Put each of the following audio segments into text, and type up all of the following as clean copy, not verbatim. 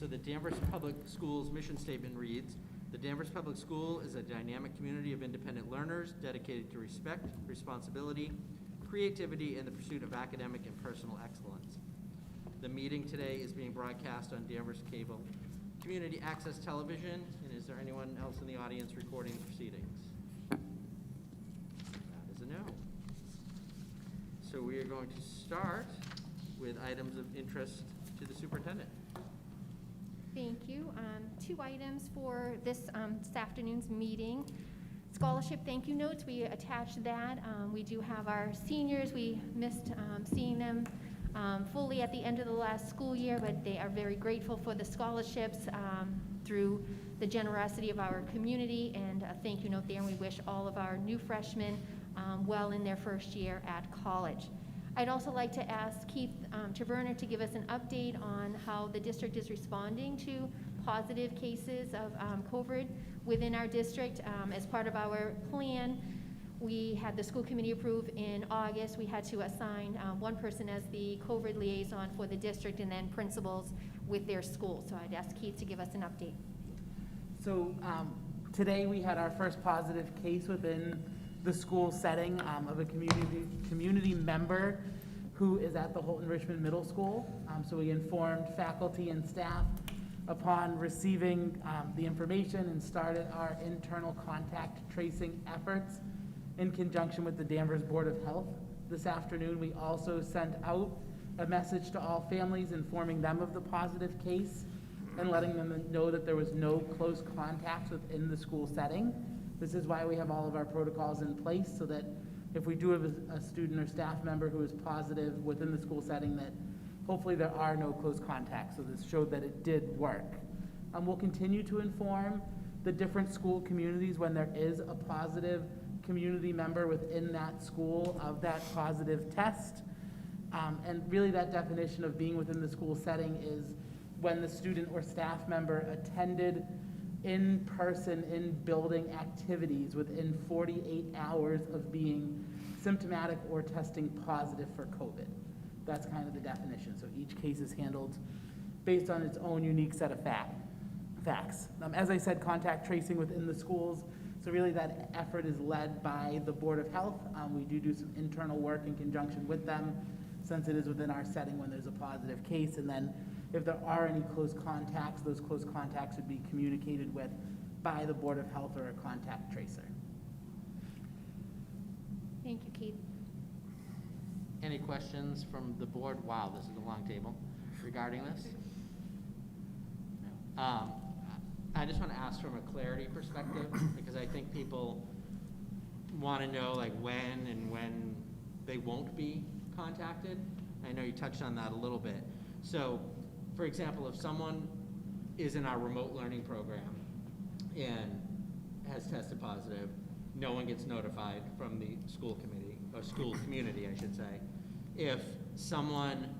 So the Danvers Public Schools mission statement reads, the Danvers Public School is a dynamic community of independent learners dedicated to respect, responsibility, creativity, and the pursuit of academic and personal excellence. The meeting today is being broadcast on Danvers Cable Community Access Television. And is there anyone else in the audience recording the proceedings? That is a no. So we are going to start with items of interest to the superintendent. Thank you. Two items for this afternoon's meeting. Scholarship thank you notes, we attached that. We do have our seniors. We missed seeing them fully at the end of the last school year, but they are very grateful for the scholarships through the generosity of our community, and a thank you note there, and we wish all of our new freshmen well in their first year at college. I'd also like to ask Keith Taverner to give us an update on how the district is responding to positive cases of COVID within our district. As part of our plan, we had the school committee approve in August. We had to assign one person as the COVID liaison for the district and then principals with their school. So I'd ask Keith to give us an update. So today we had our first positive case within the school setting of a community member who is at the Holton Richmond Middle School. So we informed faculty and staff upon receiving the information and started our internal contact tracing efforts in conjunction with the Danvers Board of Health. This afternoon, we also sent out a message to all families informing them of the positive case and letting them know that there was no close contacts within the school setting. This is why we have all of our protocols in place, so that if we do have a student or staff member who is positive within the school setting, that hopefully there are no close contacts. So this showed that it did work. We'll continue to inform the different school communities when there is a positive community member within that school of that positive test. And really that definition of being within the school setting is when the student or staff member attended in-person, in-building activities within 48 hours of being symptomatic or testing positive for COVID. That's kind of the definition. So each case is handled based on its own unique set of facts. As I said, contact tracing within the schools. So really that effort is led by the Board of Health. We do some internal work in conjunction with them, since it is within our setting when there's a positive case. And then if there are any close contacts, those close contacts would be communicated with by the Board of Health or a contact tracer. Thank you, Keith. Any questions from the board? Wow, this is a long table regarding this. I just want to ask from a clarity perspective, because I think people want to know like when they won't be contacted. I know you touched on that a little bit. So, for example, if someone is in our remote learning program and has tested positive, no one gets notified from the school committee, or school community, I should say. If someone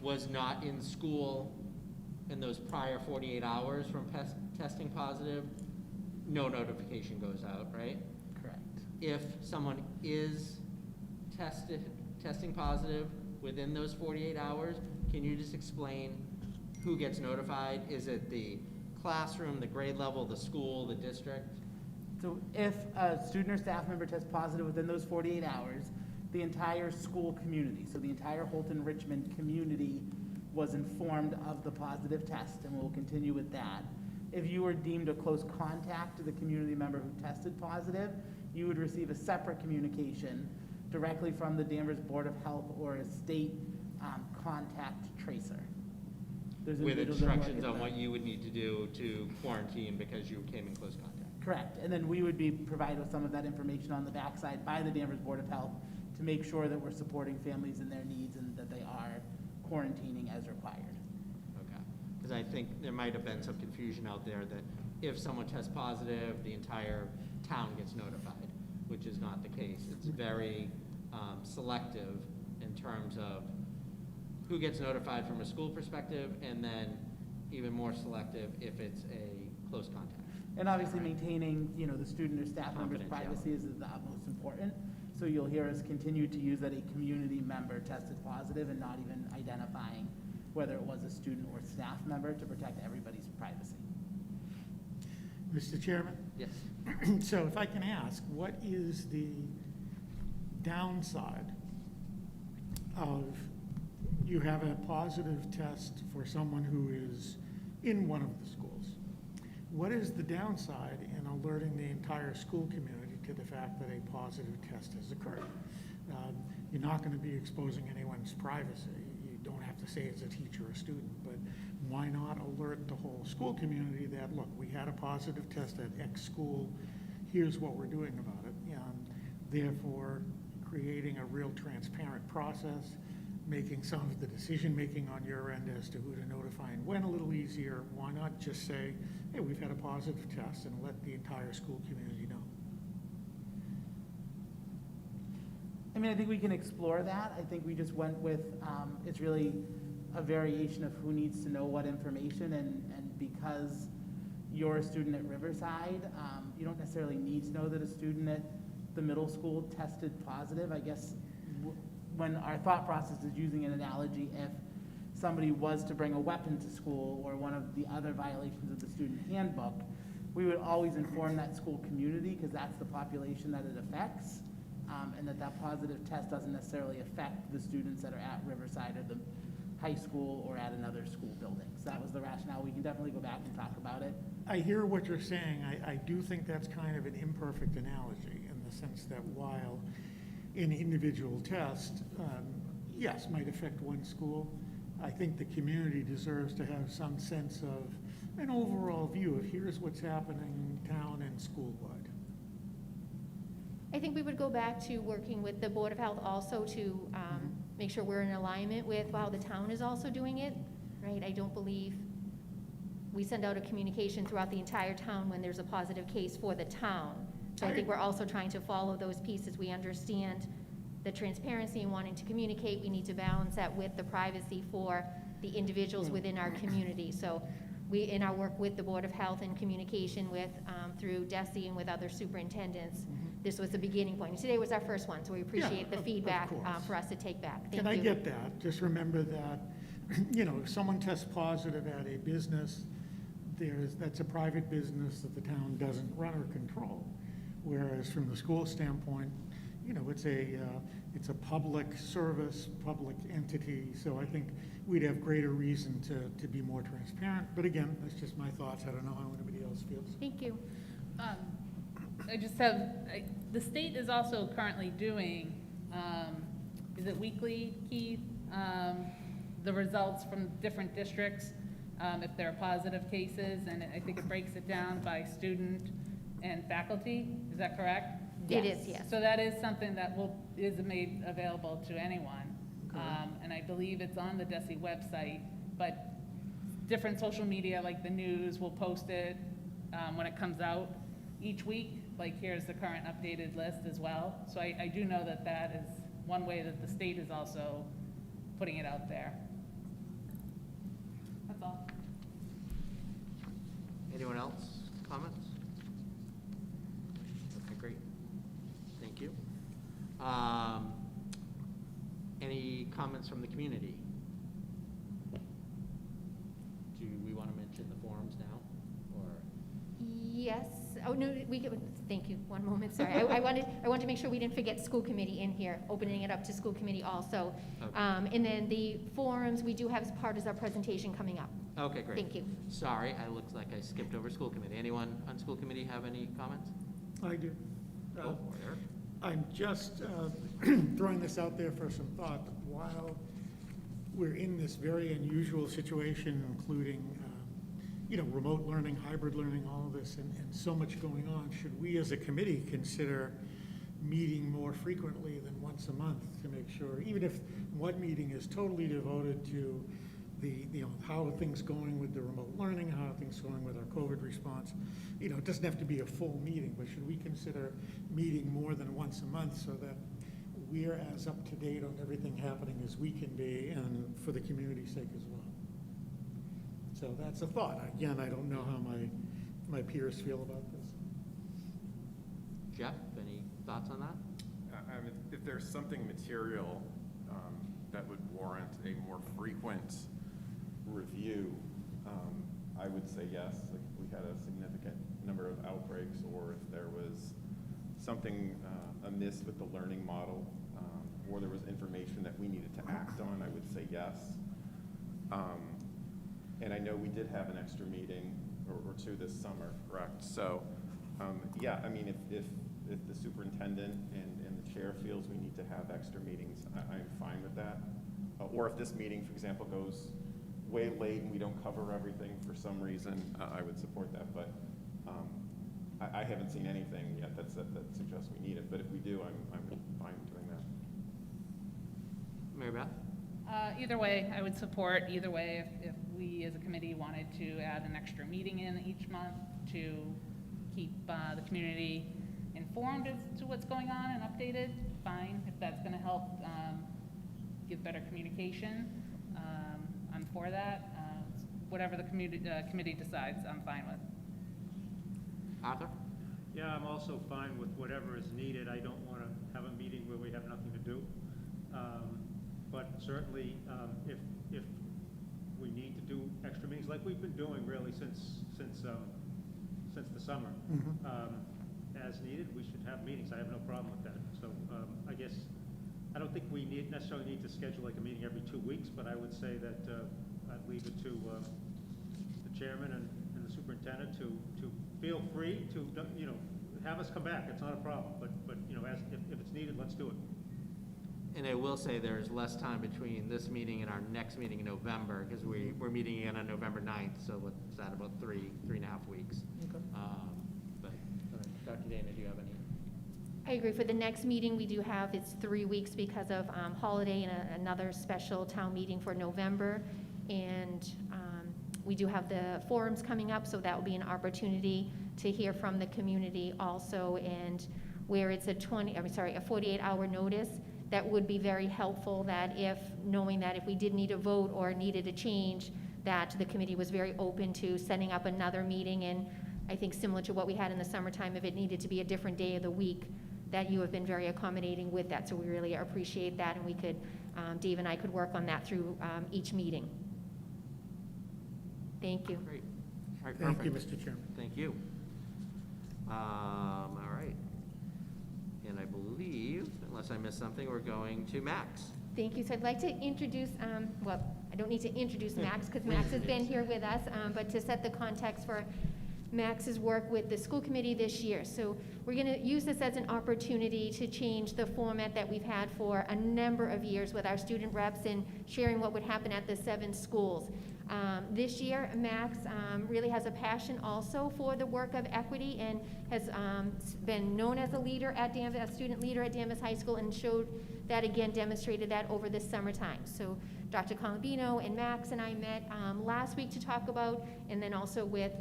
was not in school in those prior 48 hours from testing positive, no notification goes out, right? Correct. If someone is testing positive within those 48 hours, can you just explain who gets notified? Is it the classroom, the grade level, the school, the district? So if a student or staff member tests positive within those 48 hours, the entire school community, so the entire Holton Richmond community, was informed of the positive test, and we'll continue with that. If you were deemed a close contact to the community member who tested positive, you would receive a separate communication directly from the Danvers Board of Health or a state contact tracer. With instructions on what you would need to do to quarantine because you came in close contact. Correct, and then we would be provided with some of that information on the backside by the Danvers Board of Health to make sure that we're supporting families in their needs and that they are quarantining as required. Okay, because I think there might have been some confusion out there that if someone tests positive, the entire town gets notified, which is not the case. It's very selective in terms of who gets notified from a school perspective, and then even more selective if it's a close contact. And obviously maintaining, the student or staff member's privacy is the utmost important. So you'll hear us continue to use that a community member tested positive and not even identifying whether it was a student or staff member, to protect everybody's privacy. Mr. Chairman? Yes. So if I can ask, what is the downside of you have a positive test for someone who is in one of the schools? What is the downside in alerting the entire school community to the fact that a positive test has occurred? You're not going to be exposing anyone's privacy. You don't have to say it's a teacher or student, but why not alert the whole school community that, look, we had a positive test at X school, here's what we're doing about it. Therefore, creating a real transparent process, making some of the decision-making on your end as to who to notify and when a little easier. Why not just say, hey, we've had a positive test, and let the entire school community know? I mean, I think we can explore that. I think we just went with, it's really a variation of who needs to know what information, and because you're a student at Riverside, you don't necessarily need to know that a student at the middle school tested positive. I guess when our thought process is using an analogy, if somebody was to bring a weapon to school or one of the other violations of the student handbook, we would always inform that school community, because that's the population that it affects, and that positive test doesn't necessarily affect the students that are at Riverside or the high school or at another school building. So that was the rationale. We can definitely go back and talk about it. I hear what you're saying. I do think that's kind of an imperfect analogy, in the sense that while an individual test, yes, might affect one school, I think the community deserves to have some sense of an overall view of here's what's happening town and school-wide. I think we would go back to working with the Board of Health also to make sure we're in alignment with how the town is also doing it, right? I don't believe we send out a communication throughout the entire town when there's a positive case for the town. So I think we're also trying to follow those pieces. We understand the transparency and wanting to communicate. We need to balance that with the privacy for the individuals within our community. So we, in our work with the Board of Health and communication with, through DESE and with other superintendents, this was the beginning point. And today was our first one, so we appreciate the of feedback course. for us to take back. Thank And I you. get that. Just remember that, if someone tests positive at a business, that's a private business that the town doesn't run or control. Whereas from the school standpoint, it's a public service, public entity. So I think we'd have greater reason to be more transparent. But again, that's just my thoughts. I don't know how anybody else feels. Thank you. I just have, the state is also currently doing, is it weekly, Keith? The results from different districts, if there are positive cases, and I think it breaks it down by student and faculty. Is that correct? It is, yes. So that is something that is made available to anyone. And I believe it's on the DESE website, but different social media, like the news, will post it when it comes out each week. Like, here's the current updated list as well. So I do know that that is one way that the state is also putting it out there. That's all. Anyone else? Comments? Okay, great. Thank you. Any comments from the community? Do we want to mention the forums now, or? Yes. Oh, no, thank you. One moment, sorry. I wanted to make sure we didn't forget school committee in here, opening it up to school committee also. Okay. And then the forums, we do have as part of our presentation coming up. Okay, great. Thank you. Sorry, I looked like I skipped over school committee. Anyone on school committee have any comments? I do. Go for it, Eric. I'm just throwing this out there for some thought. While we're in this very unusual situation, including remote learning, hybrid learning, all of this, and so much going on, should we as a committee consider meeting more frequently than once a month to make sure, even if one meeting is totally devoted to how are things going with the remote learning, how are things going with our COVID response? It doesn't have to be a full meeting, but should we consider meeting more than once a month so that we're as up to date on everything happening as we can be, and for the community's sake as well? So that's a thought. Again, I don't know how my peers feel about this. Jeff, any thoughts on that? If there's something material that would warrant a more frequent review, I would say yes. Like if we had a significant number of outbreaks, or if there was something amiss with the learning model, or there was information that we needed to act on, I would say yes. And I know we did have an extra meeting or two this summer, correct? So, yeah, I mean, if the superintendent and the chair feels we need to have extra meetings, I'm fine with that. Or if this meeting, for example, goes way late and we don't cover everything for some reason, I would support that. But I haven't seen anything yet that suggests we need it. But if we do, I'm fine doing that. Mary Beth? Either way, I would support either way. If we as a committee wanted to add an extra meeting in each month to keep the community informed as to what's going on and updated, fine. If that's going to help give better communication, I'm for that. Whatever the committee decides, I'm fine with. Arthur? Yeah, I'm also fine with whatever is needed. I don't want to have a meeting where we have nothing to do. But certainly, if we need to do extra meetings, like we've been doing really since the summer, as needed, we should have meetings. I have no problem with that. So I guess I don't think we necessarily need to schedule like a meeting every 2 weeks, but I would say that I'd leave it to the chairman and the superintendent to feel free to have us come back. It's not a problem, but if it's needed, let's do it. And I will say there's less time between this meeting and our next meeting in November, because we're meeting again on November 9th, so what's that, about three and a half weeks? Okay. But, Dr. Dana, do you have any? I agree. For the next meeting, we do have, it's 3 weeks because of holiday and another special town meeting for November. And we do have the forums coming up, so that will be an opportunity to hear from the community also. And where it's a 48-hour notice, that would be very helpful, that knowing that if we did need a vote or needed a change, that the committee was very open to setting up another meeting. And I think similar to what we had in the summertime, if it needed to be a different day of the week, that you have been very accommodating with that. So we really appreciate that, and we could, Dave and I could work on that through each meeting. Thank you. Great. All right, Thank you, perfect. Mr. Chairman. Thank you. All right. And I believe, unless I missed something, we're going to Max. Thank you. So I'd like to introduce, well, I don't need to introduce Max because Max has been here with us, but to set the context for Max's work with the school committee this year. So we're going to use this as an opportunity to change the format that we've had for a number of years with our student reps and sharing what would happen at the 7 schools. This year, Max really has a passion also for the work of equity and has been known as a leader at Danvers, a student leader at Danvers High School, and showed that again, demonstrated that over the summertime. So Dr. Colombino and Max and I met last week to talk about, and then also with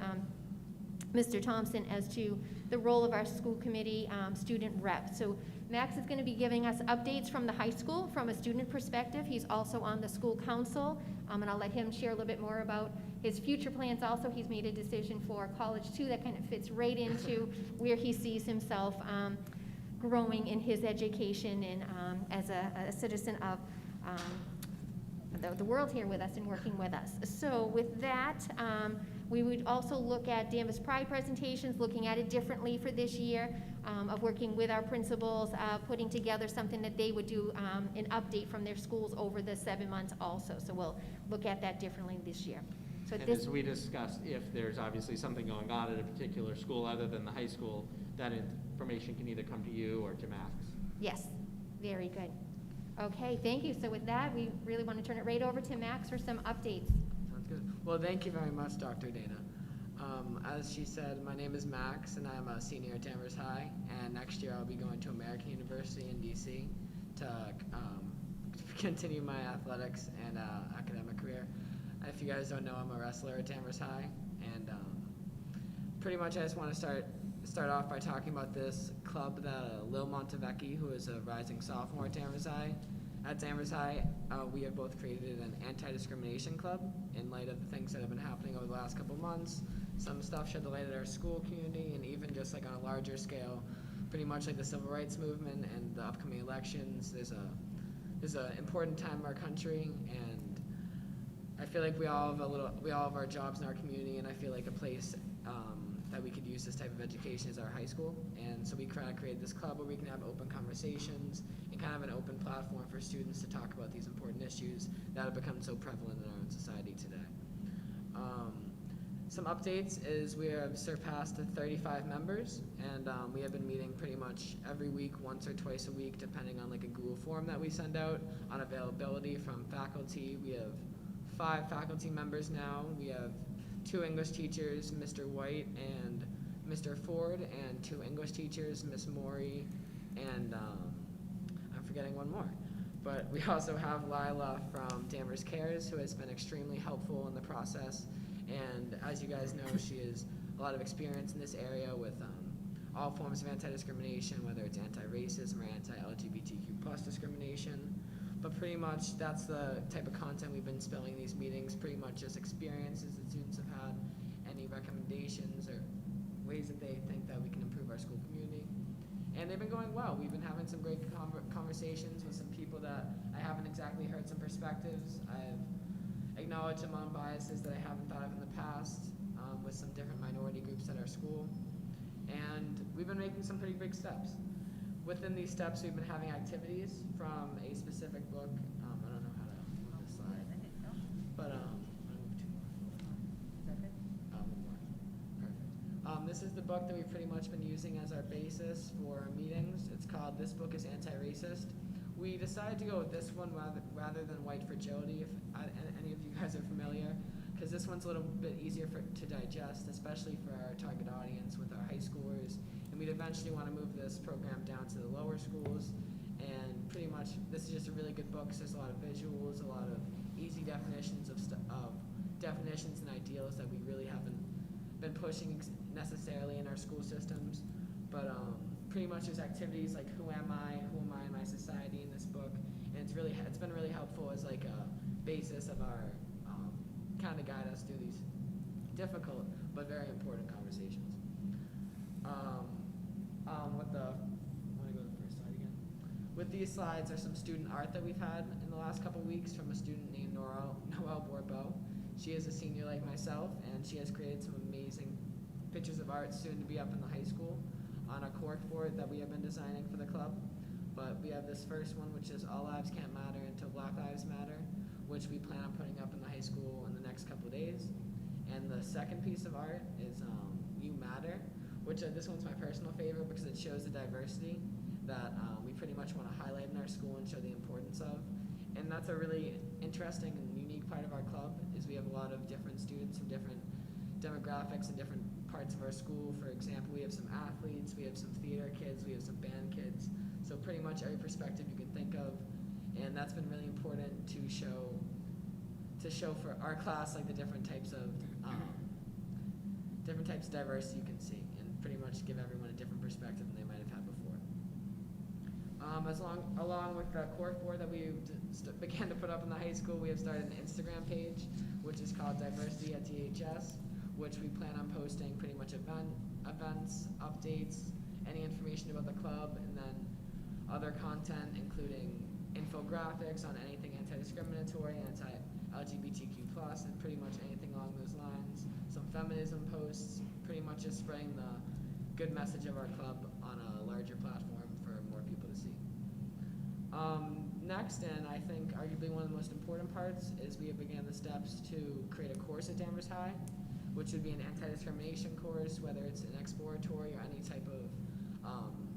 Mr. Thompson as to the role of our school committee student rep. So Max is going to be giving us updates from the high school from a student perspective. He's also on the school council, and I'll let him share a little bit more about his future plans also. He's made a decision for college too that kind of fits right into where he sees himself growing in his education and as a citizen of the world here with us and working with us. So with that, we would also look at Danvers Pride presentations, looking at it differently for this year, of working with our principals, putting together something that they would do, an update from their schools over the 7 months also. So we'll look at that differently this year. So And this, as we discussed, if there's obviously something going on at a particular school other than the high school, that information can either come to you or to Max. yes, very good. Okay, thank you. So with that, we really want to turn it right over to Max for some updates. Sounds good. Well, thank you very much, Dr. Dana. As she said, my name is Max, and I'm a senior at Danvers High, and next year I'll be going to American University in DC to continue my athletics and academic career. If you guys don't know, I'm a wrestler at Danvers High, and pretty much I just want to start off by talking about this club that Lil Montevecchi, who is a rising sophomore at Danvers High, we have both created an anti-discrimination club in light of the things that have been happening over the last couple months. Some stuff shed the light at our school community, and even just like on a larger scale, pretty much like the civil rights movement and the upcoming elections. There's an important time in our country, and I feel like we all have our jobs in our community, and I feel like a place that we could use this type of education is our high school. And so we kind of created this club where we can have open conversations and kind of an open platform for students to talk about these important issues that have become so prevalent in our own society today. Some updates is we have surpassed the 35 members, and we have been meeting pretty much every week, once or twice a week, depending on like a Google form that we send out on availability from faculty. We have 5 faculty members now. We have 2 English teachers, Mr. White and Mr. Ford, and 2 English teachers, Miss Maury, and I'm forgetting one more. But we also have Lila from Danvers Cares, who has been extremely helpful in the process. And as you guys know, she has a lot of experience in this area with all forms of anti-discrimination, whether it's anti-racism or anti-LGBTQ+ discrimination. But pretty much that's the type of content we've been spilling in these meetings, pretty much just experiences that students have had, any recommendations or ways that they think that we can improve our school community. And they've been going well. We've been having some great conversations with some people that I haven't exactly heard some perspectives. I've acknowledged some own biases that I haven't thought of in the past with some different minority groups at our school. And we've been making some pretty big steps. Within these steps, we've been having activities from a specific book. I don't know how to move this slide, but I'm gonna move 2 more. One more. Perfect. This is the book that we've pretty much been using as our basis for meetings. It's called This Book is Anti-Racist. We decided to go with this one rather than White Fragility, if any of you guys are familiar, because this one's a little bit easier to digest, especially for our target audience with our high schoolers. And we'd eventually want to move this program down to the lower schools. And pretty much, this is just a really good book, because there's a lot of visuals, a lot of easy definitions of definitions and ideals that we really haven't been pushing necessarily in our school systems. But pretty much there's activities like who am I in my society in this book, and it's been really helpful as like a basis of our kind of guide us through these difficult but very important conversations. With these slides are some student art that we've had in the last couple weeks from a student named Noelle Borbeau. She is a senior like myself, and she has created some amazing pictures of art soon to be up in the high school on a corkboard that we have been designing for the club. But we have this first one, which is All Lives Can't Matter Until Black Lives Matter, which we plan on putting up in the high school in the next couple of days. And the second piece of art is You Matter, which this one's my personal favorite because it shows the diversity that we pretty much want to highlight in our school and show the importance of. And that's a really interesting and unique part of our club, is we have a lot of different students from different demographics and different parts of our school. For example, we have some athletes, we have some theater kids, we have some band kids. So pretty much every perspective you can think of. And that's been really important to show for our class, like the different types of diversity you can see, and pretty much give everyone a different perspective than they might have had before. Along with the corkboard that we began to put up in the high school, we have started an Instagram page, which is called Diversity at DHS, which we plan on posting pretty much events, updates, any information about the club, and then other content, including infographics on anything anti-discriminatory, anti-LGBTQ+, and pretty much anything along those lines. Some feminism posts, pretty much just spreading the good message of our club on a larger platform for more people to see. Next, and I think arguably one of the most important parts, is we have began the steps to create a course at Danvers High, which would be an anti-discrimination course, whether it's an exploratory or any type of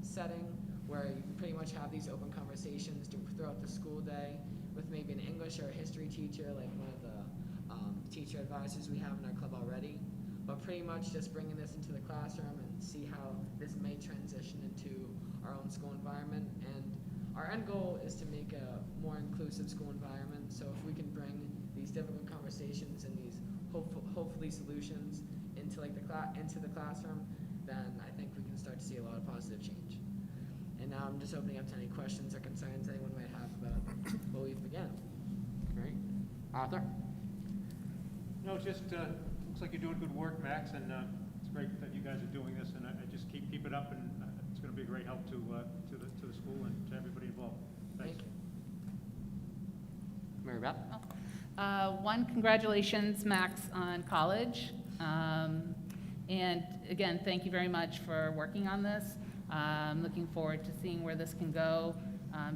setting, where you pretty much have these open conversations throughout the school day with maybe an English or a history teacher, like one of the teacher advisors we have in our club already. But pretty much just bringing this into the classroom and see how this may transition into our own school environment. And our end goal is to make a more inclusive school environment. So if we can bring these difficult conversations and these hopefully solutions into into the classroom, then I think we can start to see a lot of positive change. And now I'm just opening up to any questions or concerns anyone might have about what we've begun. Great. Arthur? No, just looks like you're doing good work, Max, and it's great that you guys are doing this, and I just keep it up, and it's going to be a great help to the school and to everybody involved. Thanks. Thank you. Mary Beth? One, congratulations, Max, on college. And again, thank you very much for working on this. Looking forward to seeing where this can go.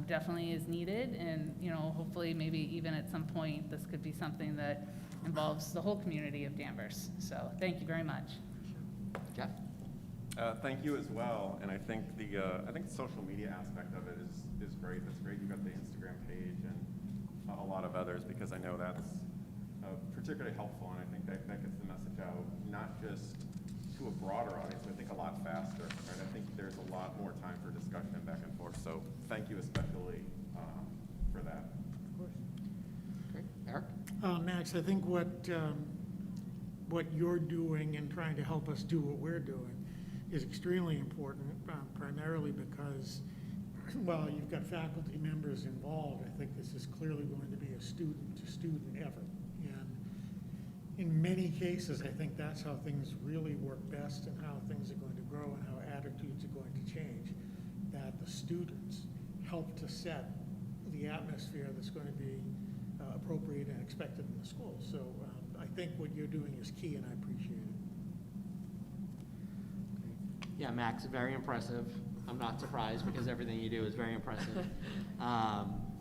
Definitely is needed, and hopefully maybe even at some point this could be something that involves the whole community of Danvers. So thank you very much. Jeff? Thank you as well, and I think the social media aspect of it is great. That's great. You've got the Instagram page and a lot of others, because I know that's particularly helpful, and I think that gets the message out, not just to a broader audience, but I think a lot faster. Right? I think there's a lot more time for discussion and back and forth. So thank you especially for that. Of course. Great. Eric? Max, I think what you're doing and trying to help us do what we're doing is extremely important, primarily because, while you've got faculty members involved, I think this is clearly going to be a student-to-student effort. And in many cases, I think that's how things really work best and how things are going to grow and how attitudes are going to change, that the students help to set the atmosphere that's going to be appropriate and expected in the school. So I think what you're doing is key, and I appreciate it. Yeah, Max, very impressive. I'm not surprised because everything you do is very impressive.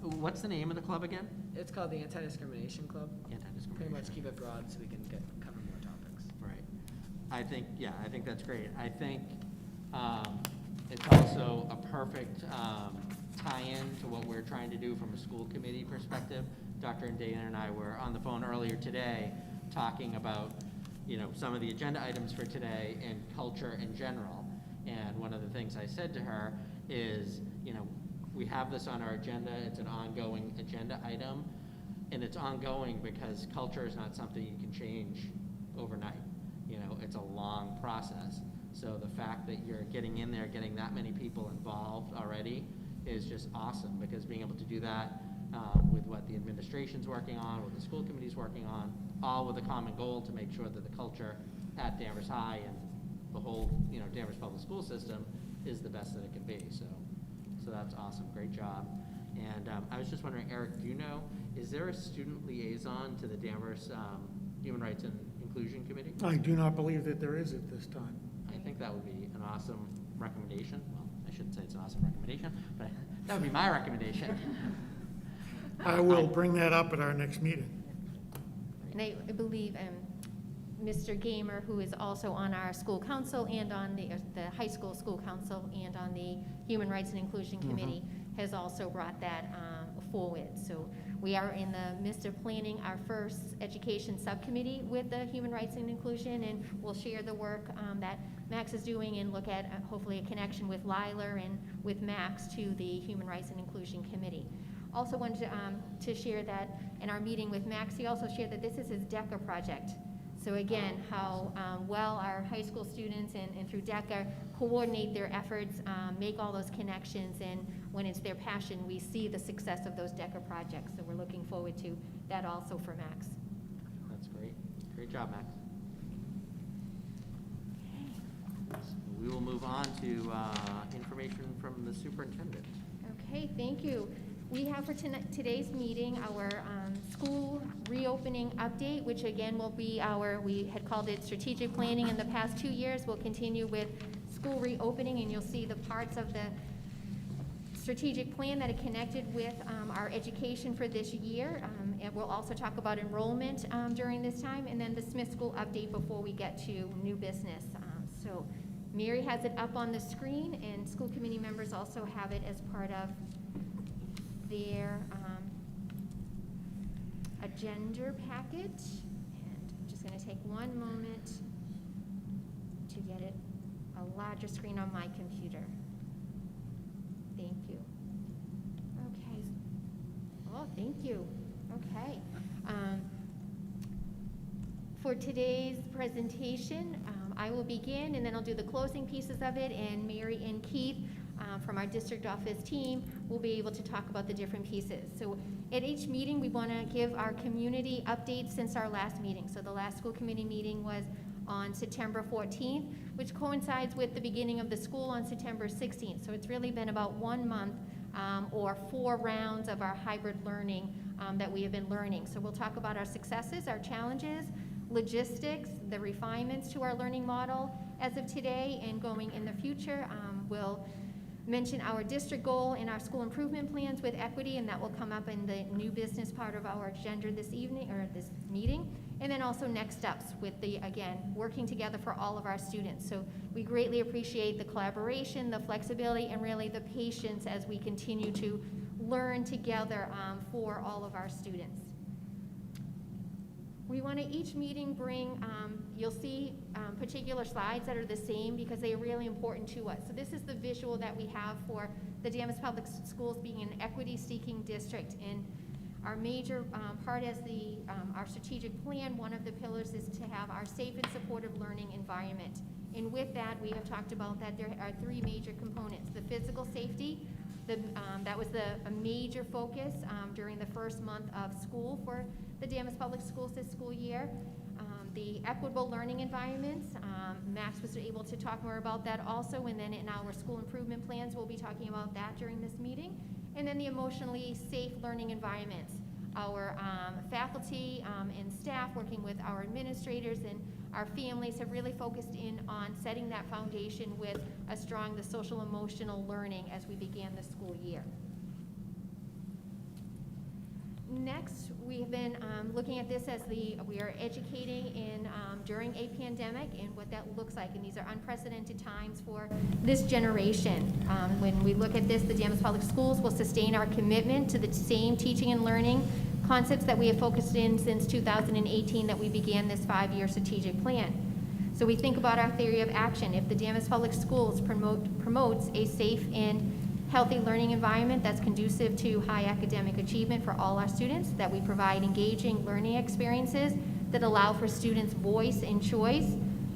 What's the name of the club again? It's called the Anti-Discrimination Club. Anti-discrimination. Pretty much keep it broad so we can cover more topics. Right. I think that's great. I think it's also a perfect tie-in to what we're trying to do from a school committee perspective. Dr. Dana and I were on the phone earlier today talking about, some of the agenda items for today and culture in general. And one of the things I said to her is, we have this on our agenda. It's an ongoing agenda item. And it's ongoing because culture is not something you can change overnight. It's a long process. So the fact that you're getting in there, getting that many people involved already is just awesome, because being able to do that with what the administration's working on, what the school committee's working on, all with a common goal to make sure that the culture at Danvers High and the whole, Danvers public school system is the best that it can be. So that's awesome. Great job. And I was just wondering, Eric, do you know, is there a student liaison to the Danvers Human Rights and Inclusion Committee? I do not believe that there is at this time. I think that would be an awesome recommendation. Well, I shouldn't say it's an awesome recommendation, but that would be my recommendation. I will bring that up at our next meeting. And I believe Mr. Gamer, who is also on our school council and on the high school school council and on the Human Rights and Inclusion Committee, has also brought that forward. So we are in the midst of planning our first education subcommittee with the Human Rights and Inclusion, and we'll share the work that Max is doing and look at hopefully a connection with Liler and with Max to the Human Rights and Inclusion Committee. Also wanted to share that in our meeting with Max, he also shared that this is his DECA project. So again, how well our high school students and through DECA coordinate their efforts, make all those connections, and when it's their passion, we see the success of those DECA projects. So we're looking forward to that also for Max. That's great. Great job, Max. We will move on to information from the superintendent. Okay, thank you. We have for today's meeting our school reopening update, which again will be we had called it strategic planning in the past 2 years. We'll continue with school reopening, and you'll see the parts of the strategic plan that are connected with our education for this year. And we'll also talk about enrollment during this time, and then the Smith School update before we get to new business. So Mary has it up on the screen, and school committee members also have it as part of their agenda packet. And I'm just going to take one moment to get it a larger screen on my computer. Thank you. Okay. Oh, thank you. Okay. For today's presentation, I will begin, and then I'll do the closing pieces of it, and Mary and Keith from our district office team will be able to talk about the different pieces. So at each meeting, we want to give our community updates since our last meeting. So the last school committee meeting was on September 14th, which coincides with the beginning of the school on September 16th. So it's really been about 1 month or 4 rounds of our hybrid learning that we have been learning. So we'll talk about our successes, our challenges, logistics, the refinements to our learning model as of today and going in the future. We'll mention our district goal and our school improvement plans with equity, and that will come up in the new business part of our agenda this evening, or this meeting. And then also next steps with the, again, working together for all of our students. So we greatly appreciate the collaboration, the flexibility, and really the patience as we continue to learn together for all of our students. We want to each meeting bring, you'll see particular slides that are the same because they are really important to us. So this is the visual that we have for the Danvers Public Schools being an equity-seeking district. And our major part as our strategic plan, one of the pillars is to have our safe and supportive learning environment. And with that, we have talked about that there are 3 major components. The physical safety, that was a major focus during the first month of school for the Danvers Public Schools this school year. The equitable learning environments, Max was able to talk more about that also, and then in our school improvement plans, we'll be talking about that during this meeting. And then the emotionally safe learning environments. Our faculty and staff working with our administrators and our families have really focused in on setting that foundation with a strong the social emotional learning as we began the school year. Next, we have been looking at this as we are educating in during a pandemic and what that looks like, and these are unprecedented times for this generation. When we look at this, the Danvers Public Schools will sustain our commitment to the same teaching and learning concepts that we have focused in since 2018 that we began this 5-year strategic plan. So we think about our theory of action. If the Danvers Public Schools promotes a safe and healthy learning environment that's conducive to high academic achievement for all our students, that we provide engaging learning experiences that allow for students' voice and choice,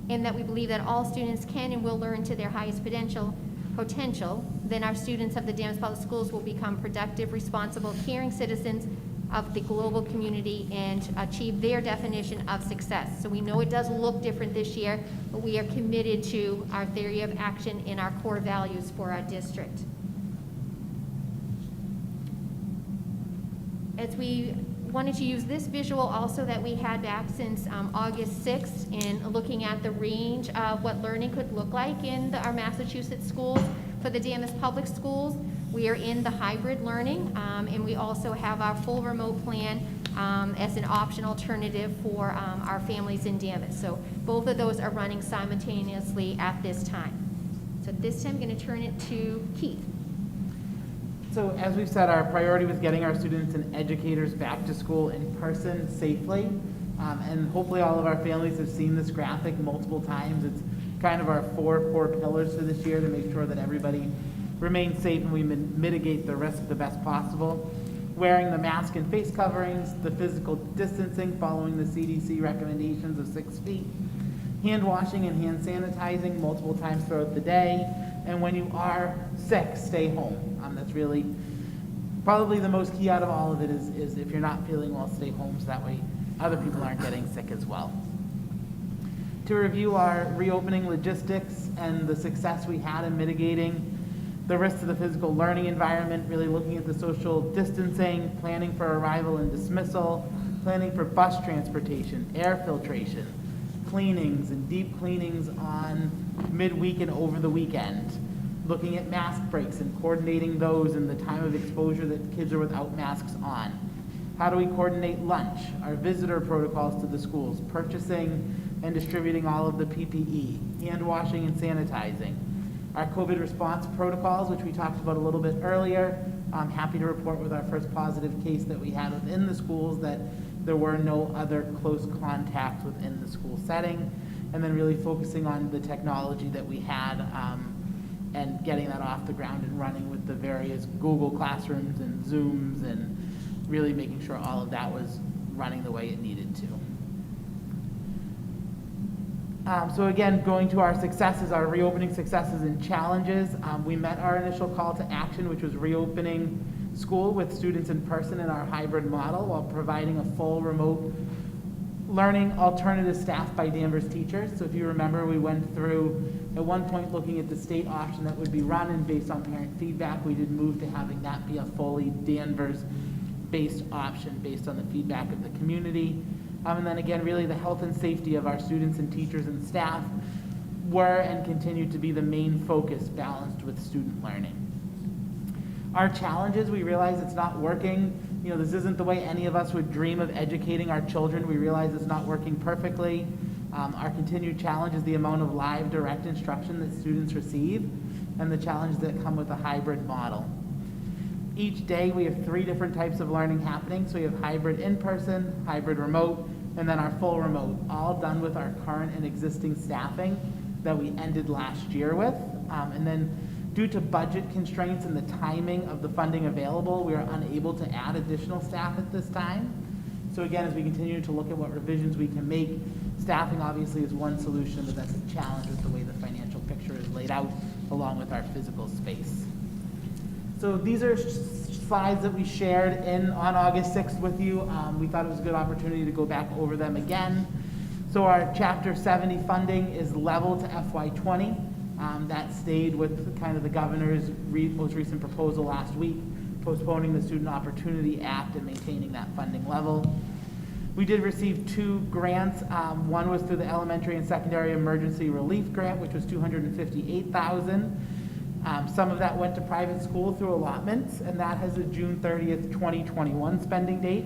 and that we believe that all students can and will learn to their highest potential, then our students of the Danvers Public Schools will become productive, responsible, caring citizens of the global community and achieve their definition of success. So we know it does look different this year, but we are committed to our theory of action and our core values for our district. As we wanted to use this visual also that we had back since August 6th in looking at the range of what learning could look like in our Massachusetts schools. For the Danvers Public Schools, we are in the hybrid learning, and we also have our full remote plan as an option alternative for our families in Danvers. So both of those are running simultaneously at this time. So this time I'm going to turn it to Keith. So as we've said, our priority was getting our students and educators back to school in person safely. And hopefully all of our families have seen this graphic multiple times. It's kind of our 4 core pillars for this year to make sure that everybody remains safe and we mitigate the risk the best possible. Wearing the mask and face coverings, the physical distancing following the CDC recommendations of 6 feet, hand washing and hand sanitizing multiple times throughout the day, and when you are sick, stay home. That's really probably the most key out of all of it is if you're not feeling well, stay home so that way other people aren't getting sick as well. To review our reopening logistics and the success we had in mitigating the risks to the physical learning environment, really looking at the social distancing, planning for arrival and dismissal, planning for bus transportation, air filtration, cleanings and deep cleanings on midweek and over the weekend, looking at mask breaks and coordinating those in the time of exposure that kids are without masks on. How do we coordinate lunch, our visitor protocols to the schools, purchasing and distributing all of the PPE, hand washing and sanitizing, our COVID response protocols, which we talked about a little bit earlier. I'm happy to report with our first positive case that we had within the schools that there were no other close contacts within the school setting, and then really focusing on the technology that we had and getting that off the ground and running with the various Google Classrooms and Zooms and really making sure all of that was running the way it needed to. So again, going to our successes, our reopening successes and challenges, we met our initial call to action, which was reopening school with students in person in our hybrid model while providing a full remote learning alternative staff by Danvers teachers. So if you remember, we went through at one point looking at the state option that would be run, and based on parent feedback, we did move to having that be a fully Danvers-based option based on the feedback of the community. And then again, really the health and safety of our students and teachers and staff were and continue to be the main focus, balanced with student learning. Our challenges, we realize it's not working. You know, this isn't the way any of us would dream of educating our children. We realize it's not working perfectly. Our continued challenge is the amount of live direct instruction that students receive and the challenges that come with a hybrid model. Each day we have 3 different types of learning happening. So we have hybrid in-person, hybrid remote, and then our full remote, all done with our current and existing staffing that we ended last year with. And then due to budget constraints and the timing of the funding available, we are unable to add additional staff at this time. So again, as we continue to look at what revisions we can make, staffing obviously is one solution, but that's a challenge with the way the financial picture is laid out, along with our physical space. So these are slides that we shared on August 6th with you. We thought it was a good opportunity to go back over them again. So our Chapter 70 funding is level to FY20. That stayed with kind of the governor's most recent proposal last week, postponing the Student Opportunity Act and maintaining that funding level. We did receive 2 grants. One was through the Elementary and Secondary Emergency Relief Grant, which was $258,000. Some of that went to private school through allotments, and that has a June 30th, 2021 spending date.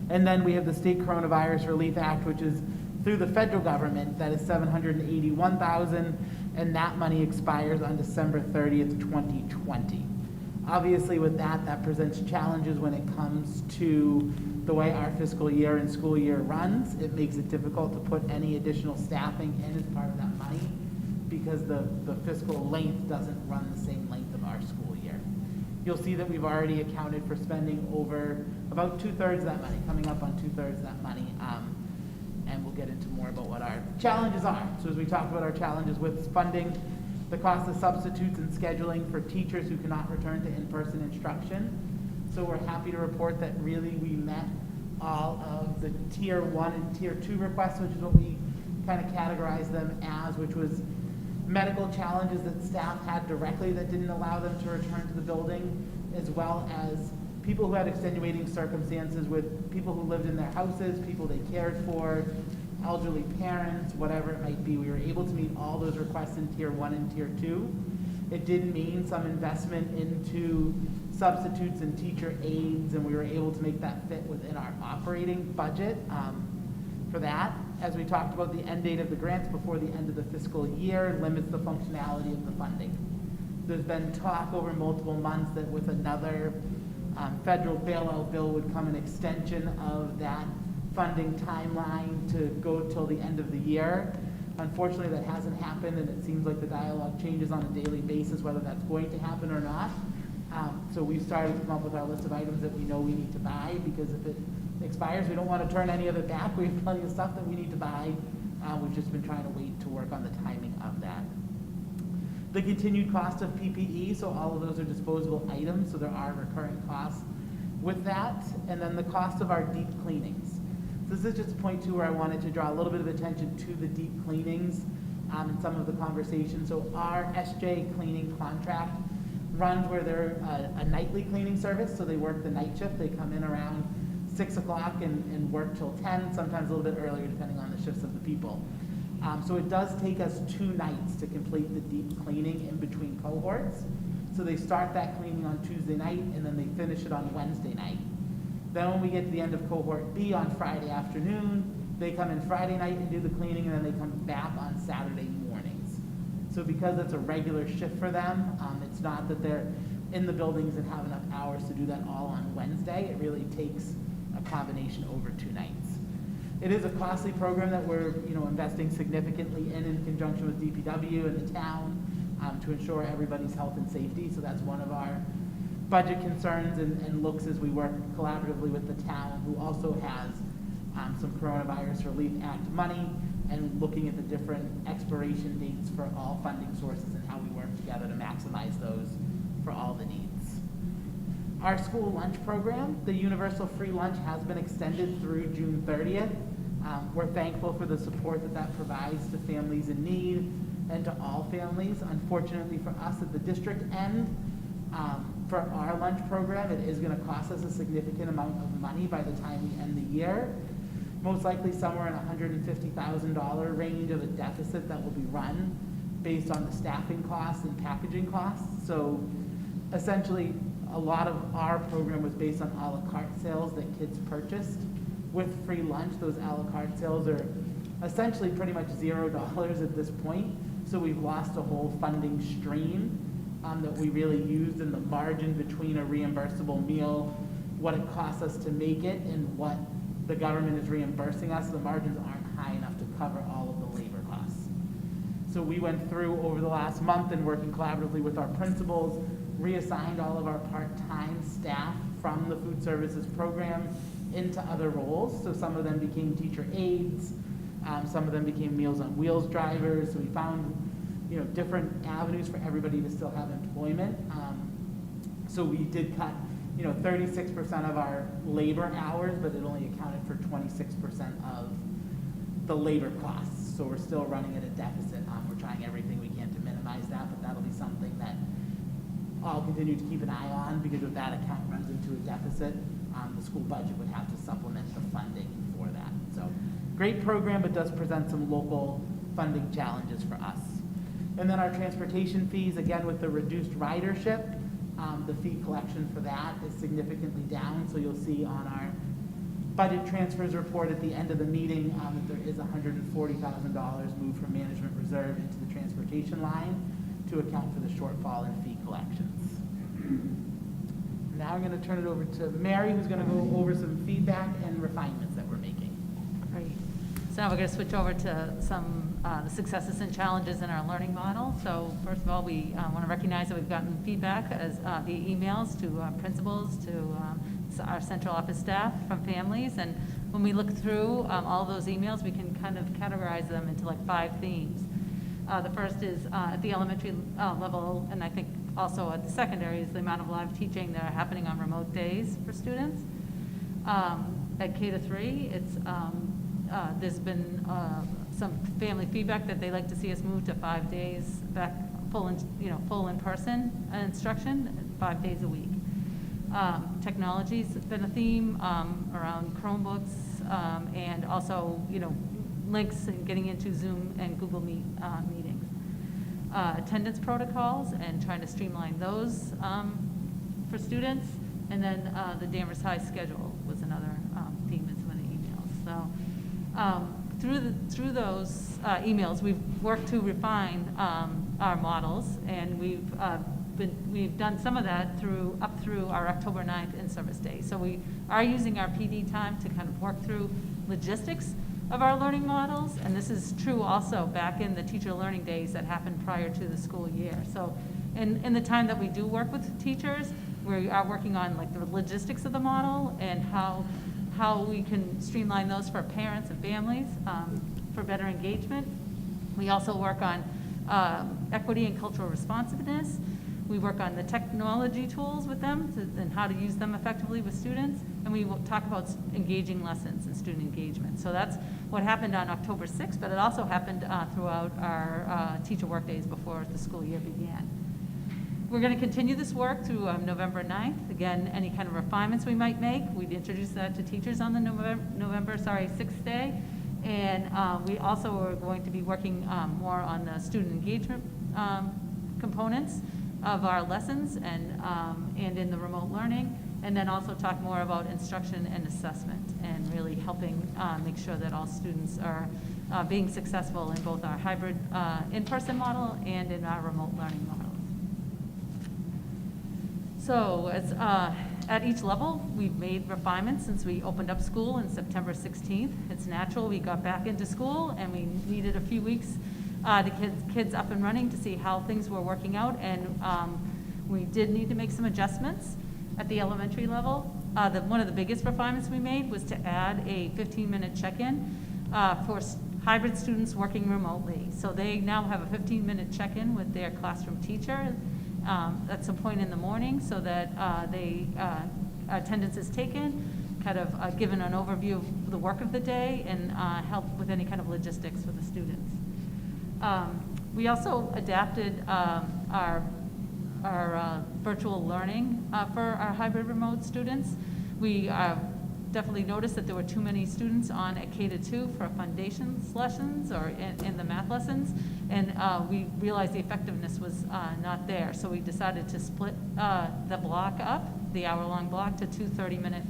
And then we have the State Coronavirus Relief Act, which is through the federal government, that is $781,000, and that money expires on December 30th, 2020. Obviously with that, that presents challenges when it comes to the way our fiscal year and school year runs. It makes it difficult to put any additional staffing in as part of that money because the fiscal length doesn't run the same length of our school year. You'll see that we've already accounted for spending over about 2/3 of that money, coming up on 2/3 of that money. And we'll get into more about what our challenges are. So as we talk about our challenges with funding, the cost of substitutes and scheduling for teachers who cannot return to in-person instruction. So we're happy to report that really we met all of the Tier 1 and Tier 2 requests, which is what we kind of categorize them as, which was medical challenges that staff had directly that didn't allow them to return to the building, as well as people who had extenuating circumstances with people who lived in their houses, people they cared for, elderly parents, whatever it might be. We were able to meet all those requests in Tier 1 and Tier 2. It did mean some investment into substitutes and teacher aides, and we were able to make that fit within our operating budget for that. As we talked about, the end date of the grants before the end of the fiscal year limits the functionality of the funding. There's been talk over multiple months that with another federal bailout bill would come an extension of that funding timeline to go till the end of the year. Unfortunately, that hasn't happened, and it seems like the dialogue changes on a daily basis whether that's going to happen or not. So we've started to come up with our list of items that we know we need to buy, because if it expires, we don't want to turn any of it back. We have plenty of stuff that we need to buy. We've just been trying to wait to work on the timing of that. The continued cost of PPE, so all of those are disposable items, so there are recurring costs with that. And then the cost of our deep cleanings. So this is just a point too where I wanted to draw a little bit of attention to the deep cleanings in some of the conversation. So our SJ cleaning contract runs where they're a nightly cleaning service, so they work the night shift. They come in around 6 o'clock and work till 10, sometimes a little bit earlier depending on the shifts of the people. So it does take us 2 nights to complete the deep cleaning in between cohorts. So they start that cleaning on Tuesday night, and then they finish it on Wednesday night. Then when we get to the end of cohort B on Friday afternoon, they come in Friday night and do the cleaning, and then they come back on Saturday mornings. So because it's a regular shift for them, it's not that they're in the buildings and have enough hours to do that all on Wednesday. It really takes a combination over 2 nights. It is a costly program that we're investing significantly in conjunction with DPW and the town to ensure everybody's health and safety. So that's one of our budget concerns and looks as we work collaboratively with the town, who also has some Coronavirus Relief Act money, and looking at the different expiration dates for all funding sources and how we work together to maximize those for all the needs. Our school lunch program, the universal free lunch, has been extended through June 30th. We're thankful for the support that that provides to families in need and to all families. Unfortunately for us at the district end, for our lunch program, it is gonna cost us a significant amount of money by the time we end the year. Most likely somewhere in $150,000 range of a deficit that will be run based on the staffing costs and packaging costs. So essentially, a lot of our program was based on a la carte sales that kids purchased with free lunch. Those a la carte sales are essentially pretty much $0 at this point. So we've lost a whole funding stream that we really used in the margin between a reimbursable meal, what it costs us to make it, and what the government is reimbursing us. The margins aren't high enough to cover all of the labor costs. So we went through over the last month and working collaboratively with our principals, reassigned all of our part-time staff from the food services program into other roles. So some of them became teacher aides, some of them became Meals on Wheels drivers. So we found, different avenues for everybody to still have employment. So we did cut, 36% of our labor hours, but it only accounted for 26% of the labor costs. So we're still running at a deficit. We're trying everything we can to minimize that, but that'll be something that I'll continue to keep an eye on, because if that account runs into a deficit, the school budget would have to supplement the funding for that. So great program, but does present some local funding challenges for us. And then our transportation fees, again, with the reduced ridership, the fee collection for that is significantly down. So you'll see on our budget transfers report at the end of the meeting that there is $140,000 moved from management reserve into the transportation line to account for the shortfall in fee collections. Now I'm going to turn it over to Mary, who's going to go over some feedback and refinements that we're making. Great. So now we're going to switch over to some the successes and challenges in our learning model. So first of all, we want to recognize that we've gotten feedback as via emails to principals, to our central office staff, from families. And when we look through all of those emails, we can kind of categorize them into like 5 themes. The first is at the elementary level, and I think also at the secondary, is the amount of live teaching that are happening on remote days for students. At K-3, it's there's been some family feedback that they like to see us move to 5 days back, full in-person instruction, 5 days a week. Technology's been a theme around Chromebooks and also links and getting into Zoom and Google Meet meetings. Attendance protocols and trying to streamline those for students. And then the Danvers High schedule was another theme in some of the emails. So through those emails, we've worked to refine our models, and we've done some of that up through our October 9th in-service day. So we are using our PD time to kind of work through logistics of our learning models, and this is true also back in the teacher learning days that happened prior to the school year. So in the time that we do work with teachers, we are working on like the logistics of the model and how we can streamline those for parents and families for better engagement. We also work on equity and cultural responsiveness. We work on the technology tools with them and how to use them effectively with students. And we will talk about engaging lessons and student engagement. So that's what happened on October 6th, but it also happened throughout our teacher work days before the school year began. We're going to continue this work through November 9th. Again, any kind of refinements we might make, we'd introduce that to teachers on the November 6th day. And we also are going to be working more on the student engagement components of our lessons and in the remote learning, and then also talk more about instruction and assessment and really helping make sure that all students are being successful in both our hybrid in-person model and in our remote learning models. So as, at each level, we've made refinements since we opened up school on September 16th. It's natural, we got back into school and we needed a few weeks to get kids up and running to see how things were working out, and we did need to make some adjustments at the elementary level. One of the biggest refinements we made was to add a 15-minute check-in for hybrid students working remotely. So they now have a 15-minute check-in with their classroom teacher at some point in the morning so that attendance is taken, kind of given an overview of the work of the day and help with any kind of logistics for the students. We also adapted our virtual learning for our hybrid remote students. We definitely noticed that there were too many students on a K-2 for foundations lessons or in the math lessons, and we realized the effectiveness was not there. So we decided to split the block up, the hour-long block, to 2 30-minute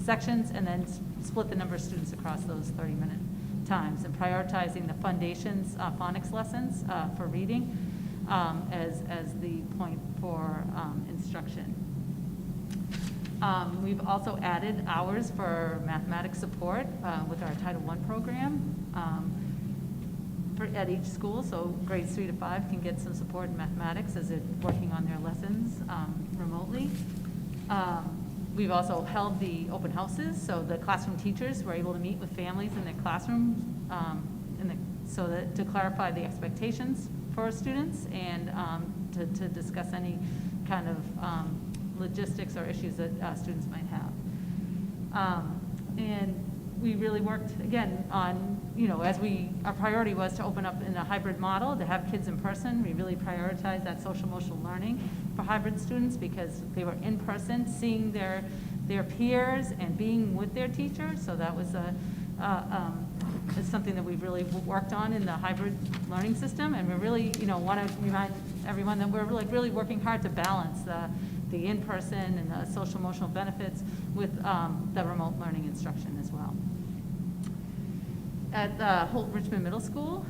sections, and then split the number of students across those 30-minute times, and prioritizing the foundations phonics lessons for reading as the point for instruction. We've also added hours for mathematics support with our Title I program at each school, so grades 3 to 5 can get some support in mathematics as they're working on their lessons remotely. We've also held the open houses, so the classroom teachers were able to meet with families in their classrooms so that to clarify the expectations for students and to discuss any kind of logistics or issues that students might have. And we really worked, again, on, as our priority was to open up in a hybrid model, to have kids in person. We really prioritized that social emotional learning for hybrid students because they were in person, seeing their peers and being with their teachers. So that was it's something that we've really worked on in the hybrid learning system. And we really, want to remind everyone that we're really working hard to balance the in-person and the social emotional benefits with the remote learning instruction as well. At Holt Richmond Middle School,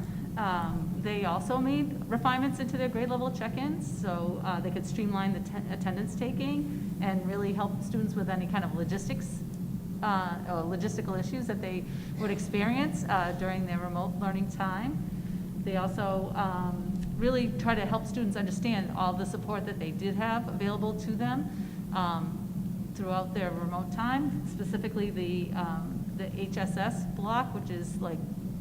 they also made refinements into their grade level check-ins so they could streamline the attendance taking and really help students with any kind of logistics or logistical issues that they would experience during their remote learning time. They also really try to help students understand all the support that they did have available to them throughout their remote time, specifically the HSS block, which is like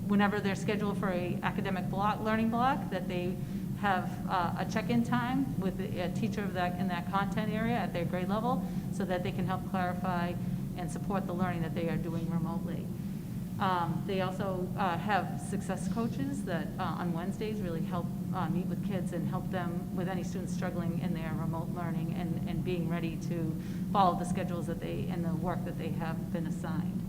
whenever they're scheduled for a academic block, learning block, that they have a check-in time with a teacher of in that content area at their grade level so that they can help clarify and support the learning that they are doing remotely. They also have success coaches that on Wednesdays really help meet with kids and help them with any students struggling in their remote learning and being ready to follow the schedules that and the work that they have been assigned.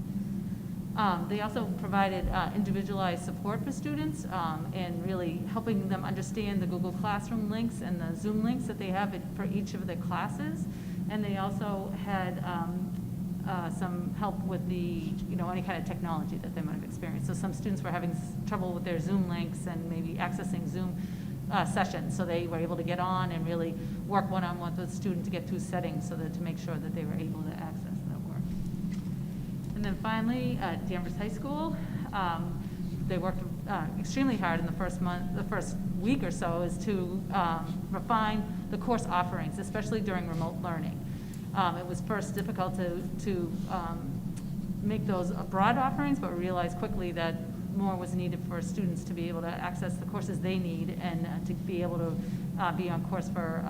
They also provided individualized support for students and really helping them understand the Google Classroom links and the Zoom links that they have for each of the classes. And they also had some help with any kind of technology that they might have experienced. So some students were having trouble with their Zoom links and maybe accessing Zoom sessions. So they were able to get on and really work one-on-one with the student to get through settings so that to make sure that they were able to access that work. And then finally, at Danvers High School, they worked extremely hard in the first week or so is to refine the course offerings, especially during remote learning. It was first difficult to make those broad offerings, but we realized quickly that more was needed for students to be able to access the courses they need and to be able to be on course for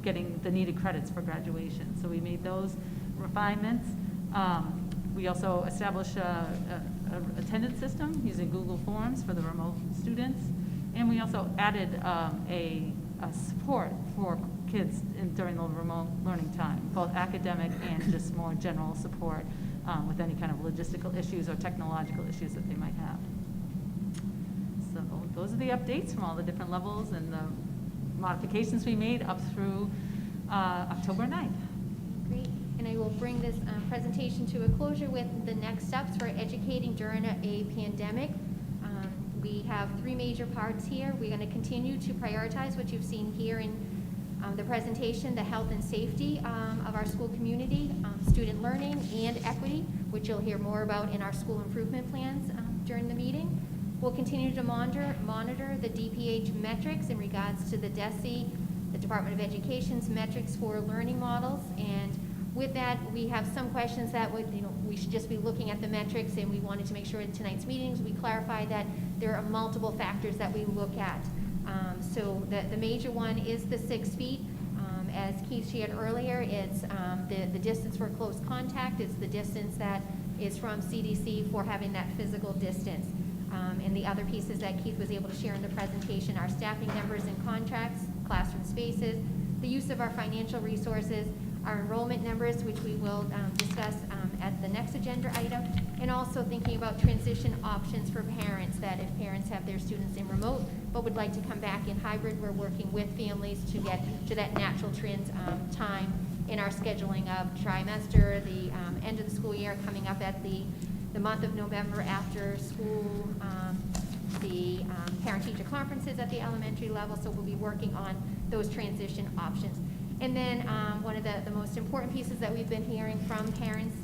getting the needed credits for graduation. So we made those refinements. We also established an attendance system using Google Forms for the remote students. And we also added a support for kids during the remote learning time, both academic and just more general support with any kind of logistical issues or technological issues that they might have. So those are the updates from all the different levels and the modifications we made up through October 9th. Great, and I will bring this presentation to a closure with the next steps for educating during a pandemic. We have 3 major parts here. We're going to continue to prioritize what you've seen here in the presentation, the health and safety of our school community, student learning and equity, which you'll hear more about in our school improvement plans during the meeting. We'll continue to monitor the DPH metrics in regards to the DESE, the Department of Education's metrics for learning models. And with that, we have some questions that we should just be looking at the metrics, and we wanted to make sure in tonight's meetings we clarify that there are multiple factors that we look at. So the major one is the 6 feet. As Keith shared earlier, it's the distance for close contact, it's the distance that is from CDC for having that physical distance. And the other pieces that Keith was able to share in the presentation are staffing numbers and contracts, classroom spaces, the use of our financial resources, our enrollment numbers, which we will discuss at the next agenda item, and also thinking about transition options for parents, that if parents have their students in remote but would like to come back in hybrid, we're working with families to get to that natural time in our scheduling of trimester, the end of the school year coming up at the month of November after school, the parent-teacher conferences at the elementary level, so we'll be working on those transition options. And then one of the most important pieces that we've been hearing from parents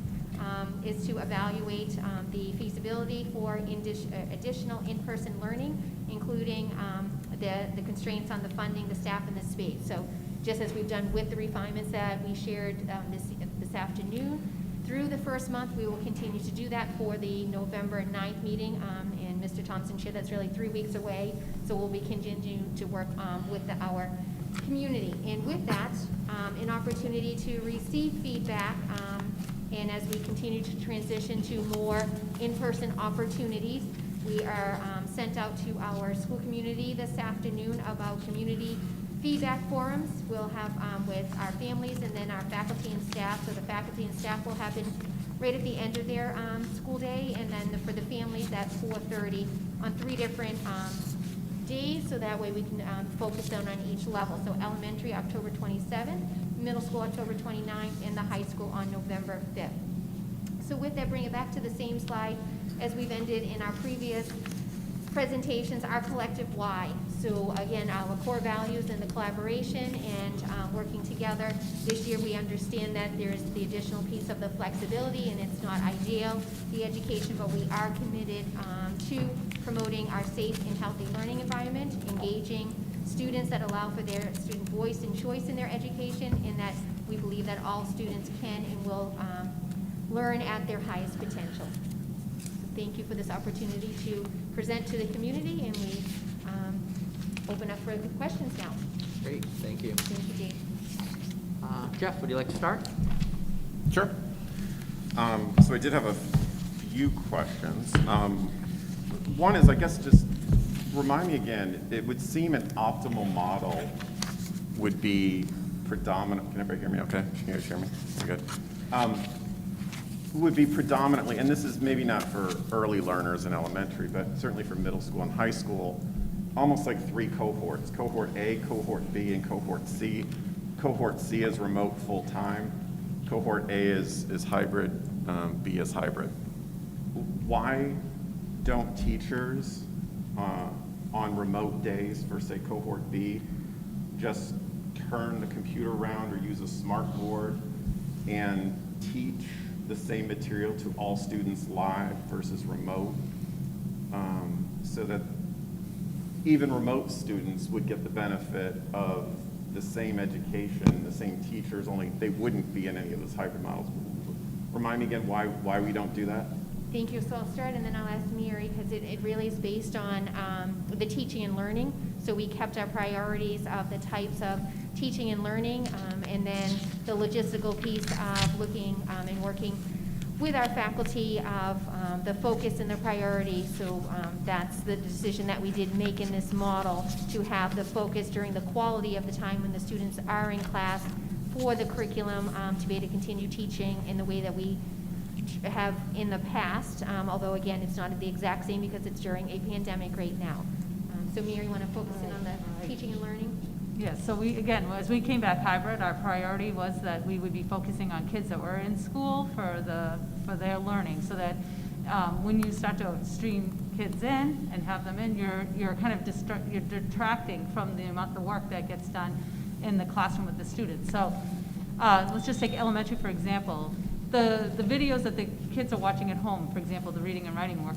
is to evaluate the feasibility for additional in-person learning, including the constraints on the funding, the staff, and the space. So just as we've done with the refinements that we shared this afternoon, through the first month, we will continue to do that for the November 9th meeting. And Mr. Thompson shared that's really 3 weeks away, so we'll be continuing to work with our community. And with that, an opportunity to receive feedback, and as we continue to transition to more in-person opportunities, we are sent out to our school community this afternoon about community feedback forums. We'll have with our families and then our faculty and staff. So the faculty and staff will happen right at the end of their school day, and then for the families at 4:30 on 3 different days, so that way we can focus down on each level. So elementary, October 27th, middle school, October 29th, and the high school on November 5th. So with that, bring it back to the same slide as we've ended in our previous presentations, our collective why. So again, our core values and the collaboration and working together. This year we understand that there's the additional piece of the flexibility, and it's not ideal, the education, but we are committed to promoting our safe and healthy learning environment, engaging students that allow for their student voice and choice in their education, and that we believe that all students can and will learn at their highest potential. So thank you for this opportunity to present to the community, and we open up for questions now. Great, thank you. Thank you, Dave. Jeff, would you like to start? Sure. So I did have a few questions. One is, I guess, just remind me again, it would seem an optimal model would be predominant, can everybody hear me okay? Can you guys hear me? Very good. Would be predominantly, and this is maybe not for early learners in elementary, but certainly for middle school and high school, almost like 3 cohorts, cohort A, cohort B, and cohort C. Cohort C is remote full-time, cohort A is hybrid, B is hybrid. Why don't teachers on remote days for, say, cohort B, just turn the computer around or use a smart board and teach the same material to all students live versus remote, so that even remote students would get the benefit of the same education, the same teachers, only they wouldn't be in any of those hybrid models. Remind me again why we don't do that? Thank you. So I'll start, and then I'll ask Mary, because it really is based on the teaching and learning. So we kept our priorities of the types of teaching and learning, and then the logistical piece of looking and working with our faculty of the focus and the priority. So that's the decision that we did make in this model, to have the focus during the quality of the time when the students are in class for the curriculum, to be able to continue teaching in the way that we have in the past, although again, it's not the exact same because it's during a pandemic right now. So Mary, you want to focus in on the teaching and learning? Yes, so we, again, as we came back hybrid, our priority was that we would be focusing on kids that were in school for their learning, so that when you start to stream kids in and have them in, you're kind of you're detracting from the amount of work that gets done in the classroom with the students. So let's just take elementary, for example. The videos that the kids are watching at home, for example, the reading and writing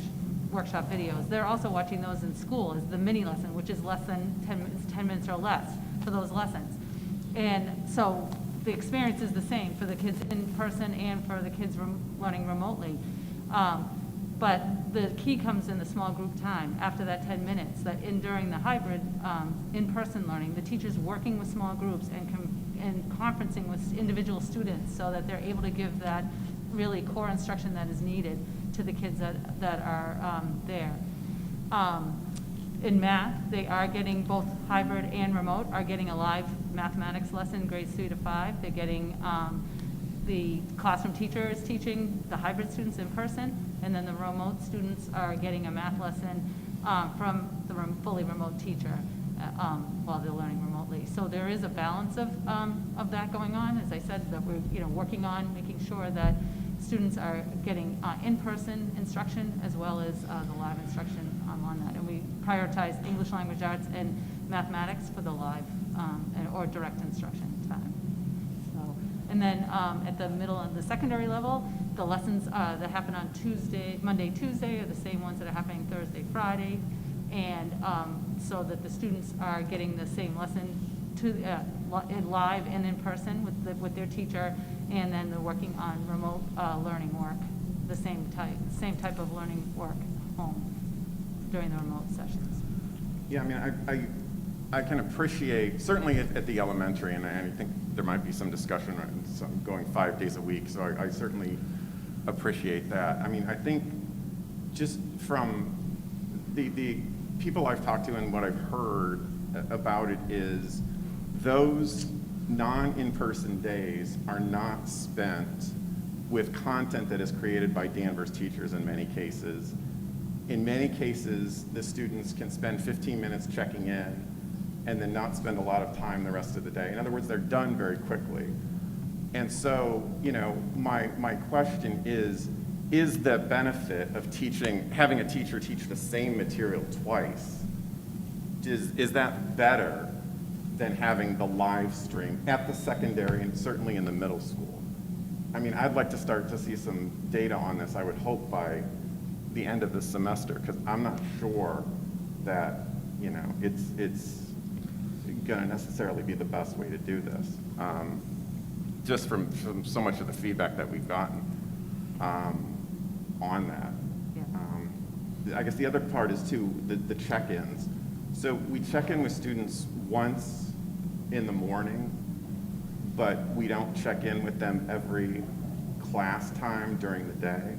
workshop videos, they're also watching those in school as the mini lesson, which is less than 10 minutes or less for those lessons. And so the experience is the same for the kids in person and for the kids learning remotely. But the key comes in the small group time after that 10 minutes, that during the hybrid in-person learning, the teacher's working with small groups and conferencing with individual students so that they're able to give that really core instruction that is needed to the kids that are there. In math, they are getting both hybrid and remote, are getting a live mathematics lesson, grades 3 to 5. They're getting the classroom teacher is teaching the hybrid students in person, and then the remote students are getting a math lesson from the fully remote teacher while they're learning remotely. So there is a balance of that going on. As I said, that we're working on making sure that students are getting in-person instruction as well as the live instruction on that. And we prioritize English language arts and mathematics for the live or direct instruction time. So, and then at the middle and the secondary level, the lessons that happen on Monday, Tuesday are the same ones that are happening Thursday, Friday. And so that the students are getting the same lesson live and in person with their teacher, and then they're working on remote learning work, the same type of learning work home during the remote sessions. Yeah, I mean, I can appreciate, certainly at the elementary, and I think there might be some discussion on some going 5 days a week, so I certainly appreciate that. I mean, I think just from the people I've talked to and what I've heard about it is those non-in-person days are not spent with content that is created by Danvers teachers in many cases. In many cases, the students can spend 15 minutes checking in and then not spend a lot of time the rest of the day. In other words, they're done very quickly. And so, you know, my question is the benefit of having a teacher teach the same material twice, is that better than having the live stream at the secondary and certainly in the middle school? I mean, I'd like to start to see some data on this, I would hope by the end of the semester, because I'm not sure that, you know, it's gonna necessarily be the best way to do this. Just from so much of the feedback that we've gotten on that. Yeah. I guess the other part is too, the check-ins. So we check in with students once in the morning, but we don't check in with them every class time during the day,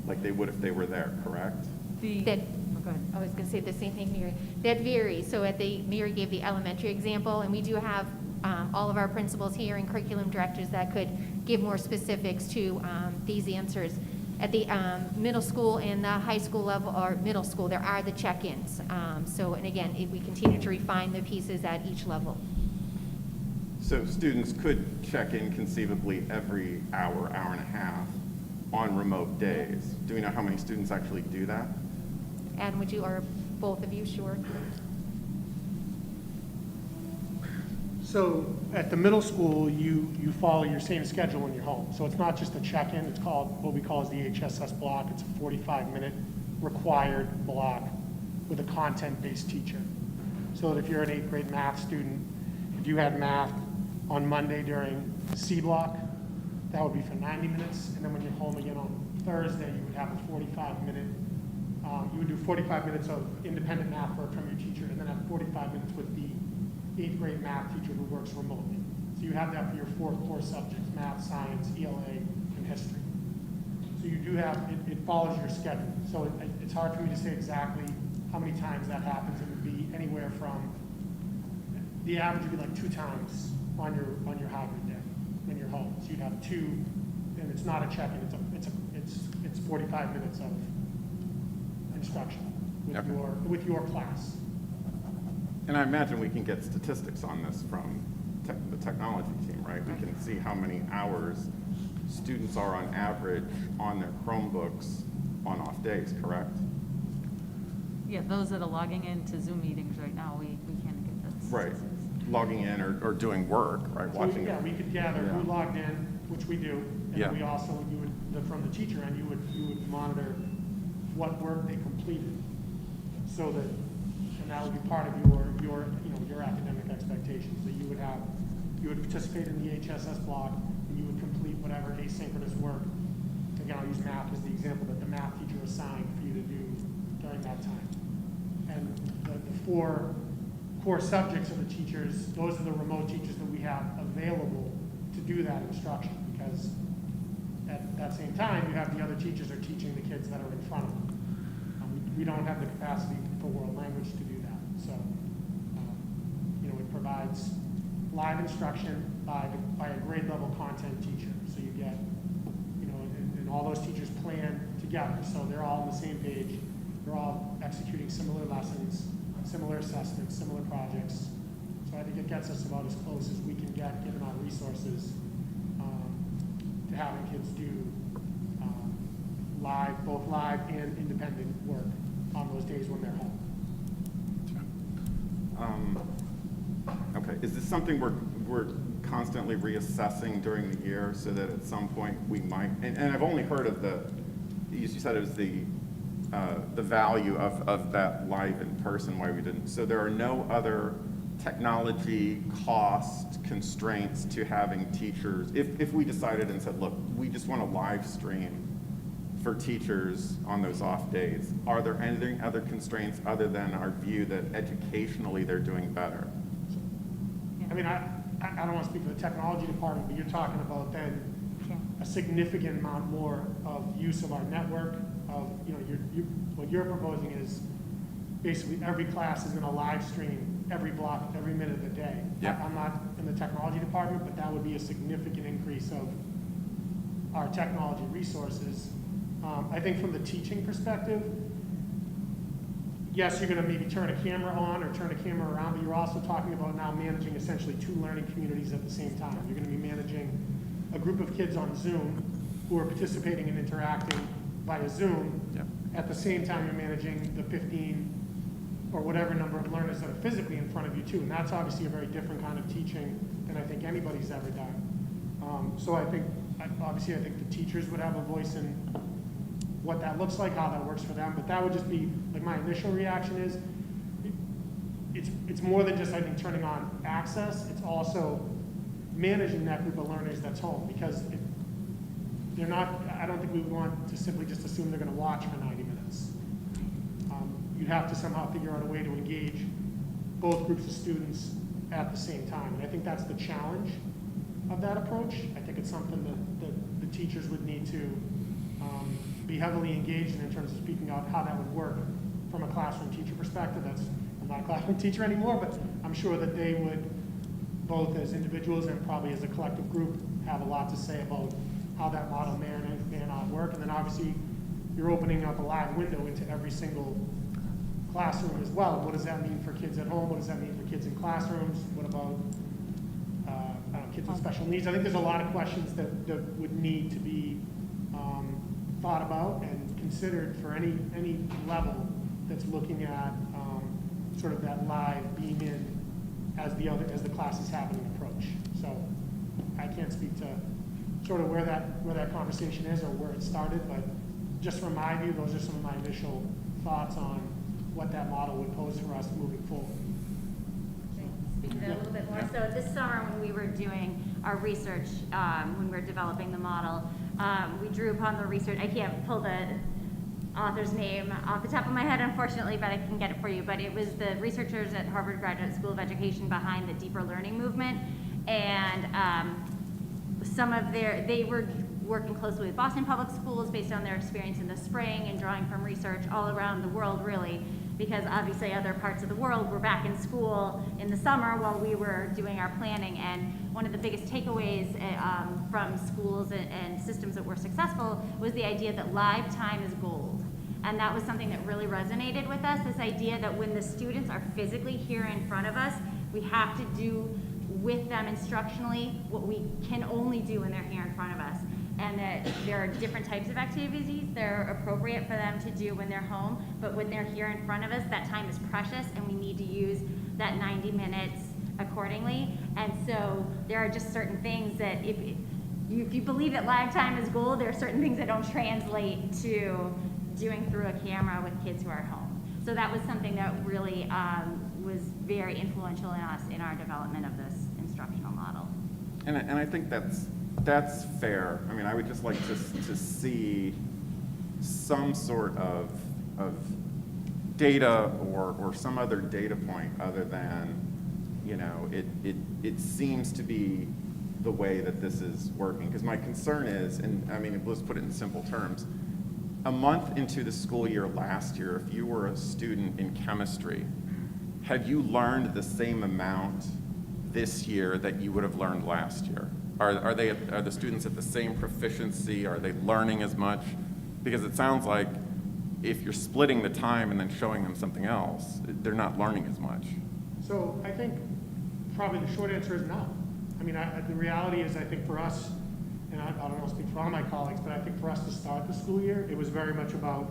like they would if they were there, correct? Go ahead. I was gonna say the same thing, Mary. That varies. So Mary gave the elementary example, and we do have all of our principals here and curriculum directors that could give more specifics to these answers. At the middle school and the high school level, or middle school, there are the check-ins. And again, we continue to refine the pieces at each level. So students could check in conceivably every hour, hour and a half on remote days. Do we know how many students actually do that? Adam, would you, or both of you, sure? So at the middle school, you follow your same schedule when you're home. So it's not just a check-in, it's called, what we call is the HSS block. It's a 45-minute required block with a content-based teacher. So that if you're an 8th grade math student, if you had math on Monday during C block, that would be for 90 minutes. And then when you're home again on Thursday, you would have a 45-minute, you would do 45 minutes of independent math work from your teacher, and then have 45 minutes with the 8th grade math teacher who works remotely. So you have that for your 4 core subjects, math, science, ELA, and history. So you do have, it follows your schedule. So it's hard for me to say exactly how many times that happens. It would be anywhere from, the average would be like 2 times on your hybrid day when you're home. So you'd have 2, and it's not a check-in, it's 45 minutes of instruction with your class. And I imagine we can get statistics on this from the technology team, right? We can see how many hours students are on average on their Chromebooks on off days, correct? Yeah, those that are logging into Zoom meetings right now, we can't get those. Right, logging in or doing work, right, So, watching. yeah, we could gather Yeah. who logged in, which we do, and Yeah. we also, from the teacher end, you would monitor what work they completed. So that, and that would be part of your academic expectations, that you would participate in the HSS block, and you would complete whatever asynchronous work. Again, I'll use math as the example that the math teacher assigned for you to do during that time. And the 4 core subjects of the teachers, those are the remote teachers that we have available to do that instruction, because at that same time, you have the other teachers are teaching the kids that are in front of them. We don't have the capacity for world language to do that. So, it provides live instruction by a grade level content teacher. So you get, and all those teachers plan together. So they're all on the same page. They're all executing similar lessons, similar assessments, similar projects. So I think it gets us about as close as we can get, given our resources, to having kids do both live and independent work on those days when they're home. Okay, is this something we're constantly reassessing during the year so that at some point we might, and I've only heard of you said it was the value of that live in person, why we didn't. So there are no other technology cost constraints to having teachers, if we decided and said, look, we just want to live stream for teachers on those off days, are there any other constraints other than our view that educationally they're doing better? I mean, I don't want to speak for the technology department, but you're talking about then a significant amount more of use of our network. What you're proposing is basically every class is going to live stream every block, every minute of the day. Yeah. I'm not in the technology department, but that would be a significant increase of our technology resources. I think from the teaching perspective, yes, you're going to maybe turn a camera on or turn a camera around, but you're also talking about now managing essentially two learning communities at the same time. You're going to be managing a group of kids on Zoom who are participating and interacting via Zoom. Yep. At the same time, you're managing the 15 or whatever number of learners that are physically in front of you too. And that's obviously a very different kind of teaching than I think anybody's ever done. So I think the teachers would have a voice in what that looks like, how that works for them. But that would just be, like, my initial reaction is, it's more than just, I think, turning on access. It's also managing that group of learners that's home, because they're not, I don't think we want to simply just assume they're going to watch for 90 minutes. You'd have to somehow figure out a way to engage both groups of students at the same time. And I think that's the challenge of that approach. I think it's something that the teachers would need to be heavily engaged in terms of speaking out how that would work from a classroom teacher perspective. I'm not a classroom teacher anymore, but I'm sure that they would, both as individuals and probably as a collective group, have a lot to say about how that model may or may not work. And then obviously you're opening up a live window into every single classroom as well. What does that mean for kids at home? What does that mean for kids in classrooms? What about kids with special needs? I think there's a lot of questions that would need to be thought about and considered for any level that's looking at sort of that live beam in as the class is happening approach. So I can't speak to sort of where that conversation is or where it started, but just from my view, those are some of my initial thoughts on what that model would pose for us moving forward. Speak to that a little bit more. So this summer, when we were doing our research, when we were developing the model, we drew upon the research. I can't pull the author's name off the top of my head, unfortunately, but I can get it for you. But it was the researchers at Harvard Graduate School of Education behind the deeper learning movement. And they were working closely with Boston Public Schools based on their experience in the spring and drawing from research all around the world, really, because obviously other parts of the world were back in school in the summer while we were doing our planning. And one of the biggest takeaways from schools and systems that were successful was the idea that live time is gold. And that was something that really resonated with us, this idea that when the students are physically here in front of us, we have to do with them instructionally what we can only do when they're here in front of us. And that there are different types of activities that are appropriate for them to do when they're home, but when they're here in front of us, that time is precious and we need to use that 90 minutes accordingly. And so there are just certain things that if you believe that live time is gold, there are certain things that don't translate to doing through a camera with kids who are home. So that was something that really was very influential in us in our development of this instructional model. And I think that's fair. I mean, I would just like to see some sort of data or some other data point other than, you know, it seems to be the way that this is working. Because my concern is, and I mean, let's put it in simple terms, a month into the school year last year, if you were a student in chemistry, have you learned the same amount this year that you would have learned last year? Are the students at the same proficiency? Are they learning as much? Because it sounds like if you're splitting the time and then showing them something else, they're not learning as much. So I think probably the short answer is no. I mean, the reality is, I think for us, and I don't know, speak for all my colleagues, but I think for us to start the school year, it was very much about,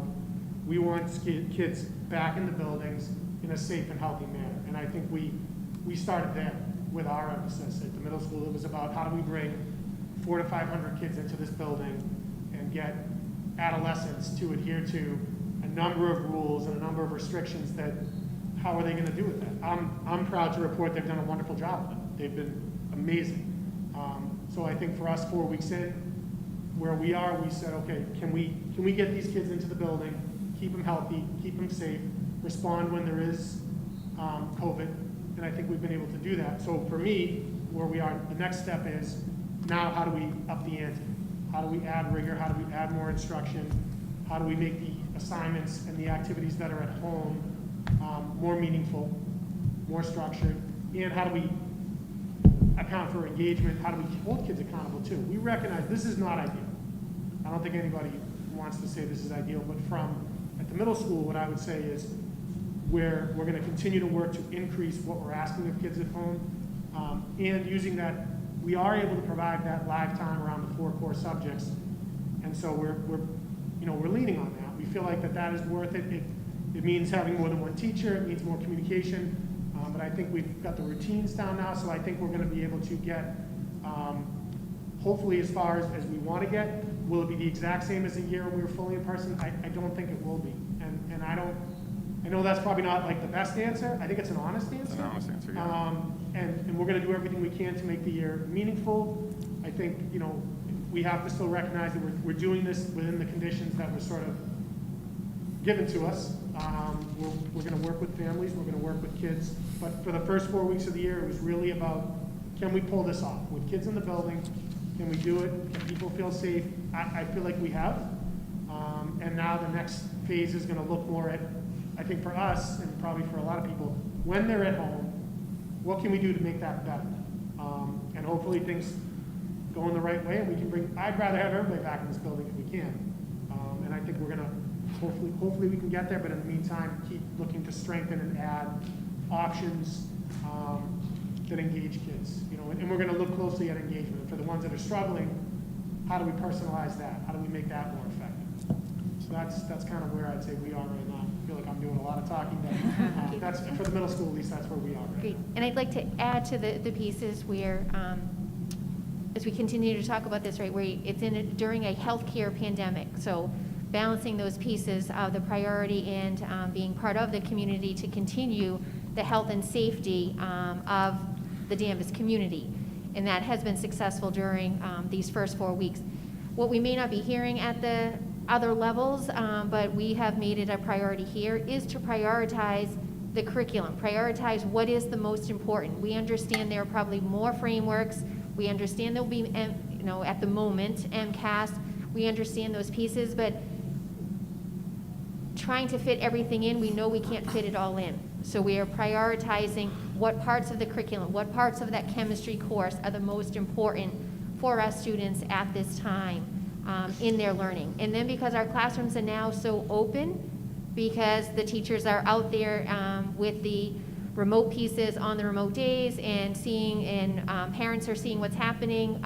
we want kids back in the buildings in a safe and healthy manner. And I think we started there with our emphasis. At the middle school, it was about how do we bring 400 to 500 kids into this building and get adolescents to adhere to a number of rules and a number of restrictions that, how are they gonna do with that? I'm proud to report they've done a wonderful job with it. They've been amazing. So I think for us, 4 weeks in, where we are, we said, okay, can we get these kids into the building, keep them healthy, keep them safe, respond when there is COVID, and I think we've been able to do that. So for me, where we are, the next step is, now how do we up the ante? How do we add rigor? How do we add more instruction? How do we make the assignments and the activities that are at home more meaningful, more structured? And how do we account for engagement? How do we hold kids accountable too? We recognize this is not ideal. I don't think anybody wants to say this is ideal, but from at the middle school, what I would say is we're going to continue to work to increase what we're asking of kids at home, and using that, we are able to provide that live time around the 4 core subjects, and so we're leaning on that. We feel like that is worth it. It means having more than one teacher. It means more communication. But I think we've got the routines down now, so I think we're going to be able to get, hopefully, as far as we want to get. Will it be the exact same as a year when we were fully in person? I don't think it will be. And I know that's probably not like the best answer. I think it's an honest answer. It's an honest answer, yeah. And we're going to do everything we can to make the year meaningful. I think, you know, we have to still recognize that we're doing this within the conditions that were sort of given to us. We're going to work with families, we're going to work with kids, but for the first 4 weeks of the year, it was really about, can we pull this off? With kids in the building, can we do it? Can people feel safe? I feel like we have. And now the next phase is going to look more at, I think for us, and probably for a lot of people, when they're at home, what can we do to make that better? And hopefully things go in the right way, and we can bring, I'd rather have everybody back in this building if we can. And I think we're going to, hopefully we can get there, but in the meantime, keep looking to strengthen and add options that engage kids. You know, and we're going to look closely at engagement. For the ones that are struggling, how do we personalize that? How do we make that more effective? So that's kind of where I'd say we are right now. I feel like I'm doing a lot of talking, but that's, for the middle school, at least that's where we are right Great. now. And I'd like to add to the pieces where, as we continue to talk about this, right, where it's during a healthcare pandemic. So balancing those pieces of the priority and being part of the community to continue the health and safety of the Danvers community. And that has been successful during these first 4 weeks. What we may not be hearing at the other levels, but we have made it a priority here, is to prioritize the curriculum, prioritize what is the most important. We understand there are probably more frameworks. We understand there'll be, you know, at the moment, MCAS. We understand those pieces, but trying to fit everything in, we know we can't fit it all in. So we are prioritizing what parts of the curriculum, what parts of that chemistry course are the most important for our students at this time in their learning. And then because our classrooms are now so open, because the teachers are out there with the remote pieces on the remote days and seeing, and parents are seeing what's happening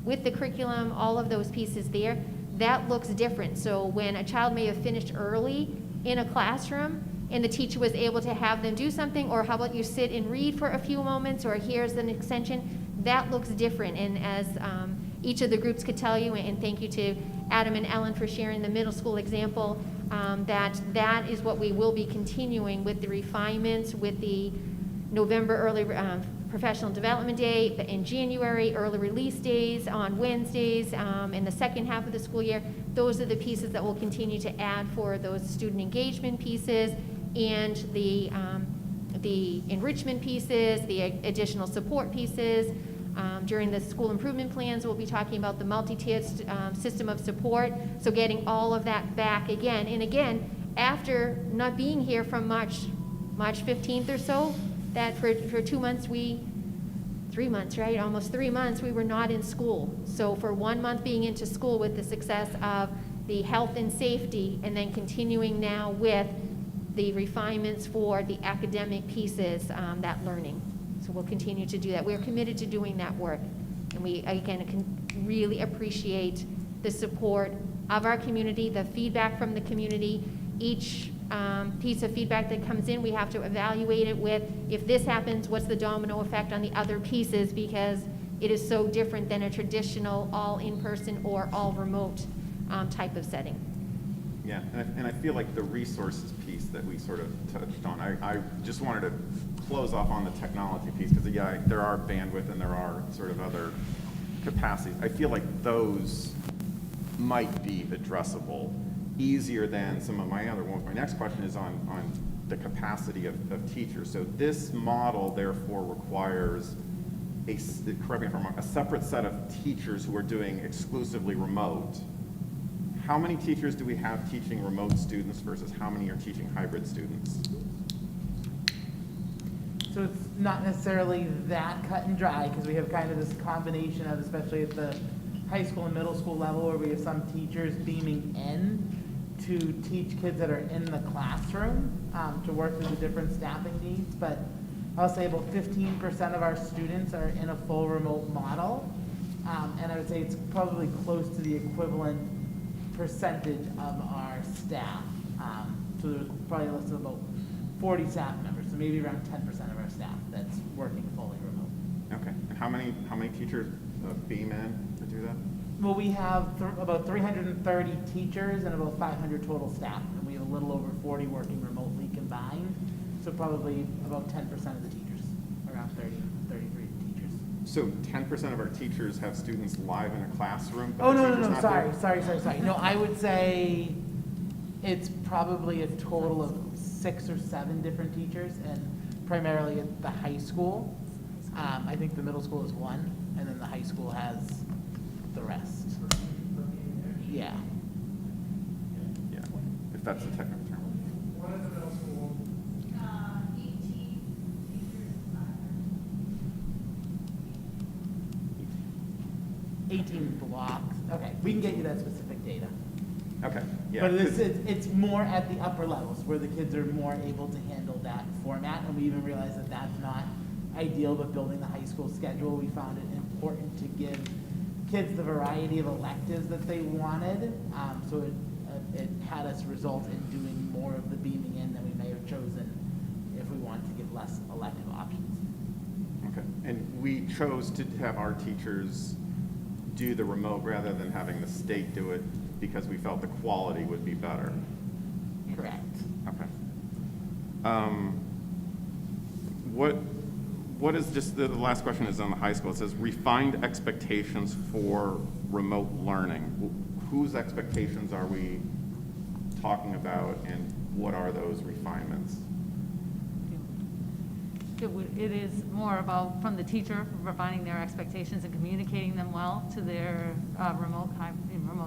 with the curriculum, all of those pieces there, that looks different. So when a child may have finished early in a classroom and the teacher was able to have them do something, or how about you sit and read for a few moments, or here's an extension, that looks different. And as each of the groups could tell you, and thank you to Adam and Ellen for sharing the middle school example, that is what we will be continuing with the refinements, with the November early professional development day, in January, early release days on Wednesdays, in the second half of the school year. Those are the pieces that we'll continue to add for those student engagement pieces and the enrichment pieces, the additional support pieces. During the school improvement plans, we'll be talking about the multi-tiered system of support, so getting all of that back again. And again, after not being here from March 15th or so, that for 2 months, 3 months, right? Almost 3 months, we were not in school. So for 1 month being into school with the success of the health and safety, and then continuing now with the refinements for the academic pieces, that learning. So we'll continue to do that. We're committed to doing that work. And we, again, can really appreciate the support of our community, the feedback from the community. Each piece of feedback that comes in, we have to evaluate it with, if this happens, what's the domino effect on the other pieces, because it is so different than a traditional all in-person or all remote type of setting. Yeah, and I feel like the resources piece that we sort of touched on, I just wanted to close off on the technology piece, because yeah, there are bandwidth and there are sort of other capacities. I feel like those might be addressable easier than some of my other ones. My next question is on the capacity of teachers. So this model therefore requires correct me if I'm wrong, a separate set of teachers who are doing exclusively remote. How many teachers do we have teaching remote students versus how many are teaching hybrid students? So it's not necessarily that cut and dry, because we have kind of this combination of, especially at the high school and middle school level, where we have some teachers beaming in to teach kids that are in the classroom, to work through the different staffing needs. But I'll say about 15% of our students are in a full remote model. And I would say it's probably close to the equivalent percentage of our staff. So there's probably less than about 40 staff members, so maybe around 10% of our staff that's working fully remote. Okay, and how many teachers beam in to do that? Well, we have about 330 teachers and about 500 total staff, and we have a little over 40 working remotely combined, so probably about 10% of the teachers, around 33 teachers. So 10% of our teachers have students live in a classroom? But Oh, the no, teacher's no, not sorry. there? No, I would say it's probably a total of 6 or 7 different teachers, and primarily at the high school. I think the middle school is 1, and then the high school has the rest. Yeah. Yeah, if that's the technical term. 18 blocks. Okay, we can get you that specific data. Okay, yeah. But 'cause- it's more at the upper levels, where the kids are more able to handle that format, and we even realize that that's not ideal, but building the high school schedule, we found it important to give kids the variety of electives that they wanted, so it had us result in doing more of the beaming in than we may have chosen if we wanted to give less elective options. Okay, and we chose to have our teachers do the remote rather than having the state do it because we felt the quality would be better. Correct. Okay. What is, just the last question is on the high school. It says refined expectations for remote learning. Whose expectations are we talking about, and what are those refinements? It is more about, from the teacher, refining their expectations and communicating them well to their remote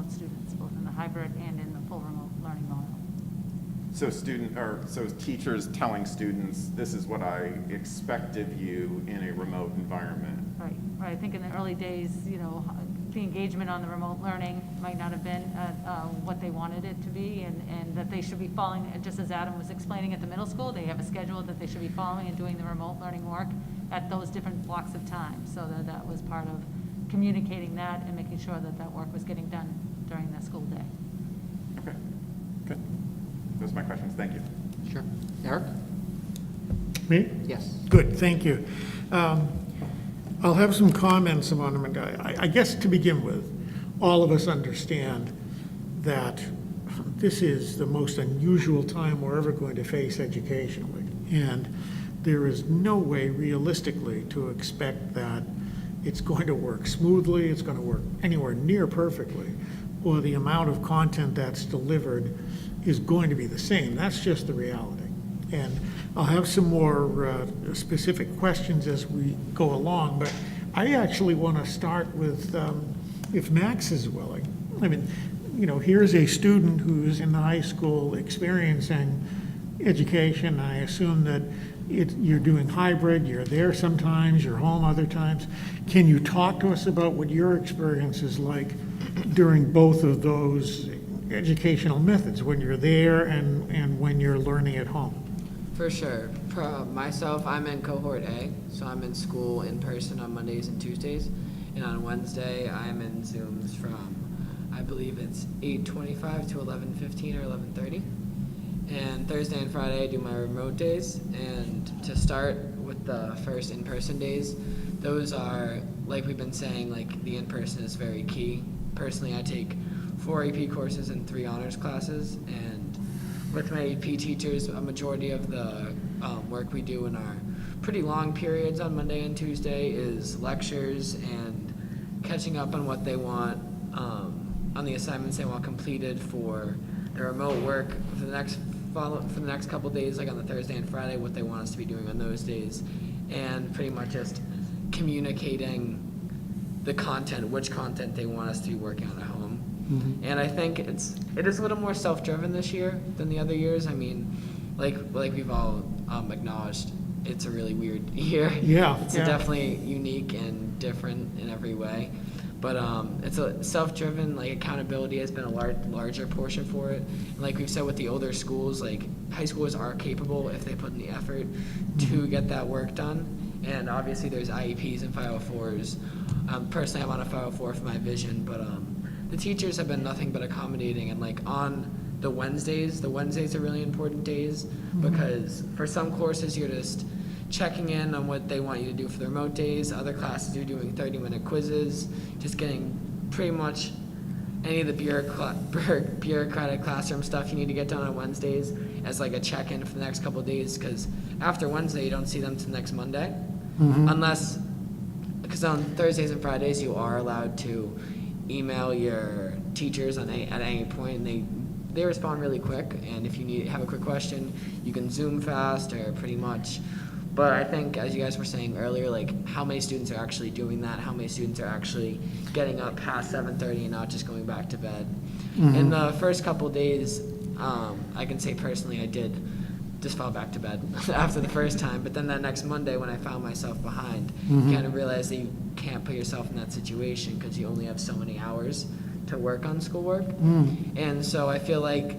students, both in the hybrid and in the full remote learning model. So teachers telling students, this is what I expect of you in a remote environment. Right. I think in the early days, the engagement on the remote learning might not have been what they wanted it to be, and that they should be following, just as Adam was explaining at the middle school, they have a schedule that they should be following and doing the remote learning work at those different blocks of time, so that was part of communicating that and making sure that work was getting done during the school day. Okay, good. Those are my questions, thank you. Sure. Eric? Me? Yes. Good, thank you. I'll have some comments on them, and I guess to begin with, all of us understand that this is the most unusual time we're ever going to face educationally. And there is no way realistically to expect that it's going to work smoothly, it's going to work anywhere near perfectly, or the amount of content that's delivered is going to be the same. That's just the reality. And I'll have some more specific questions as we go along, but I actually want to start with, if Max is willing. I mean, you know, here's a student who's in the high school experiencing education. I assume that you're doing hybrid, you're there sometimes, you're home other times. Can you talk to us about what your experience is like during both of those educational methods, when you're there and when you're learning at home? For sure. Myself, I'm in cohort A, so I'm in school in person on Mondays and Tuesdays, and on Wednesday, I'm in Zooms from, I believe it's 8:25 to 11:15 or 11:30. And Thursday and Friday, I do my remote days. And to start with the first in-person days, those are, like we've been saying, like the in-person is very key. Personally, I take 4 AP courses and 3 honors classes. And with my AP teachers, a majority of the work we do in our pretty long periods on Monday and Tuesday is lectures and catching up on what they want, on the assignments they want completed for their remote work for the next couple days, like on the Thursday and Friday, what they want us to be doing on those days, and pretty much just communicating the content, which content they want us to be working on at home. And I think it is a little more self-driven this year than the other years. I mean, like we've all acknowledged, it's a really weird year. Yeah, It's yeah. definitely unique and different in every way. But it's a self-driven, like accountability has been a larger portion for it. And like we've said with the older schools, like high schoolers are capable if they put in the effort to get that work done. And obviously there's IEPs and 504s. Personally, I'm on a 504 for my vision, but the teachers have been nothing but accommodating. And like on the Wednesdays are really important days because for some courses you're just checking in on what they want you to do for the remote days. Other classes you're doing 30-minute quizzes, just getting pretty much any of the bureaucratic classroom stuff you need to get done on Wednesdays as like a check-in for the next couple of days, because after Wednesday you don't see them till next Monday, unless, because on Thursdays and Fridays you are allowed to email your teachers at any point, and they respond really quick, and if you have a quick question, you can Zoom fast or pretty much. But I think, as you guys were saying earlier, like how many students are actually doing that, how many students are actually getting up past 7:30 and not just going back to bed. In the first couple days, I can say personally I did just fall back to bed after the first time, but then that next Monday when I found myself behind, you kind of realized that you can't put yourself in that situation because you only have so many hours to work on schoolwork. And so I feel like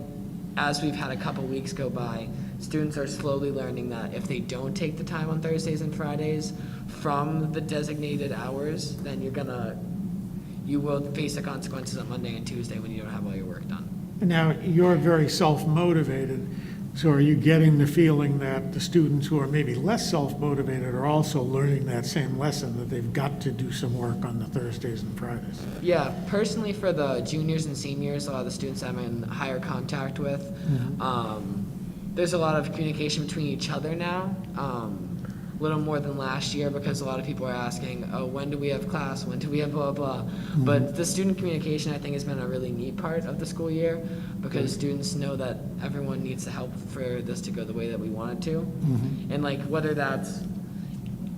as we've had a couple weeks go by, students are slowly learning that if they don't take the time on Thursdays and Fridays from the designated hours, then you will face the consequences on Monday and Tuesday when you don't have all your work done. Now, you're very self-motivated, so are you getting the feeling that the students who are maybe less self-motivated are also learning that same lesson, that they've got to do some work on the Thursdays and Fridays? Yeah, personally for the juniors and seniors, a lot of the students I'm in higher contact with, there's a lot of communication between each other now, a little more than last year, because a lot of people are asking, oh, when do we have class, when do we have blah, blah. But the student communication, I think, has been a really neat part of the school year, because students know that everyone needs to help for this to go the way that we want it to. And like whether that's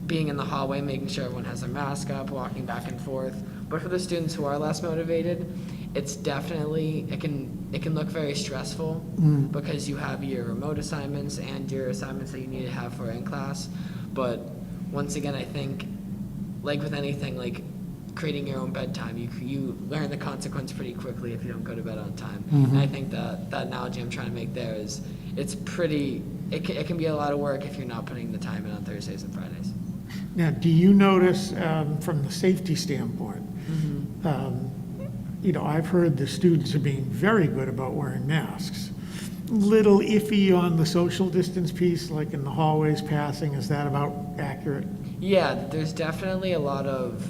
being in the hallway, making sure everyone has their mask up, walking back and forth. But for the students who are less motivated, it's definitely, it can look very stressful because you have your remote assignments and your assignments that you need to have for in class. But once again, I think, like with anything, like creating your own bedtime, you learn the consequence pretty quickly if you don't go to bed on time. And I think that analogy I'm trying to make there is, it can be a lot of work if you're not putting the time in on Thursdays and Fridays. Now, do you notice, from the safety standpoint, you know, I've heard the students are being very good about wearing masks. Little iffy on the social distance piece, like in the hallways passing, is that about accurate? Yeah, there's definitely a lot of,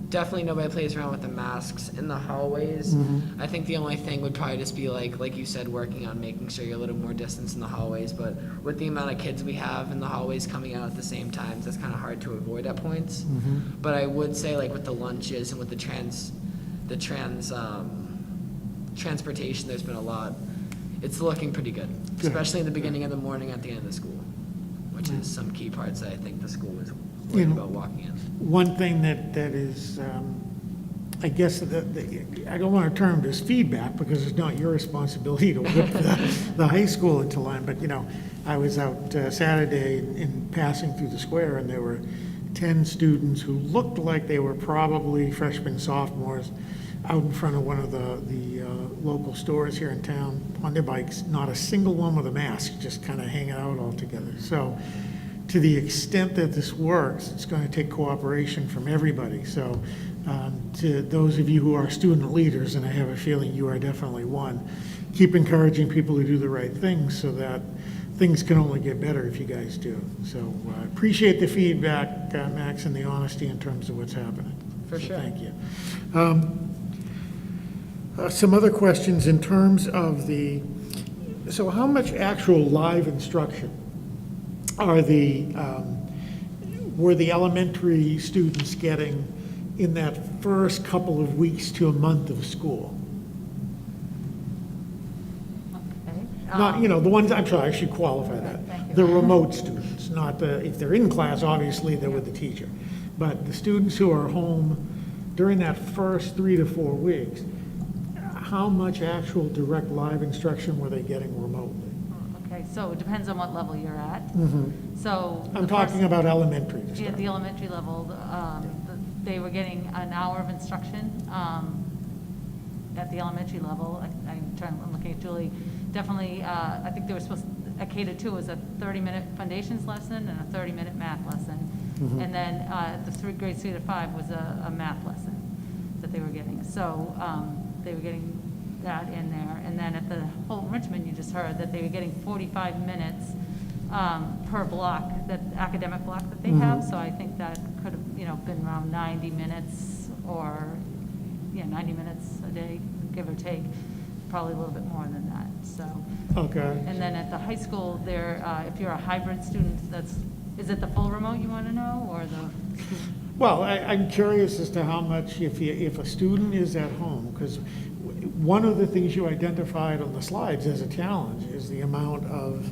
definitely nobody plays around with the masks in the hallways. I think the only thing would probably just be like you said, working on making sure you're a little more distance in the hallways. But with the amount of kids we have in the hallways coming out at the same time, that's kind of hard to avoid at points. But I would say, like with the lunches and with the transportation, there's been a lot. it's looking pretty good, Good. especially in the beginning of the morning at the end of the school, which is some key parts that I think the school is worried You know, about walking in. One thing that is, I guess, I don't want to term it as feedback, because it's not your responsibility to whip the high school into line, but, I was out Saturday in passing through the square, and there were 10 students who looked like they were probably freshmen, sophomores, out in front of one of the local stores here in town on their bikes, not a single one with a mask, just kind of hanging out all together. So to the extent that this works, it's going to take cooperation from everybody. So to those of you who are student leaders, and I have a feeling you are definitely one, keep encouraging people to do the right things so that things can only get better if you guys do. So I appreciate the feedback, Max, and the honesty in terms of what's happening. For So sure. Thank you. Some other questions in terms of so how much actual live instruction were the elementary students getting in that first couple of weeks to a month of school? Okay. Not, the ones, I'm sorry, I should qualify that. Thank you. The remote students, not if they're in class, obviously, they're with the teacher. But the students who are home during that first 3 to 4 weeks, how much actual direct live instruction were they getting remotely? Okay, so it depends on what level you're at. So. I'm the first- talking about elementary to At start. the elementary level, they were getting an hour of instruction at the elementary level. I'm looking at Julie. Definitely, I think they were supposed, at K-2 was a 30-minute foundations lesson and a 30-minute math lesson. And then the grades 3 to 5 was a math lesson that they were getting. So they were getting that in there. And then at the Holton Richmond, you just heard that they were getting 45 minutes per block, that academic block that they have. So I think that could have, been around 90 minutes or, 90 minutes a day, give or take, probably a little bit more than that, so. Okay. And then at the high school, there, if you're a hybrid student, is it the full remote you want to know, or the? Well, I'm curious as to how much, if a student is at home, because one of the things you identified on the slides as a challenge is the amount of,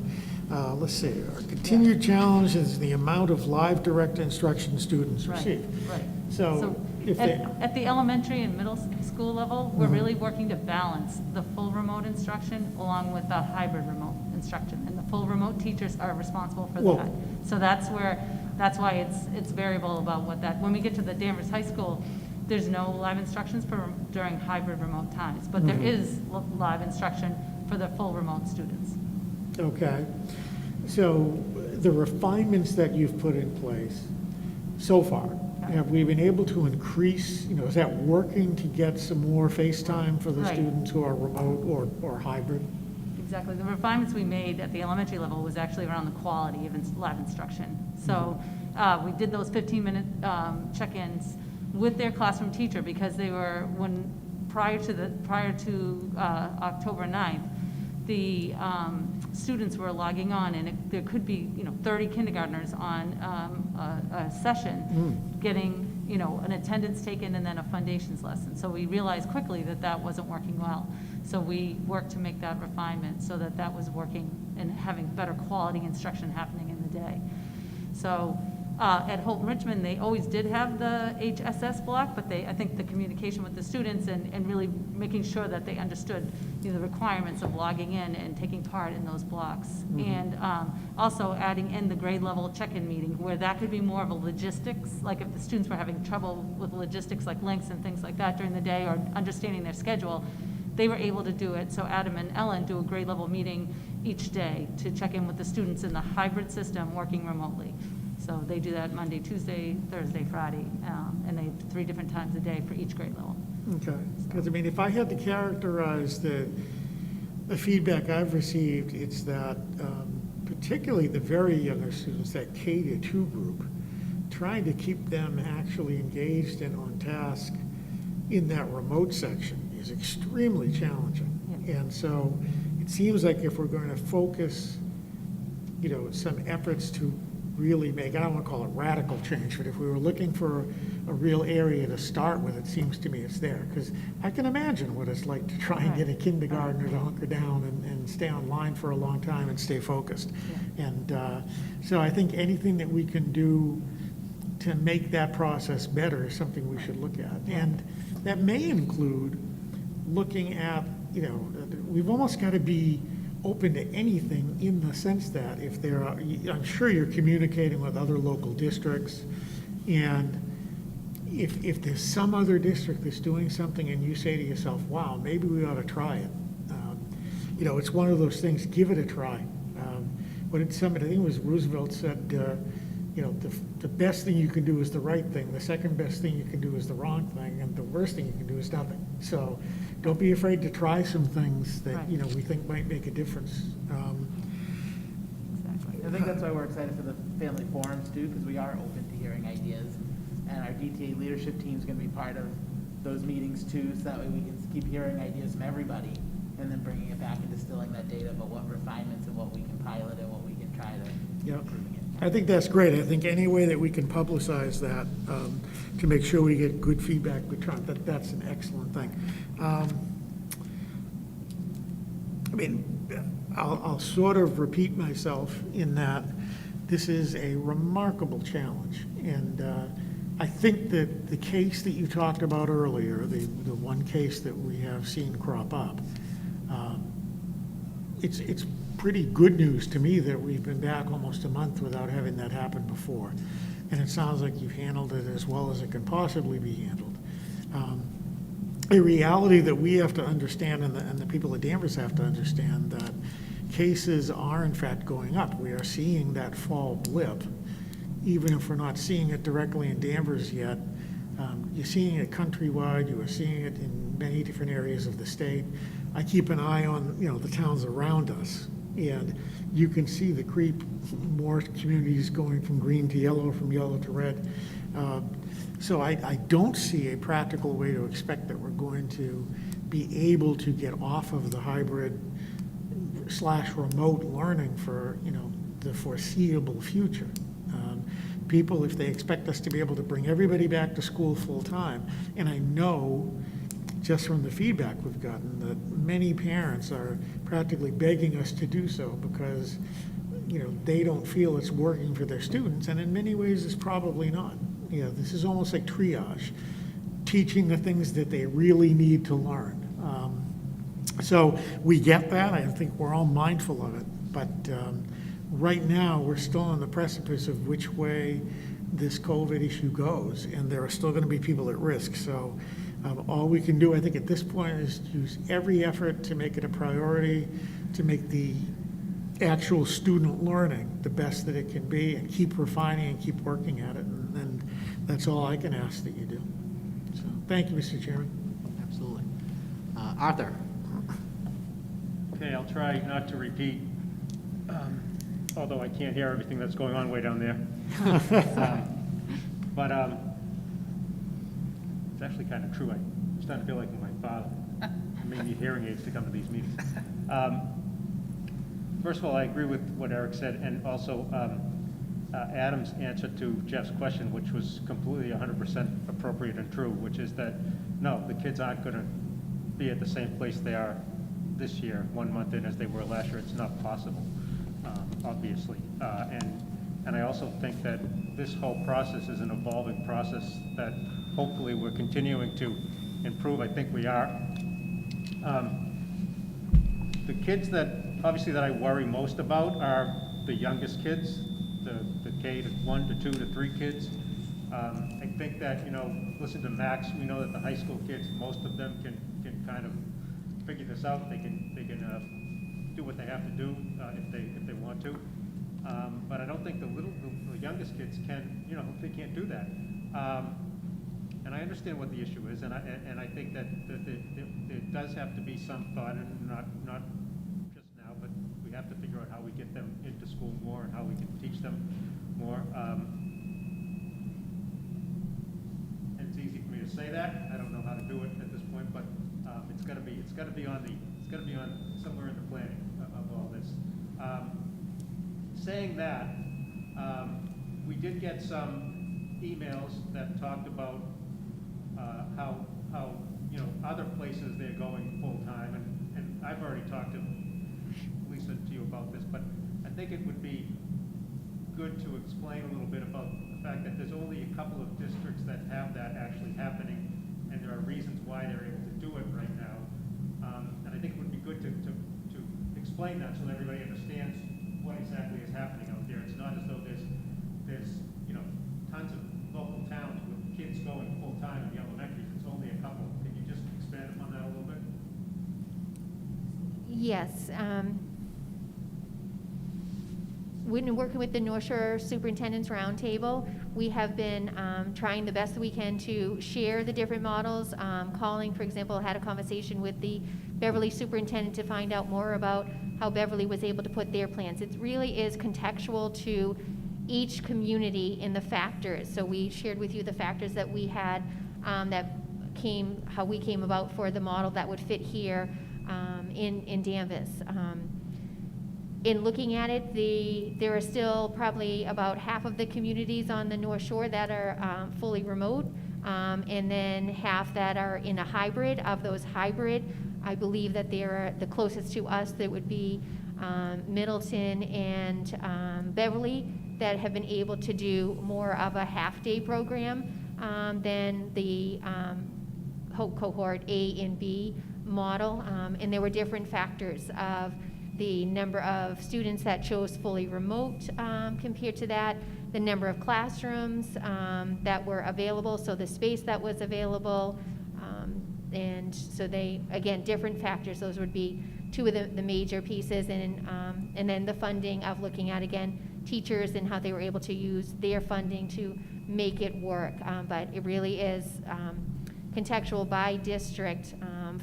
let's see, our continued challenge is the amount of live direct instruction students Right, receive. right. So if they, At the elementary and middle school level, we're really working to balance the full remote instruction along with the hybrid remote instruction. And the full remote teachers are responsible for Well- that. So that's why it's variable about what that, when we get to the Danvers High School, there's no live instructions during hybrid remote times, but there is live instruction for the full remote students. okay, so the refinements that you've put in place so far, have we been able to increase, is that working to get some more FaceTime for the Right. students who are remote or hybrid? Exactly. The refinements we made at the elementary level was actually around the quality of live instruction. So we did those 15-minute check-ins with their classroom teacher because they were, prior to October 9th, the students were logging on, and there could be 30 kindergartners on a session getting an attendance taken and then a foundations lesson. So we realized quickly that that wasn't working well. So we worked to make that refinement so that that was working and having better quality instruction happening in the day. So at Holton Richmond, they always did have the HSS block, but I think the communication with the students and really making sure that they understood the requirements of logging in and taking part in those blocks. And also adding in the grade level check-in meeting where that could be more of a logistics, like if the students were having trouble with logistics like links and things like that during the day or understanding their schedule, they were able to do it. So Adam and Ellen do a grade level meeting each day to check in with the students in the hybrid system working remotely. So they do that Monday, Tuesday, Thursday, Friday, and they have 3 different times a day for each grade level. Okay, because if I had to characterize the feedback I've received, it's that particularly the very younger students, that K-2 group, trying to keep them actually engaged and on task in that remote section is extremely challenging. Yeah. And so it seems like if we're going to focus, some efforts to really make, I don't want to call it radical change, but if we were looking for a real area to start with, it seems to me it's there. Because I can imagine what it's like to try and get a kindergartner to hunker down and stay online for a long time and stay focused. And so I think anything that we can do to make that process better is something we should look at. And that may include looking at, you know, we've almost got to be open to anything in the sense that if there are, I'm sure you're communicating with other local districts, and if there's some other district that's doing something and you say to yourself, wow, maybe we ought to try it. You know, it's one of those things, give it a try. What did somebody, I think it was Roosevelt said, you know, the best thing you can do is the right thing, the second best thing you can do is the wrong thing, and the worst thing you can do is nothing. So don't be afraid to try some things that, you know, we think might make a difference. Exactly. I think that's why we're excited for the family forums too, because we are open to hearing ideas. And our DTA leadership team is going to be part of those meetings too, so that way we can keep hearing ideas from everybody and then bringing it back and distilling that data about what refinements and what we can pilot and what we can try to Yep. improving it. I think that's great. I think any way that we can publicize that to make sure we get good feedback, that's an excellent thing. I mean, I'll sort of repeat myself in that this is a remarkable challenge. And I think that the case that you talked about earlier, the one case that we have seen crop up, it's pretty good news to me that we've been back almost a month without having that happen before. And it sounds like you've handled it as well as it can possibly be handled. A reality that we have to understand and the people at Danvers have to understand that cases are in fact going up. We are seeing that fall blip, even if we're not seeing it directly in Danvers yet. You're seeing it countrywide, you are seeing it in many different areas of the state. I keep an eye on, you know, the towns around us, and you can see the creep, more communities going from green to yellow, from yellow to red. So I don't see a practical way to expect that we're going to be able to get off of the hybrid / remote learning for, you know, the foreseeable future. People, if they expect us to be able to bring everybody back to school full time, and I know just from the feedback we've gotten that many parents are practically begging us to do so because, you know, they don't feel it's working for their students, and in many ways it's probably not. You know, this is almost like triage, teaching the things that they really need to learn. So we get that. I think we're all mindful of it, but right now we're still on the precipice of which way this COVID issue goes, and there are still going to be people at risk. So all we can do, I think, at this point is use every effort to make it a priority, to make the actual student learning the best that it can be, and keep refining and keep working at it. And that's all I can ask that you do. So thank you, Mr. Chairman. Absolutely. Arthur? Okay, I'll try not to repeat, although I can't hear everything that's going on way down there. But it's actually kind of true. I'm starting to feel like my father. I may need hearing aids to come to these meetings. First of all, I agree with what Eric said, and also Adam's answer to Jeff's question, which was completely 100% appropriate and true, which is that, no, the kids aren't going to be at the same place they are this year, 1 month in, as they were last year. It's not possible, obviously. And I also think that this whole process is an evolving process that hopefully we're continuing to improve. I think we are. The kids that, obviously, that I worry most about are the youngest kids, the K to 1 to 2 to 3 kids. I think that, you know, listen to Max, we know that the high school kids, most of them can kind of figure this out. They can do what they have to do if they want to. But I don't think the youngest kids can, you know, they can't do that. And I understand what the issue is, and I think that there does have to be some thought, and not just now, but we have to figure out how we get them into school more and how we can teach them more. And it's easy for me to say that. I don't know how to do it at this point, but it's got to be on somewhere in the planning of all this. Saying that, we did get some emails that talked about how, you know, other places they're going full-time, and I've already talked to Lisa, to you about this, but I think it would be good to explain a little bit about the fact that there's only a couple of districts that have that actually happening, and there are reasons why they're able to do it right now. And I think it would be good to explain that so that everybody understands what exactly is happening out there. It's not as though there's you know, tons of local towns with kids going full-time in the elementaries. It's only a couple. Can you just expand upon that a little bit? Yes. When working with the North Shore Superintendent's Roundtable, we have been trying the best that we can to share the different models. Calling, for example, had a conversation with the Beverly superintendent to find out more about how Beverly was able to put their plans. It really is contextual to each community in the factors. So we shared with you the factors that we had how we came about for the model that would fit here in Danvers. In looking at it, there are still probably about half of the communities on the North Shore that are fully remote, and then half that are in a hybrid. Of those hybrid, I believe that they are the closest to us that would be Middleton and Beverly, that have been able to do more of a half-day program than the cohort A and B model. And there were different factors of the number of students that chose fully remote compared to that, the number of classrooms that were available, so the space that was available. And so they, again, different factors. Those would be two of the major pieces. And then the funding of looking at, again, teachers and how they were able to use their funding to make it work. But it really is contextual by district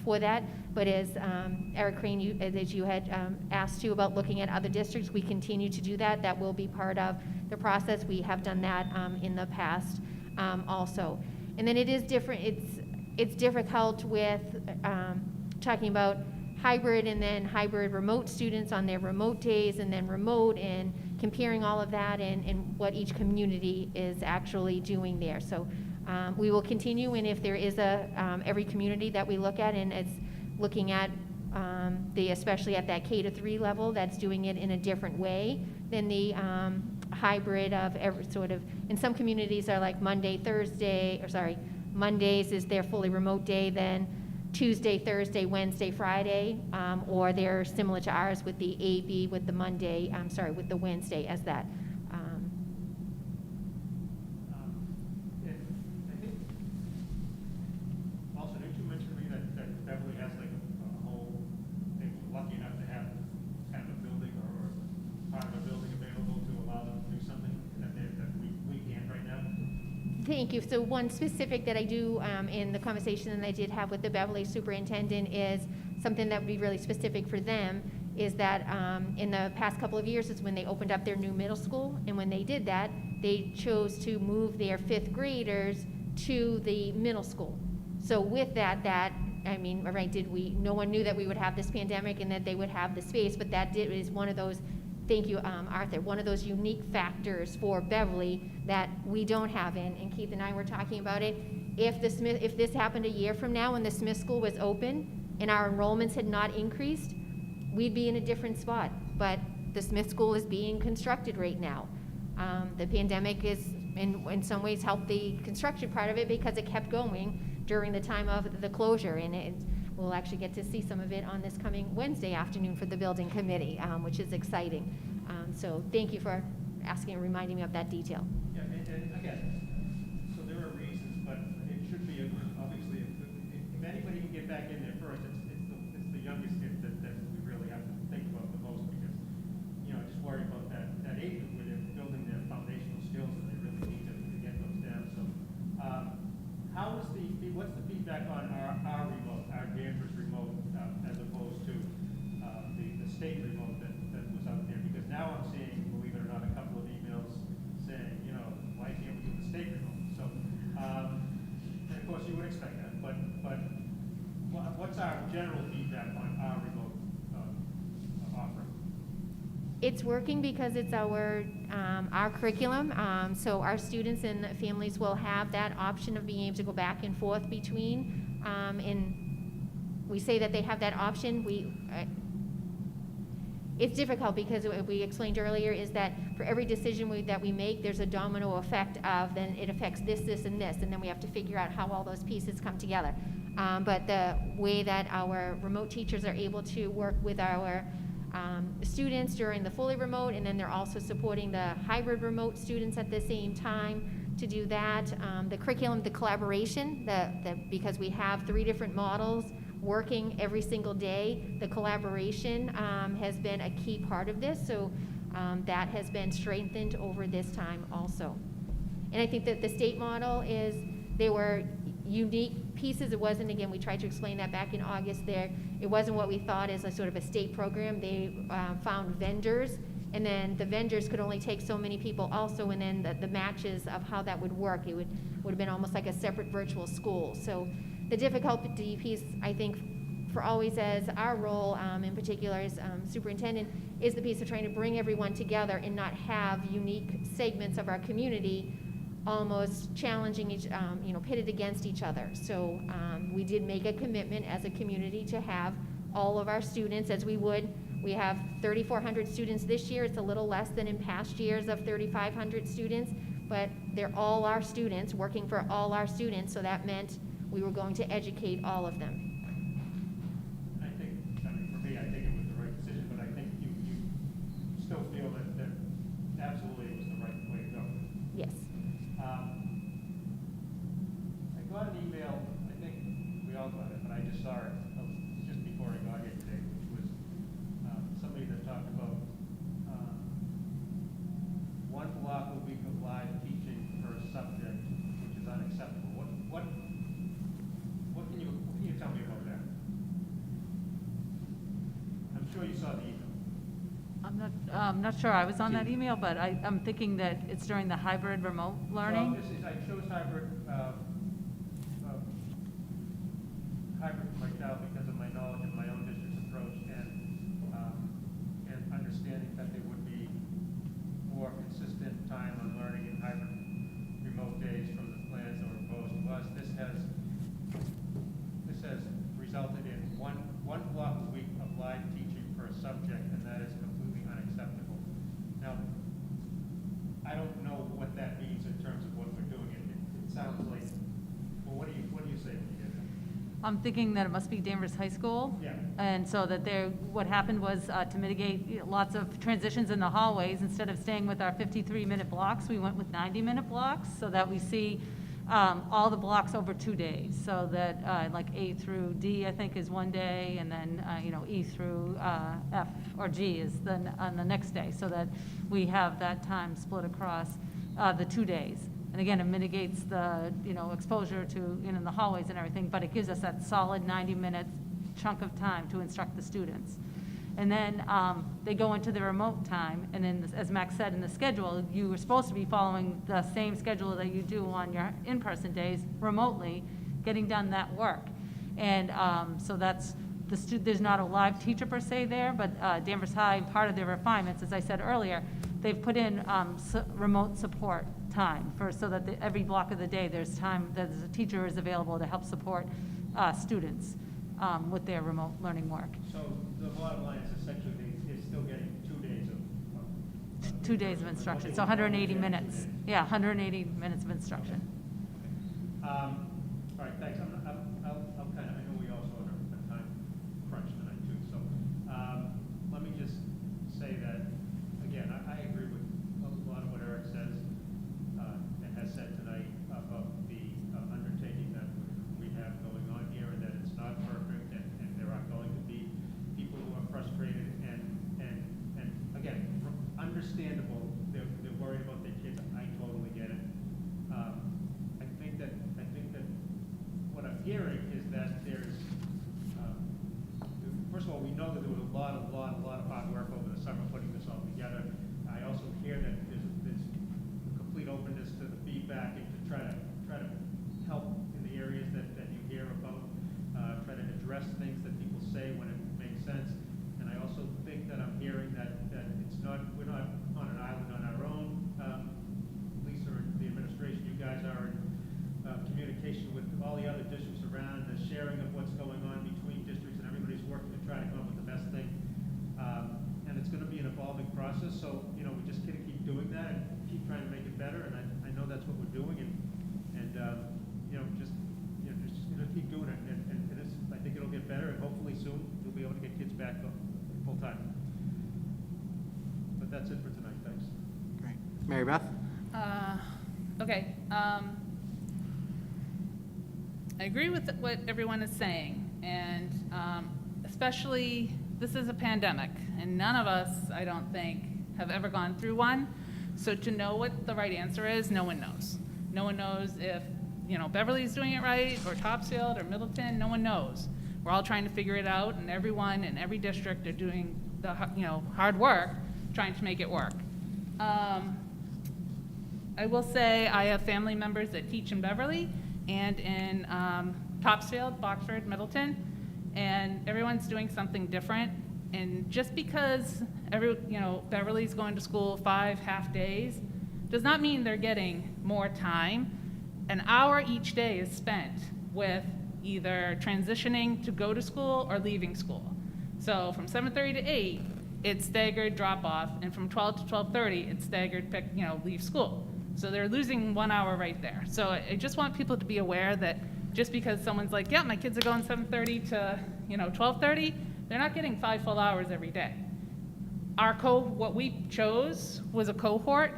for that. But as Eric Crane, as you had asked too about looking at other districts, we continue to do that. That will be part of the process. We have done that in the past also. And then it is different. It's difficult with talking about hybrid and then hybrid remote students on their remote days and then remote, and comparing all of that and what each community is actually doing there. So we will continue, and if there is every community that we look at, and it's looking at especially at that K-3 level, that's doing it in a different way than the hybrid of every sort of, in some communities are like Mondays is their fully remote day, then Tuesday, Thursday, Wednesday, Friday, or they're similar to ours with the AB, with the Monday, with the Wednesday as that. I think, also, didn't you mention to me that Beverly has like a whole, they were lucky enough to have kind of a building or part of a building available to allow them to do something that we can't right now? Thank you. So one specific that I do in the conversation that I did have with the Beverly superintendent is something that would be really specific for them, is that in the past couple of years is when they opened up their new middle school, and when they did that, they chose to move their 5th graders to the middle school. So with that, no one knew that we would have this pandemic and that they would have the space, but is one of those, thank you, Arthur, one of those unique factors for Beverly that we don't have in, and Keith and I were talking about it. If this happened a year from now and the Smith School was open and our enrollments had not increased, we'd be in a different spot. But the Smith School is being constructed right now. The pandemic is, in some ways, helped the construction part of it because it kept going during the time of the closure, and we'll actually get to see some of it on this coming Wednesday afternoon for the building committee, which is exciting. So thank you for asking and reminding me of that detail. Yeah, and again, so there are reasons, but it should be obviously, if anybody can get back in there first, it's the youngest kids that we really have to think about the most, because, I just worry about that age group where they're building their foundational skills and they really need to get those down. So, what's the feedback on our remote, our Danvers remote, as opposed to the state remote that was out there? Because now I'm seeing, believe it or not, a couple of emails saying, why can't we do the state remote? So, and of course you would expect that, but what's our general feedback on our remote offering? It's working because it's our curriculum, so our students and families will have that option of being able to go back and forth between, and we say that they have that option, it's difficult because what we explained earlier is that for every decision that we make, there's a domino effect of, then it affects this, this, and this, and then we have to figure out how all those pieces come together. But the way that our remote teachers are able to work with our students during the fully remote, and then they're also supporting the hybrid remote students at the same time to do that. The curriculum, the collaboration, because we have 3 different models working every single day, the collaboration has been a key part of this, so that has been strengthened over this time also. And I think that the state model they were unique pieces. It wasn't, again, we tried to explain that back in August there. It wasn't what we thought as a sort of a state program. They found vendors, and then the vendors could only take so many people also, and then the matches of how that would work, it would have been almost like a separate virtual school. So the difficulty piece, I think, for always as our role in particular as superintendent, is the piece of trying to bring everyone together and not have unique segments of our community almost challenging pitted against each other. So we did make a commitment as a community to have all of our students, as we would. We have 3,400 students this year. It's a little less than in past years of 3,500 students, but they're all our students, working for all our students, so that meant we were going to educate all of them. I think, for me, I think it was the right decision, but I think you still feel that absolutely it was the right way to go. Yes. I got an email, I think we all got it, but I just saw it just before I got here today, which was somebody that talked about 1 block a week of live teaching per subject, which is unacceptable. What can you tell me about that? I'm sure you saw the email. I'm not sure I was on that email, but I'm thinking that it's during the hybrid remote learning. Well, I chose hybrid for my child because of my knowledge of my own district's approach and understanding that there would be more consistent time on learning in hybrid remote days from the plans that were proposed to us. This has resulted in one block a week of live teaching per subject, and that is completely unacceptable. Now, I don't know what that means in terms of what we're doing. It sounds like, well, what do you say when you get that? I'm thinking that it must be Danvers High School. Yeah. And so that what happened was to mitigate lots of transitions in the hallways, instead of staying with our 53-minute blocks, we went with 90-minute blocks so that we see all the blocks over 2 days. So that like A through D, I think, is 1 day, and then E through F or G is on the next day, so that we have that time split across the 2 days. And again, it mitigates the, exposure to, the hallways and everything, but it gives us that solid 90-minute chunk of time to instruct the students. And then they go into the remote time, and then, as Max said, in the schedule, you were supposed to be following the same schedule that you do on your in-person days remotely, getting done that work. And so that's, there's not a live teacher per se there, but Danvers High, part of their refinements, as I said earlier, they've put in remote support time so that every block of the day there's time that a teacher is available to help support students with their remote learning work. So the bottom line is essentially they're still getting 2 days of 2 days of instruction, so 180 minutes. Yeah, 180 minutes of instruction. All right, thanks. I'll kind of, I know we also are a time crunch tonight too, so let me just say that, again, I agree with a lot of what Eric says and has said tonight about the undertaking that we have going on here, and that it's not perfect, and there are going to be people who are frustrated, and again, understandable, they're worried about their kids. I totally get it. I think that what I'm hearing is that there's, first of all, we know that there was a lot of hard work over the summer putting this all together. I also hear that there's complete openness to the feedback and to try to help in the areas that you hear about, try to address things that people say when it makes sense. And I also also think that I'm hearing that it's not, we're not on an island on our own. Lisa and the administration, you guys are in communication with all the other districts around, the sharing of what's going on between districts, and everybody's working to try to come up with the best thing. And it's gonna be an evolving process, so, you know, we just gotta keep doing that and keep trying to make it better, and I know that's what we're doing, and just gonna keep doing it, and it's, I think it'll get better, and hopefully soon, we'll be able to get kids back full-time. But that's it for tonight, thanks. Great. Mary Beth? Okay, I agree with what everyone is saying, and especially, this is a pandemic, and none of us, I don't think, have ever gone through one. So to know what the right answer is, no one knows. No one knows if, Beverly's doing it right, or Topsfield, or Middleton, no one knows. We're all trying to figure it out, and everyone in every district are doing the, hard work, trying to make it work. I will say I have family members that teach in Beverly and in Topsfield, Boxford, Middleton, and everyone's doing something different. And just because Beverly's going to school 5 half days does not mean they're getting more time. An hour each day is spent with either transitioning to go to school or leaving school. So from 7:30 to 8, it's staggered drop off, and from 12 to 12:30, it's staggered leave school. So they're losing 1 hour right there. So I just want people to be aware that just because someone's like, yeah, my kids are going 7:30 to 12:30, they're not getting 5 full hours every day. What we chose was a cohort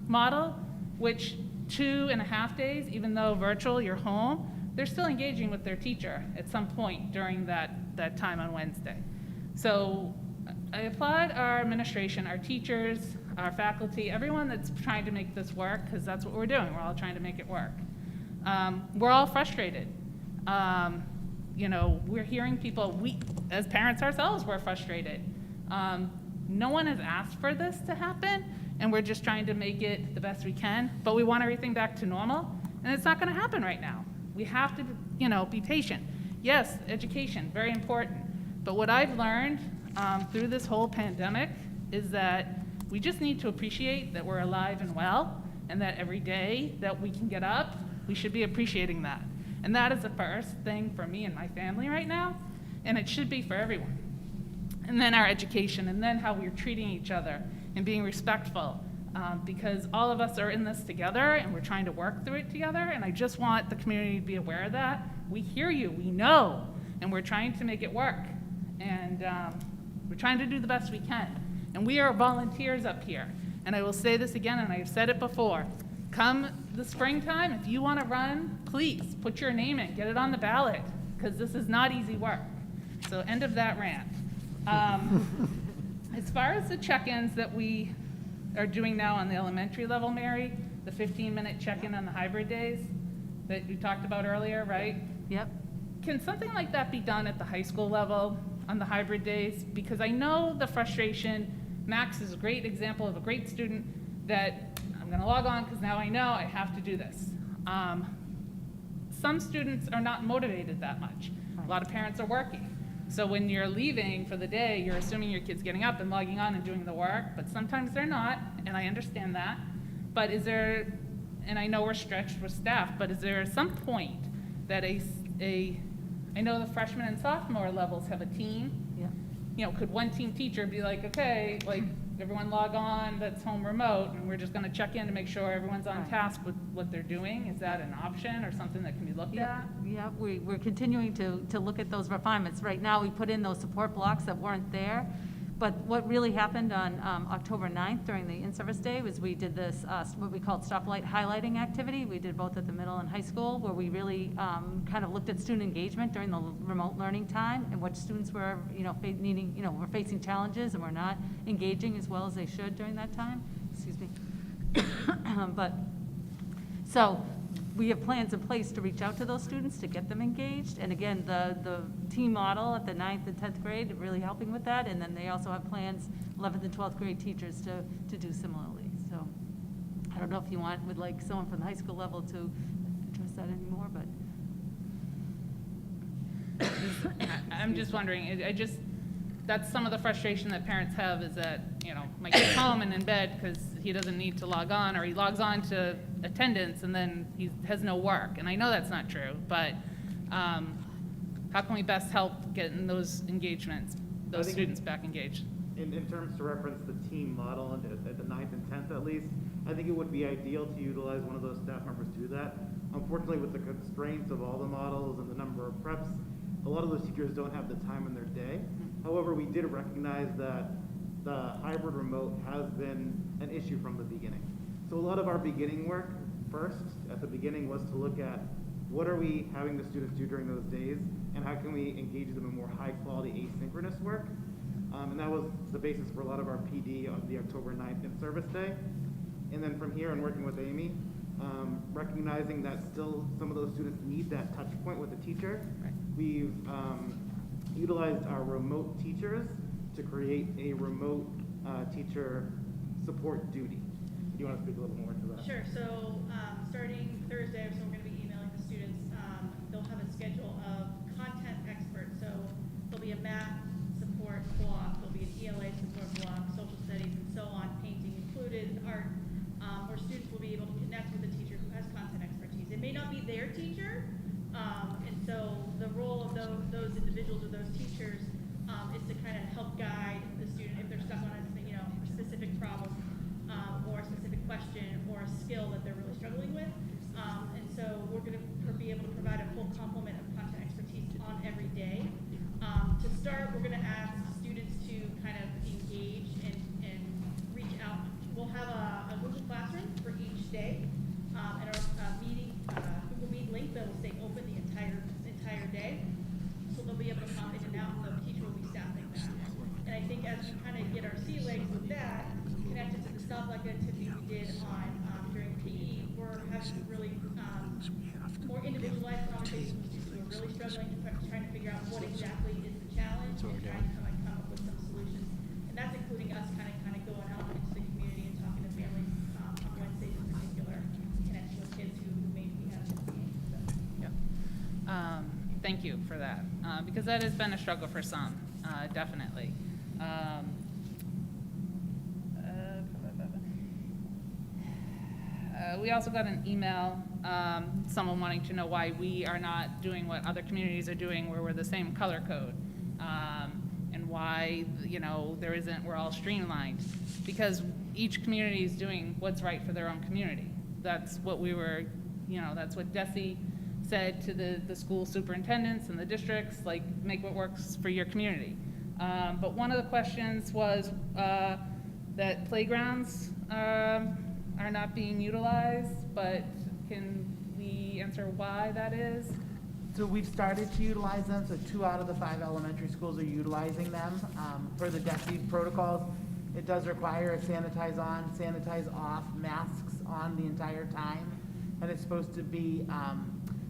model, which 2.5 days, even though virtual, you're home, they're still engaging with their teacher at some point during that time on Wednesday. So I applaud our administration, our teachers, our faculty, everyone that's trying to make this work, because that's what we're doing. We're all trying to make it work. We're all frustrated. We're hearing people, we, as parents ourselves, we're frustrated. No one has asked for this to happen, and we're just trying to make it the best we can, but we want everything back to normal, and it's not gonna happen right now. We have to, be patient. Yes, education, very important, but what I've learned through this whole pandemic is that we just need to appreciate that we're alive and well, and that every day that we can get up, we should be appreciating that. And that is the first thing for me and my family right now, and it should be for everyone. And then our education, and then how we're treating each other and being respectful, because all of us are in this together and we're trying to work through it together, and I just want the community to be aware of that. We hear you, we know, and we're trying to make it work. And we're trying to do the best we can. And we are volunteers up here. And I will say this again, and I've said it before. Come the springtime, if you want to run, please put your name in, get it on the ballot, because this is not easy work. So end of that rant. As far as the check-ins that we are doing now on the elementary level, Mary, the 15-minute check-in on the hybrid days that you talked about earlier, right? Yep. Can something like that be done at the high school level on the hybrid days? Because I know the frustration. Max is a great example of a great student that I'm gonna log on because now I know I have to do this. Some students are not motivated that much. A lot of parents are working. So when you're leaving for the day, you're assuming your kid's getting up and logging on and doing the work, but sometimes they're not, and I understand that. But is there, and I know we're stretched with staff, but is there some point that I know the freshman and sophomore levels have a team. Yeah. Could one team teacher be like, okay, like everyone log on that's home remote, and we're just gonna check in to make sure everyone's on Right. task with what they're doing? Is that an option or something that can be looked at? Yeah, we're continuing to look at those refinements. Right now, we put in those support blocks that weren't there. But what really happened on October 9th during the in-service day was we did this, what we called stoplight highlighting activity. We did both at the middle and high school, where we really kind of looked at student engagement during the remote learning time and what students were, were facing challenges and were not engaging as well as they should during that time. Excuse me. So we have plans in place to reach out to those students to get them engaged. And again, the team model at the 9th and 10th grade really helping with that. And then they also have plans, 11th and 12th grade teachers to do similarly. So I don't know if you would like someone from the high school level to address that anymore, but. I'm just wondering, that's some of the frustration that parents have, is that, you know, my kid's home and in bed because he doesn't need to log on, or he logs on to attendance and then he has no work. And I know that's not true, but how can we best help getting those engagements, those think- students back engaged? In terms to reference the team model and at the 9th and 10th at least, I think it would be ideal to utilize one of those staff members to do that. Unfortunately, with the constraints of all the models and the number of preps, a lot of those teachers don't have the time in their day. However, we did recognize that the hybrid remote has been an issue from the beginning. So a lot of our beginning work first, at the beginning, was to look at what are we having the students do during those days, and how can we engage them in more high-quality asynchronous work. And that was the basis for a lot of our PD on the October 9th in-service day. And then from here, and working with Amy, recognizing that still some of those students need that touch point with the teacher, we've utilized our remote teachers to create a remote teacher support duty. Do you want to speak a little more to that? Sure, so starting Thursday, so we're going to be emailing the students, they'll have a schedule of content experts. So there'll be a math support block, there'll be an ELA support block, social studies, and so on, painting included, art, where students will be able to connect with a teacher who has content expertise. It may not be their teacher, and so the role of those individuals or those teachers is to kind of help guide the student if they're stuck on a specific problem or a specific question or a skill that they're really struggling with. And so we're going to be able to provide a full complement of content expertise on every day. To start, we're going to ask students to kind of engage and reach out. We'll have a Google Classroom for each day, and our meeting, Google Meet link that will stay open the entire day. So they'll be able to come in and out, and the teacher will be staffing that. And I think as we kind of get our sea legs with that, connected to the self-like activity we did on during PE, we're having really more individualized conversations with students who are really struggling, trying to figure out what exactly is the challenge, and trying to come up with some solutions. And that's including us kind of going out into the community and talking to families on Wednesdays in particular, connecting with kids who maybe have PE. So. Yep. Thank you for that, because that has been a struggle for some, definitely. We also got an email, someone wanting to know why we are not doing what other communities are doing, where we're the same color code, and why, there isn't, we're all streamlined. Because each community is doing what's right for their own community. That's what we were, that's what Desi said to the school superintendents and the districts, like, make what works for your community. But one of the questions was that playgrounds are not being utilized, but can we answer why that is? So we've started to utilize them, so 2 out of the 5 elementary schools are utilizing them. Per the DESI protocols, it does require a sanitize on, sanitize off, masks on the entire time, and it's supposed to be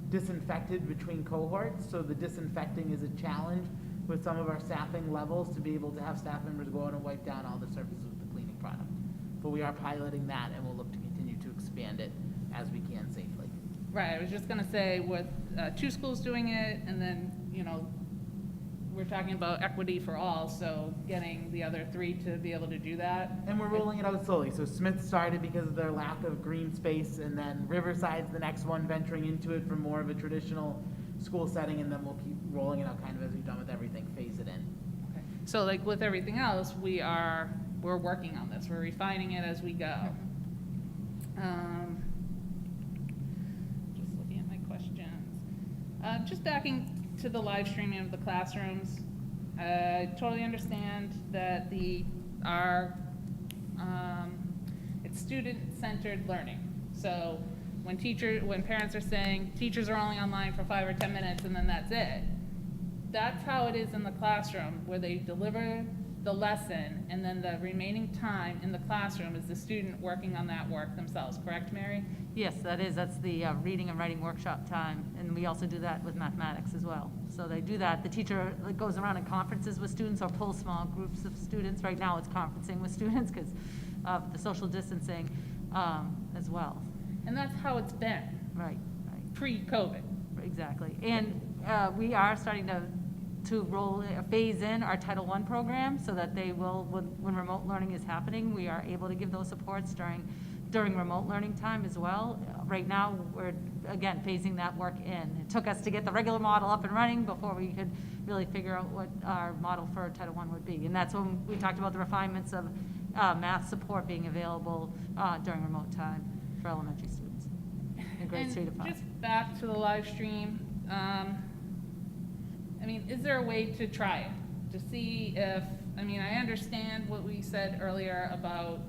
disinfected between cohorts, so the disinfecting is a challenge with some of our staffing levels to be able to have staff members go out and wipe down all the surfaces with the cleaning product. But we are piloting that, and we'll look to continue to expand it as we can safely. Right, I was just gonna say, with 2 schools doing it, and then, we're talking about equity for all, so getting the other 3 to be able to do that. And we're rolling it out slowly. So Smith started because of their lack of green space, and then Riverside's the next one venturing into it for more of a traditional school setting, and then we'll keep rolling it out kind of as we've done with everything, phase it in. Okay. So like with everything else, we're working on this, we're refining it as we go. Just looking at my questions. Just backing to the live streaming of the classrooms, I totally understand that it's student-centered learning. So when parents are saying teachers are only online for 5 or 10 minutes and then that's it, that's how it is in the classroom, where they deliver the lesson and then the remaining time in the classroom is the student working on that work themselves, correct, Mary? Yes, that's the reading and writing workshop time, and we also do that with mathematics as well. So they do that. The teacher goes around and conferences with students or pulls small groups of students. Right now it's conferencing with students because of the social distancing as well. And that's how it's been, Right. pre-COVID. Exactly. And we are starting to to phase in our Title I program so that they will, when remote learning is happening, we are able to give those supports during remote learning time as well. Right now, we're, again, phasing that work in. It took us to get the regular model up and running before we could really figure out what our model for Title I would be. And that's when we talked about the refinements of math support being available during remote time for elementary students in grades 3 to 5. Just back to the live stream, I mean, is there a way to try it? To see if, I mean, I understand what we said earlier about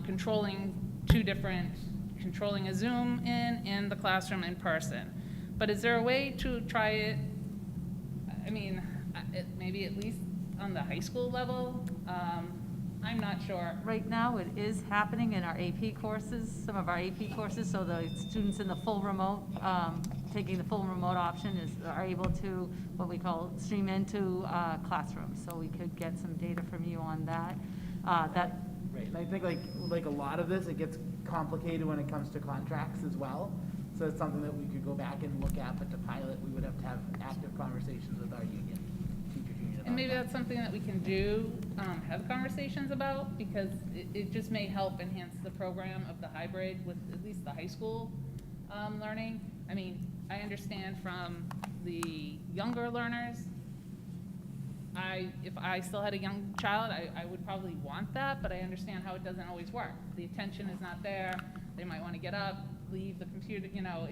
controlling controlling a Zoom in and the classroom in person. But is there a way to try it, I mean, maybe at least on the high school level? I'm not sure. Right now, it is happening in our AP courses, some of our AP courses, so the students in the full remote, taking the full remote option are able to, what we call, stream into classrooms. So we could get some data from you on that. Right, and I think like a lot of this, it gets complicated when it comes to contracts as well. So it's something that we could go back and look at, but to pilot, we would have to have active conversations with our union, teachers union. And maybe that's something that we can do, have conversations about, because it just may help enhance the program of the hybrid with at least the high school learning. I mean, I understand from the younger learners, if I still had a young child, I would probably want that, but I understand how it doesn't always work. The attention is not there. They might want to get up, leave the computer, you know,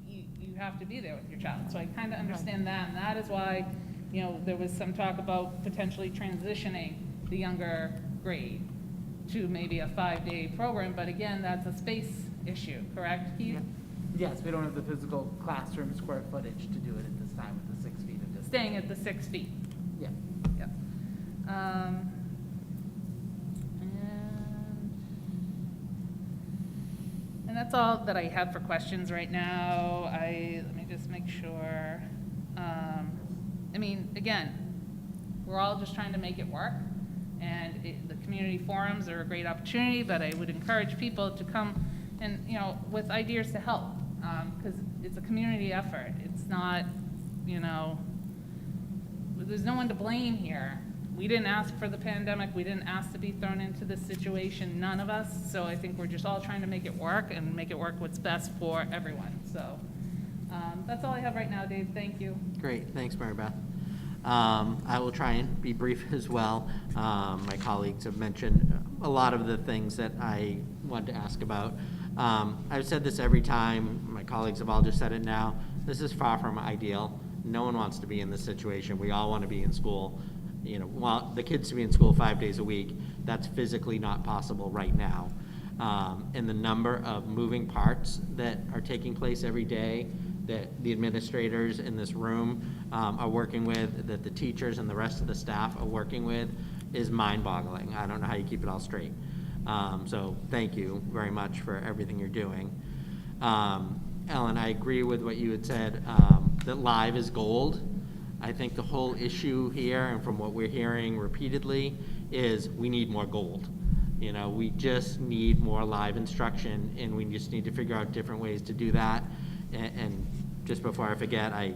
you have to be there with your child. So I kind of understand that, and that is why, you know, there was some talk about potentially transitioning the younger grade to maybe a 5-day program, but again, that's a space issue, correct, Keith? Yes, we don't have the physical classroom square footage to do it at this time with the 6 feet of distance. Staying at the 6 feet. Yeah. Yep. And that's all that I have for questions right now. Let me just make sure. I mean, again, we're all just trying to make it work, and the community forums are a great opportunity, but I would encourage people to come and, you know, with ideas to help, because it's a community effort. It's not, you know, there's no one to blame here. We didn't ask for the pandemic. We didn't ask to be thrown into this situation, none of us. So I think we're just all trying to make it work and make it work what's best for everyone. So that's all I have right now, Dave. Thank you. Great, thanks, Mary Beth. I will try and be brief as well. My colleagues have mentioned a lot of the things that I wanted to ask about. I've said this every time. My colleagues have all just said it now. This is far from ideal. No one wants to be in this situation. We all want to be in school. You know, want the kids to be in school 5 days a week. That's physically not possible right now. And the number of moving parts that are taking place every day that the administrators in this room are working with, that the teachers and the rest of the staff are working with, is mind-boggling. I don't know how you keep it all straight. So thank you very much for everything you're doing. Ellen, I agree with what you had said, that live is gold. I think the whole issue here, and from what we're hearing repeatedly, is we need more gold. You know, we just need more live instruction, and we just need to figure out different ways to do that. And just before I forget, I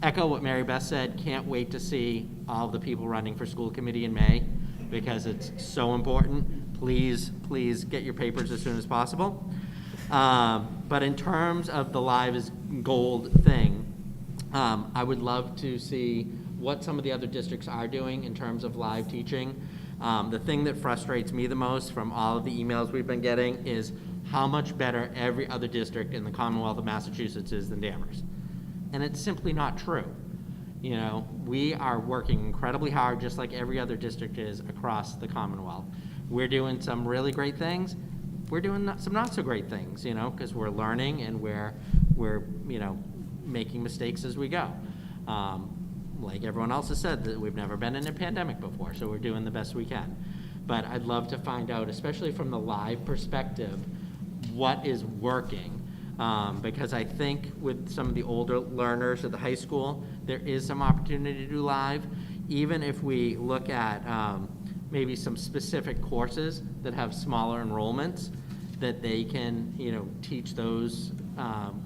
echo what Mary Beth said. Can't wait to see all the people running for school committee in May, because it's so important. Please get your papers as soon as possible. But in terms of the live is gold thing, I would love to see what some of the other districts are doing in terms of live teaching. The thing that frustrates me the most from all of the emails we've been getting is how much better every other district in the Commonwealth of Massachusetts is than Danvers. And it's simply not true. You know, we are working incredibly hard, just like every other district is across the Commonwealth. We're doing some really great things. We're doing some not so great things, you know, because we're learning and we're, you know, making mistakes as we go. Like everyone else has said, that we've never been in a pandemic before, so we're doing the best we can. But I'd love to find out, especially from the live perspective, what is working. Because I think with some of the older learners at the high school, there is some opportunity to do live. Even if we look at maybe some specific courses that have smaller enrollments, that they can, you know, teach those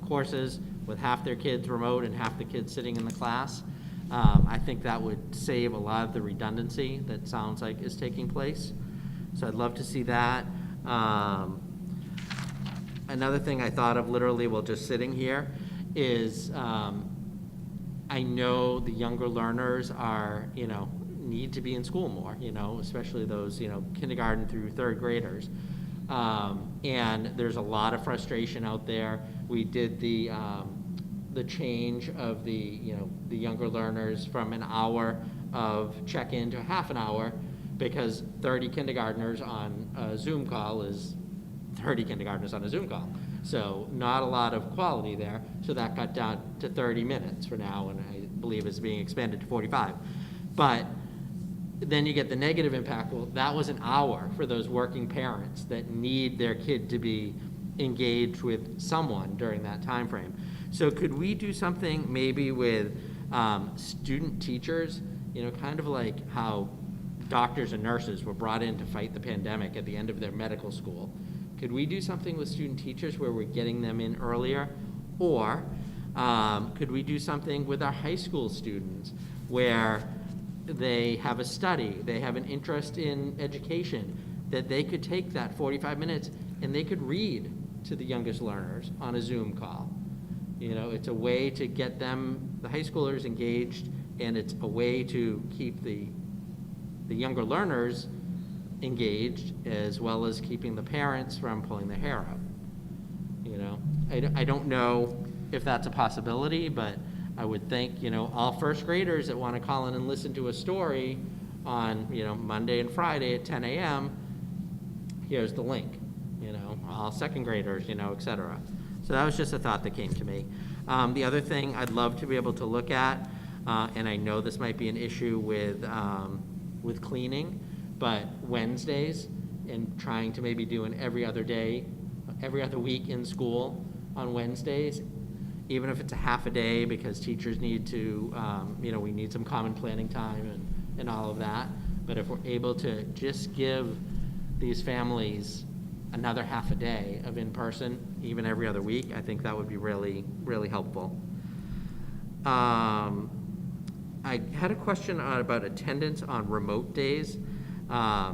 courses with half their kids remote and half the kids sitting in the class. I think that would save a lot of the redundancy that sounds like is taking place. So I'd love to see that. Another thing I thought of literally while just sitting here is, I know the younger learners are, need to be in school more, especially those, kindergarten through third graders. And there's a lot of frustration out there. We did the change of the younger learners from an hour of check-in to half an hour, because 30 kindergartners on a Zoom call is 30 kindergartners on a Zoom call. So not a lot of quality there. So that got down to 30 minutes for now, and I believe is being expanded to 45. But then you get the negative impact. Well, that was an hour for those working parents that need their kid to be engaged with someone during that time frame. So could we do something maybe with student teachers, kind of like how doctors and nurses were brought in to fight the pandemic at the end of their medical school? Could we do something with student teachers where we're getting them in earlier? Or could we do something with our high school students where they have a study, they have an interest in education, that they could take that 45 minutes and they could read to the youngest learners on a Zoom call? It's a way to get them, the high schoolers, engaged, and it's a way to keep the younger learners engaged, as well as keeping the parents from pulling their hair out. I don't know if that's a possibility, but I would think, all first graders that want to call in and listen to a story on, Monday and Friday at 10 a.m., here's the link, all second graders, et cetera. So that was just a thought that came to me. The other thing I'd love to be able to look at, and I know this might be an issue with cleaning, but Wednesdays, and trying to maybe do an every other week in school on Wednesdays, even if it's a half a day, because teachers need to, we need some common planning time and all of that. But if we're able to just give these families another half a day of in-person, even every other week, I think that would be really, really helpful. I had a question about attendance on remote days. I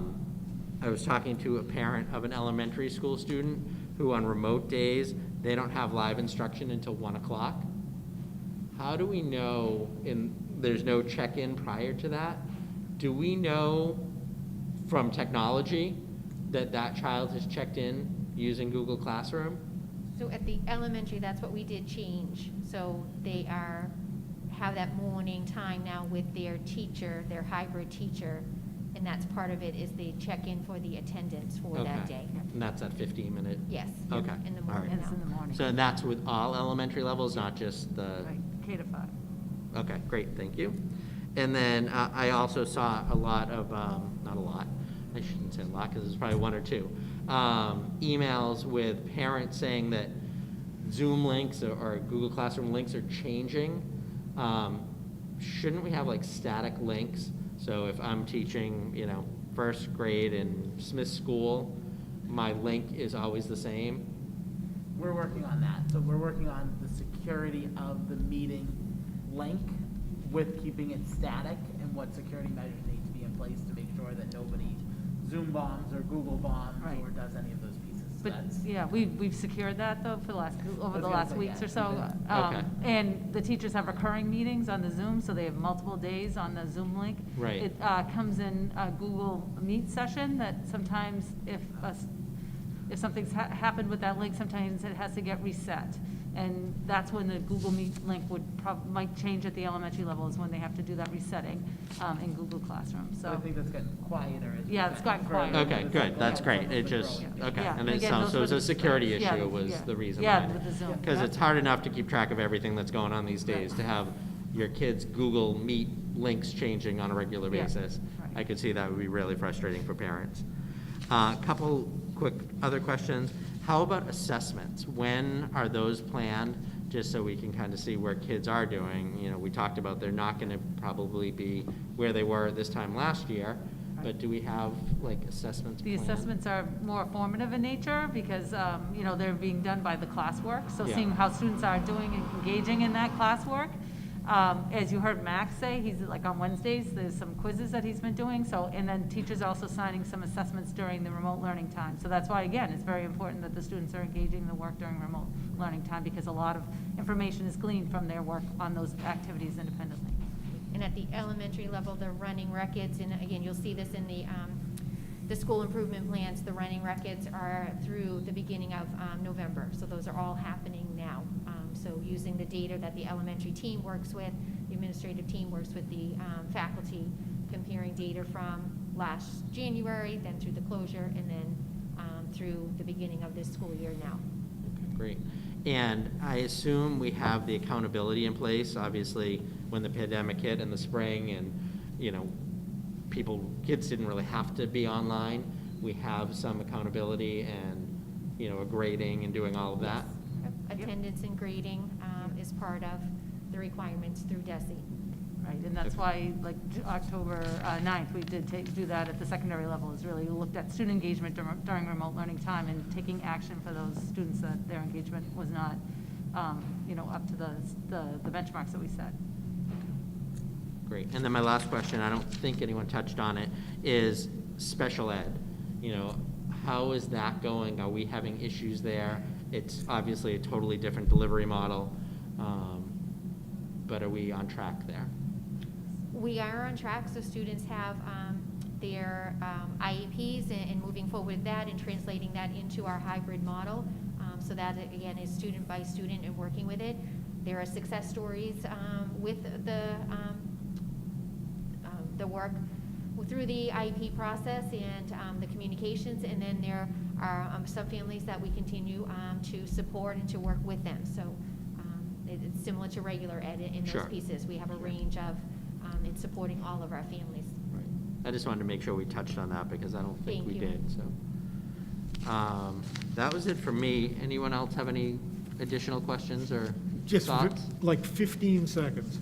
was talking to a parent of an elementary school student who on remote days, they don't have live instruction until 1 o'clock. How do we know, there's no check-in prior to that? Do we know from technology that child has checked in using Google Classroom? So at the elementary, that's what we did change. So they have that morning time now with their teacher, their hybrid teacher, and that's part of it, is they check in for the attendance for that day. And that's at 15-minute? Yes. Okay. In the All morning right. And it's in the morning. So that's with all elementary levels, not just the? Right, K to 5. Okay, great, thank you. And then I also saw a lot of, not a lot, I shouldn't say a lot because it's probably 1 or 2, emails with parents saying that Zoom links or Google Classroom links are changing. Shouldn't we have like static links? So if I'm teaching, first grade in Smith School, my link is always the same? We're working on that. So we're working on the security of the meeting link with keeping it static, and what security measures need to be in place to make sure that nobody Zoom bombs or Google bombs Right. or does any of those pieces. So But, that's, yeah, we've secured that, though, for over the gonna last say, weeks yeah, or so. Okay. And the teachers have recurring meetings on the Zoom, so they have multiple days on the Zoom link. Right. It comes in a Google Meet session that sometimes if something's happened with that link, sometimes it has to get reset. And that's when the Google Meet link might change at the elementary level, is when they have to do that resetting in Google Classroom, so I so. think that's getting quieter. as we Yeah, it's get gotten further quieter. into Okay, the good, cycle. that's Yeah, great, it's it just, growing. okay. Yeah, And it again, sounds, those so were it's a the- security yeah, issue was yeah. the reason Yeah, behind with it. the Zoom. Because yeah. it's hard enough to keep track of everything that's going on these days, to have your kids' Google Meet links changing on a regular Yeah, basis. right. I could see that would be really frustrating for parents. Couple quick other questions. How about assessments? When are those planned? Just so we can kind of see where kids are doing. We talked about they're not going to probably be where they were this time last year, but do we have like assessments The planned? assessments are more formative in nature because, they're being done by the classwork. So Yeah. seeing how students are doing and engaging in that classwork. As you heard Max say, he's like on Wednesdays, there's some quizzes that he's been doing, so, and then teachers are also signing some assessments during the remote learning time. So that's why, again, it's very important that the students are engaging in the work during remote learning time, because a lot of information is gleaned from their work on those activities independently. And at the elementary level, the running records, and again, you'll see this in the school improvement plans, the running records are through the beginning of November. So those are all happening now. So using the data that the elementary team works with, the administrative team works with the faculty, comparing data from last January, then through the closure, and then through the beginning of this school year now. Okay, great. And I assume we have the accountability in place, obviously, when the pandemic hit in the spring and, you know, kids didn't really have to be online. We have some accountability and, you know, a grading and doing all of that. Attendance and grading is part of the requirements through DESE. Right, and that's why, like, October 9th, we did do that at the secondary level, is really looked at student engagement during remote learning time and taking action for those students that their engagement was not, you know, up to the benchmarks that we set. Great. And then my last question, I don't think anyone touched on it, is special ed. You know, how is that going? Are we having issues there? It's obviously a totally different delivery model, but are we on track there? We are on track, so students have their IEPs and moving forward with that and translating that into our hybrid model. So that, again, is student by student and working with it. There are success stories with the work through the IEP process and the communications, and then there are some families that we continue to support and to work with them. So it's similar to regular ed in those Sure. pieces. We have a range of in supporting all of our families. Right. I just wanted to make sure we touched on that because I don't think Thank we you. did, so. That was it for me. Anyone else have any additional questions or Just thoughts? like 15 seconds.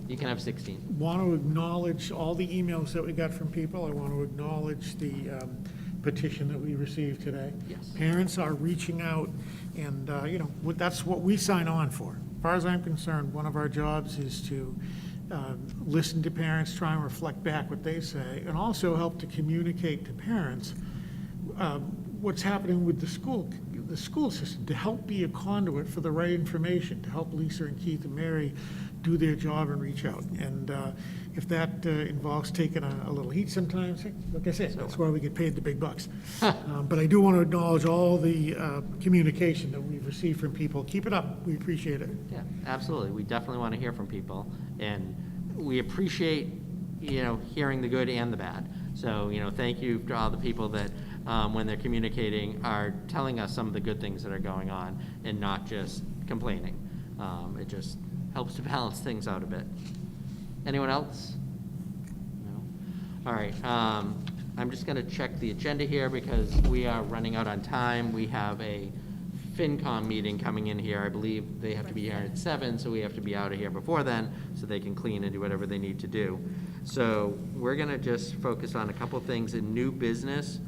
You can have 16. Want to acknowledge all the emails that we got from people. I want to acknowledge the petition that we received today. Yes. Parents are reaching out, and, you know, that's what we sign on for. As far as I'm concerned, one of our jobs is to listen to parents, try and reflect back what they say, and also help to communicate to parents what's happening with the school system, to help be a conduit for the right information, to help Lisa and Keith and Mary do their job and reach out. And if that involves taking a little heat sometimes, like I said, that's why we get paid the big bucks. But I do want to acknowledge all the communication that we've received from people. Keep it up. We appreciate it. Yeah, absolutely. We definitely want to hear from people. And we appreciate, you know, hearing the good and the bad. So, you know, thank you to all the people that, when they're communicating, are telling us some of the good things that are going on and not just complaining. It just helps to balance things out a bit. Anyone else? No? All right. I'm just going to check the agenda here because we are running out on time. We have a FinCom meeting coming in here. I believe they have to be here at 7, so we have to be out of here before then so they can clean and do whatever they need to do. So we're going to just focus on a couple things in new business.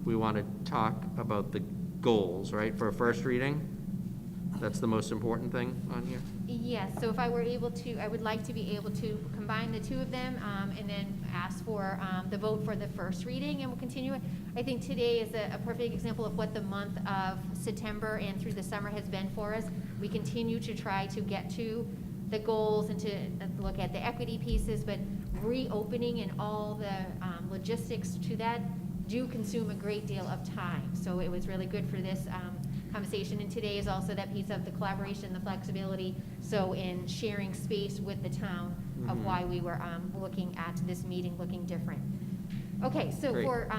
We want to talk about the goals, right, for a first reading? That's the most important thing on here? Yes, so if I were able to, I would like to be able to combine the two of them and then ask for the vote for the first reading, and we'll continue it. I think today is a perfect example of what the month of September and through the summer has been for us. We continue to try to get to the goals and to look at the equity pieces, but reopening and all the logistics to that do consume a great deal of time. So it was really good for this conversation, and today is also that piece of the collaboration, the flexibility, so in sharing space with the town of why we were looking at this meeting looking different. Okay, so Great. for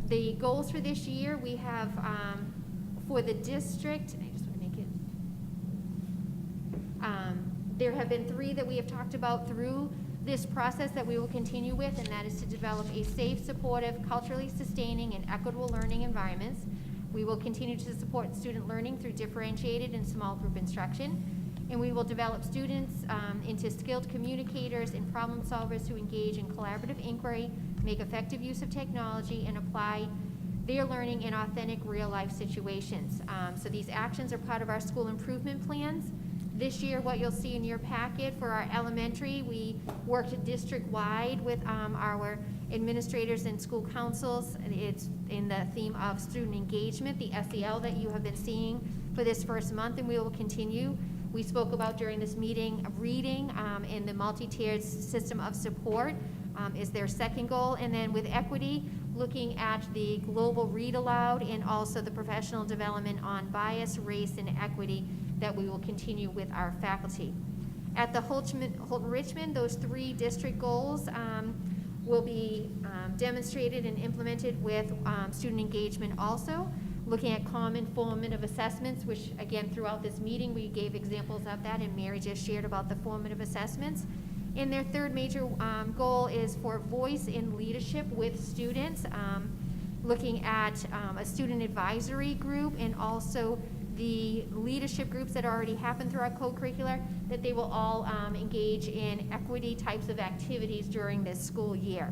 the goals for this year, we have for the district, I just want to make it, there have been 3 that we have talked about through this process that we will continue with, and that is to develop a safe, supportive, culturally sustaining, and equitable learning environments. We will continue to support student learning through differentiated and small group instruction, and we will develop students into skilled communicators and problem solvers who engage in collaborative inquiry, make effective use of technology, and apply their learning in authentic real-life situations. So these actions are part of our school improvement plans, This year, what you'll see in your packet for our elementary, we worked district-wide with our administrators and school councils. And it's in the theme of student engagement, the SEL that you have been seeing for this first month, and we will continue. We spoke about during this meeting, reading and the multi-tiered system of support is their second goal. And then with equity, looking at the global read aloud and also the professional development on bias, race, and equity that we will continue with our faculty. At the Holton Richmond, those 3 district goals will be demonstrated and implemented with student engagement also. Looking at common formative assessments, which again, throughout this meeting, we gave examples of that, and Mary just shared about the formative assessments. And their third major goal is for voice in leadership with students, looking at a student advisory group and also the leadership groups that already happen through our co-curricular, that they will all engage in equity types of activities during this school year.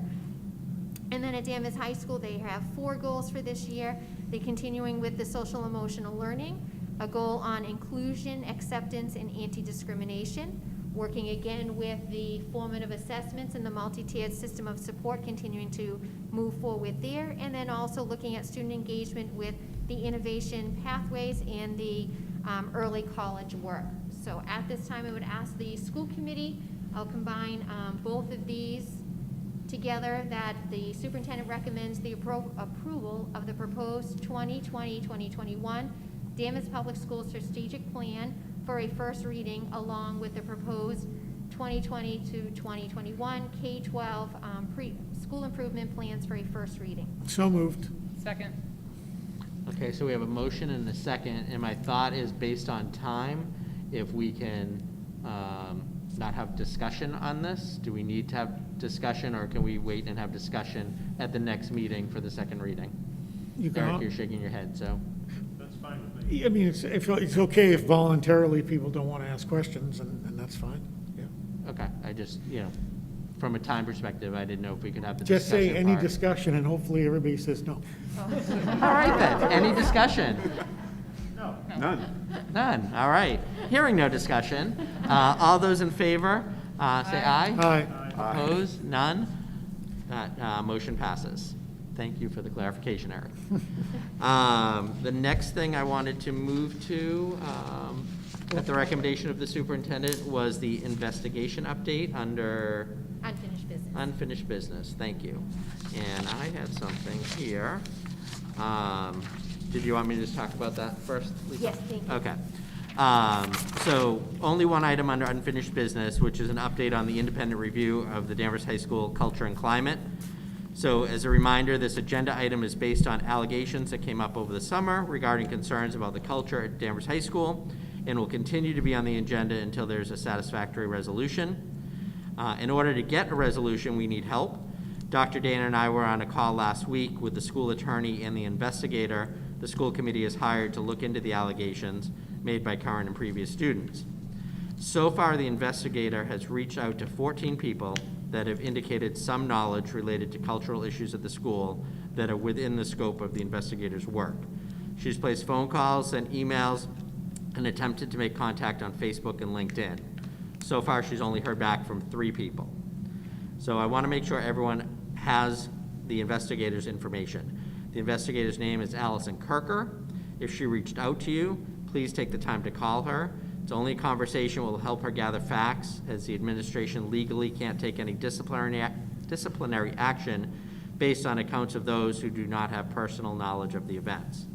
And then at Danvers High School, they have 4 goals for this year. They're continuing with the social emotional learning, a goal on inclusion, acceptance, and anti-discrimination, working again with the formative assessments and the multi-tiered system of support, continuing to move forward there, and then also looking at student engagement with the innovation pathways and the early college work. So at this time, I would ask the school committee, I'll combine both of these together, that the superintendent recommends the approval of the proposed 2020-2021 Danvers Public Schools Strategic Plan for a first reading, along with the proposed 2020 to 2021 K-12 school improvement plans for a first reading. So moved. Second. Okay, so we have a motion and a second, and my thought is, based on time, if we can not have discussion on this, do we need to have discussion, or can we wait and have discussion at the next meeting for the second reading? You can, Eric, you're shaking your head, so. That's fine with me. I mean, it's okay if voluntarily people don't want to ask questions, and that's fine, yeah. Okay, I just, from a time perspective, I didn't know if we could have the Just discussion say any part. discussion, and hopefully everybody says no. All right then, any discussion? No. None. None, all right. Hearing no discussion, all those in favor, say aye. Aye. Opposed, none? That motion passes. Thank you for the clarification, Eric. The next thing I wanted to move to, at the recommendation of the superintendent, was the investigation update under Unfinished business. unfinished business. Thank you. And I had something here. Did you want me to just talk about that first, Lisa? Yes, thank you. Okay. So only one item under unfinished business, which is an update on the independent review of the Danvers High School culture and climate. So as a reminder, this agenda item is based on allegations that came up over the summer regarding concerns about the culture at Danvers High School, and will continue to be on the agenda until there's a satisfactory resolution. In order to get a resolution, we need help. Dr. Dana and I were on a call last week with the school attorney and the investigator the school committee has hired to look into the allegations made by current and previous students. So far, the investigator has reached out to 14 people that have indicated some knowledge related to cultural issues at the school that are within the scope of the investigator's work. She's placed phone calls, sent emails, and attempted to make contact on Facebook and LinkedIn. So far, she's only heard back from 3 people. So I want to make sure everyone has the investigator's information. The investigator's name is Allison Kirker. If she reached out to you, please take the time to call her. It's only a conversation will help her gather facts, as the administration legally can't take any disciplinary action based on accounts of those who do not have personal knowledge of the events.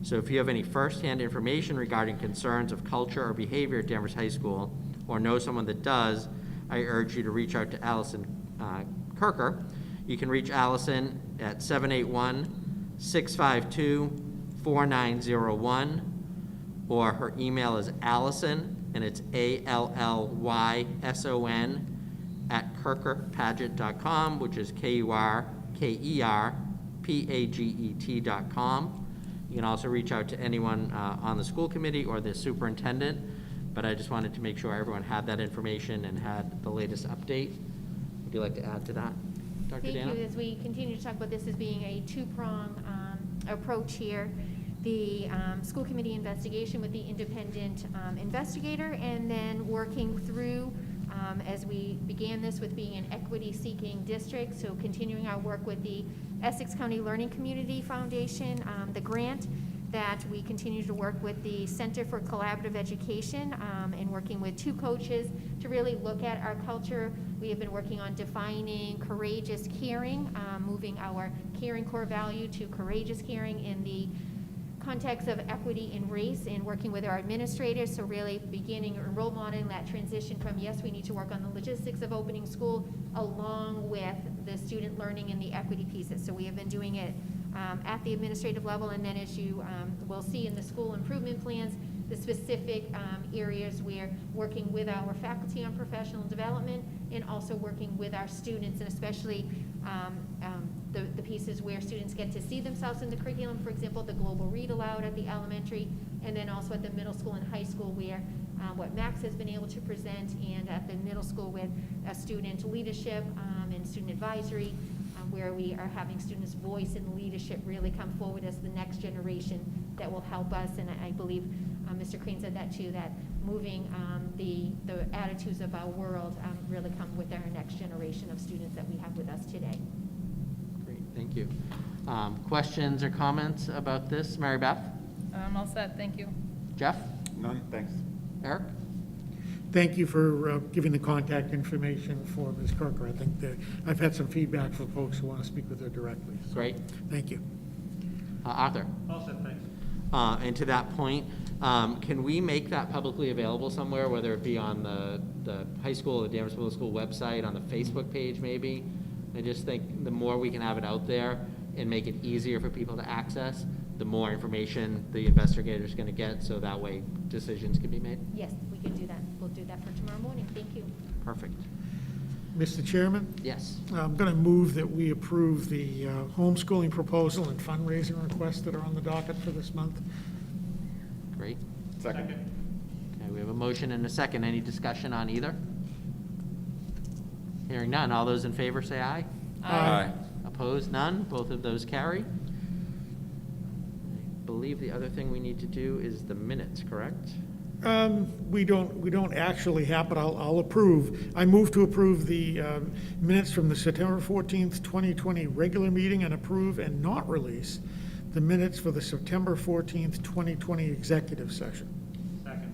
So if you have any firsthand information regarding concerns of culture or behavior at Danvers High School, or know someone that does, I urge you to reach out to Allison Kirker. You can reach Allison at 781-652-4901, or her email is Allison, and it's ALLYSON @KirkerPaget.com, which is KURKERPAGET.com. You can also reach out to anyone on the school committee or the superintendent, but I just wanted to make sure everyone had that information and had the latest update. Would you like to add to that, Dr. Dana? Thank you. As we continue to talk about this as being a 2-prong approach here, the school committee investigation with the independent investigator, and then working through, as we began this with being an equity-seeking district, so continuing our work with the Essex County Learning Community Foundation, the grant, that we continue to work with the Center for Collaborative Education, and working with 2 coaches to really look at our culture. We have been working on defining courageous caring, moving our caring core value to courageous caring in the context of equity and race, and working with our administrators, so really beginning or role modeling that transition from, yes, we need to work on the logistics of opening school along with the student learning and the equity pieces. So we have been doing it at the administrative level, and then as you will see in the school improvement plans, the specific areas we're working with our faculty on professional development, and also working with our students, and especially the pieces where students get to see themselves in the curriculum, for example, the global read aloud at the elementary, and then also at the middle school and high school where what Max has been able to present, and at the middle school with student leadership and student advisory, where we are having students' voice and leadership really come forward as the next generation that will help us. And I believe Mr. Crane said that too, that moving the attitudes of our world really come with our next generation of students that we have with us today. Great, thank you. Questions or comments about this? Mary Beth? I'm all set, thank you. Jeff? None, thanks. Eric? Thank you for giving the contact information for Ms. Kirker. I think that I've had some feedback from folks who want to speak with her directly. So, Great. thank you. Arthur? All set, thanks. And to that point, can we make that publicly available somewhere, whether it be on the high school, the Danvers Middle School website, on the Facebook page maybe? I just think the more we can have it out there and make it easier for people to access, the more information the investigator's gonna get, so that way decisions can be made. Yes, we can do that. We'll do that for tomorrow morning. Thank you. Perfect. Mr. Chairman, Yes. I'm going to move that we approve the homeschooling proposal and fundraising requests that are on the docket for this month. Great. Second. Okay, we have a motion and a second. Any discussion on either? Hearing none. All those in favor say aye. Aye. Opposed? None. Both of those carry. I believe the other thing we need to do is the minutes, correct? We don't actually have, but I'll approve. I move to approve the minutes from the September 14th, 2020 regular meeting, and approve and not release the minutes for the September 14th, 2020 executive session. Second.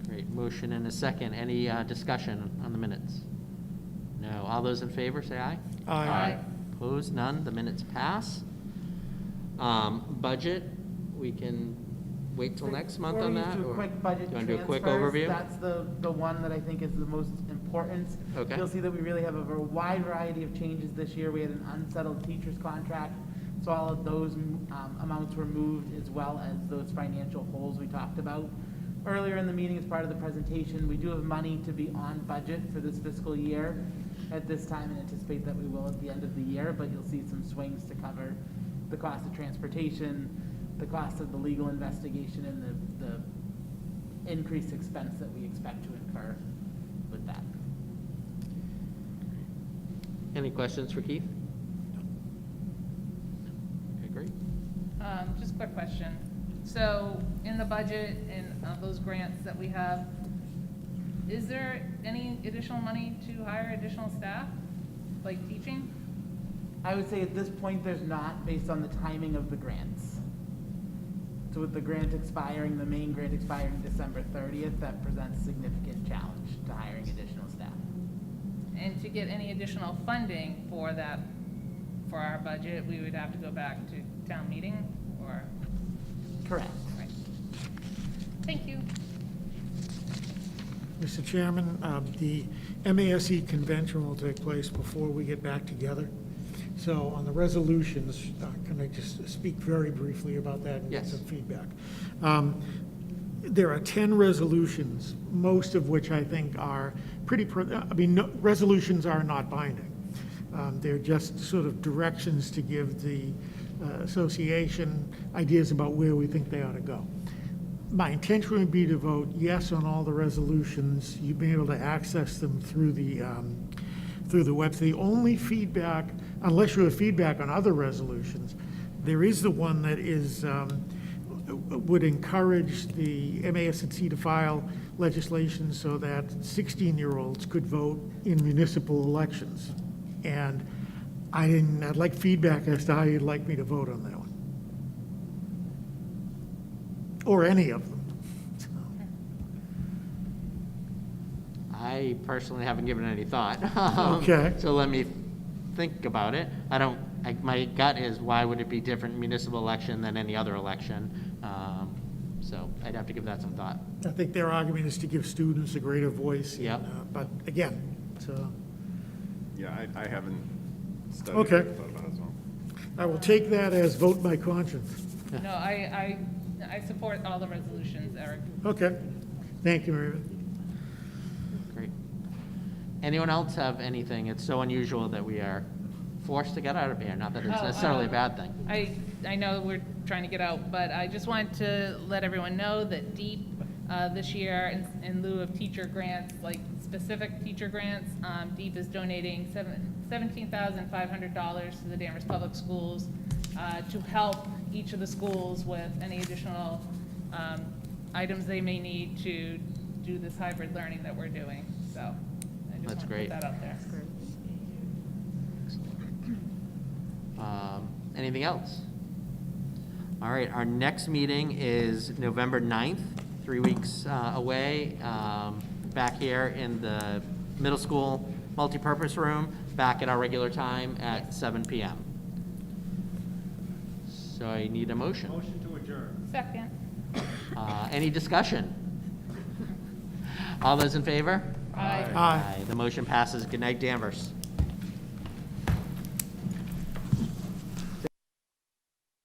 Great. Motion and a second. Any discussion on the minutes? No. All those in favor say aye. Aye. Opposed? None. The minutes pass. Budget, we can wait till next month on that? Before we do a or quick budget you wanna do a quick transfers, overview? that's the one that I think is the most important. Okay. You'll see that we really have a wide variety of changes this year. We had an unsettled teacher's contract, so all of those amounts were moved, as well as those financial holes we talked about earlier in the meeting as part of the presentation. We do have money to be on budget for this fiscal year at this time, and anticipate that we will at the end of the year, but you'll see some swings to cover the cost of transportation, the cost of the legal investigation, and the increased expense that we expect to incur with that. Any questions for Keith? Okay, great. Just a quick question. So in the budget and those grants that we have, is there any additional money to hire additional staff, like teaching? I would say at this point, there's not, based on the timing of the grants. So with the grant expiring, the main grant expiring December 30th, that presents a significant challenge to hiring additional staff. And to get any additional funding for that, for our budget, we would have to go back to town meeting, or? Correct. Right. Thank you. Mr. Chairman, the MASC convention will take place before we get back together. So on the resolutions, can I just speak very briefly about that and get Yes. some feedback? There are 10 resolutions, most of which I think are resolutions are not binding. They're just sort of directions to give the association ideas about where we think they ought to go. My intention would be to vote yes on all the resolutions. You'd be able to access them through the website. The only feedback, unless you have feedback on other resolutions, there is the one that is would encourage the MASC to file legislation so that 16-year-olds could vote in municipal elections. And I'd like feedback as to how you'd like me to vote on that one. Or any of them. I personally haven't given it any thought. Okay. So let me think about it. My gut is, why would it be different municipal election than any other election? So I'd have to give that some thought. I think their argument is to give students a greater voice. and, Yep. But again, so, Yeah, I haven't studied Okay. it, thought about it as well. I will take that as vote my conscience. No, I support all the resolutions, Eric. Okay. Thank you, Mary Beth. Great. Anyone else have anything? It's so unusual that we are forced to get out of here, not that it's Oh, necessarily a bad thing. I know we're trying to get out, but I just wanted to let everyone know that DEEP, this year, in lieu of teacher grants, like specific teacher grants, DEEP is donating $17,500 to the Danvers Public Schools, to help each of the schools with any additional, items they may need to do this hybrid learning that we're doing, so I just That's want to great. put that out there. Anything else? All right, our next meeting is November 9th, 3 weeks away, back here in the middle school multipurpose room, back at our regular time at 7 PM. So I need a motion. Motion to adjourn. Second. Any discussion? All those in favor? Aye. Aye. The motion passes. Good night, Danvers.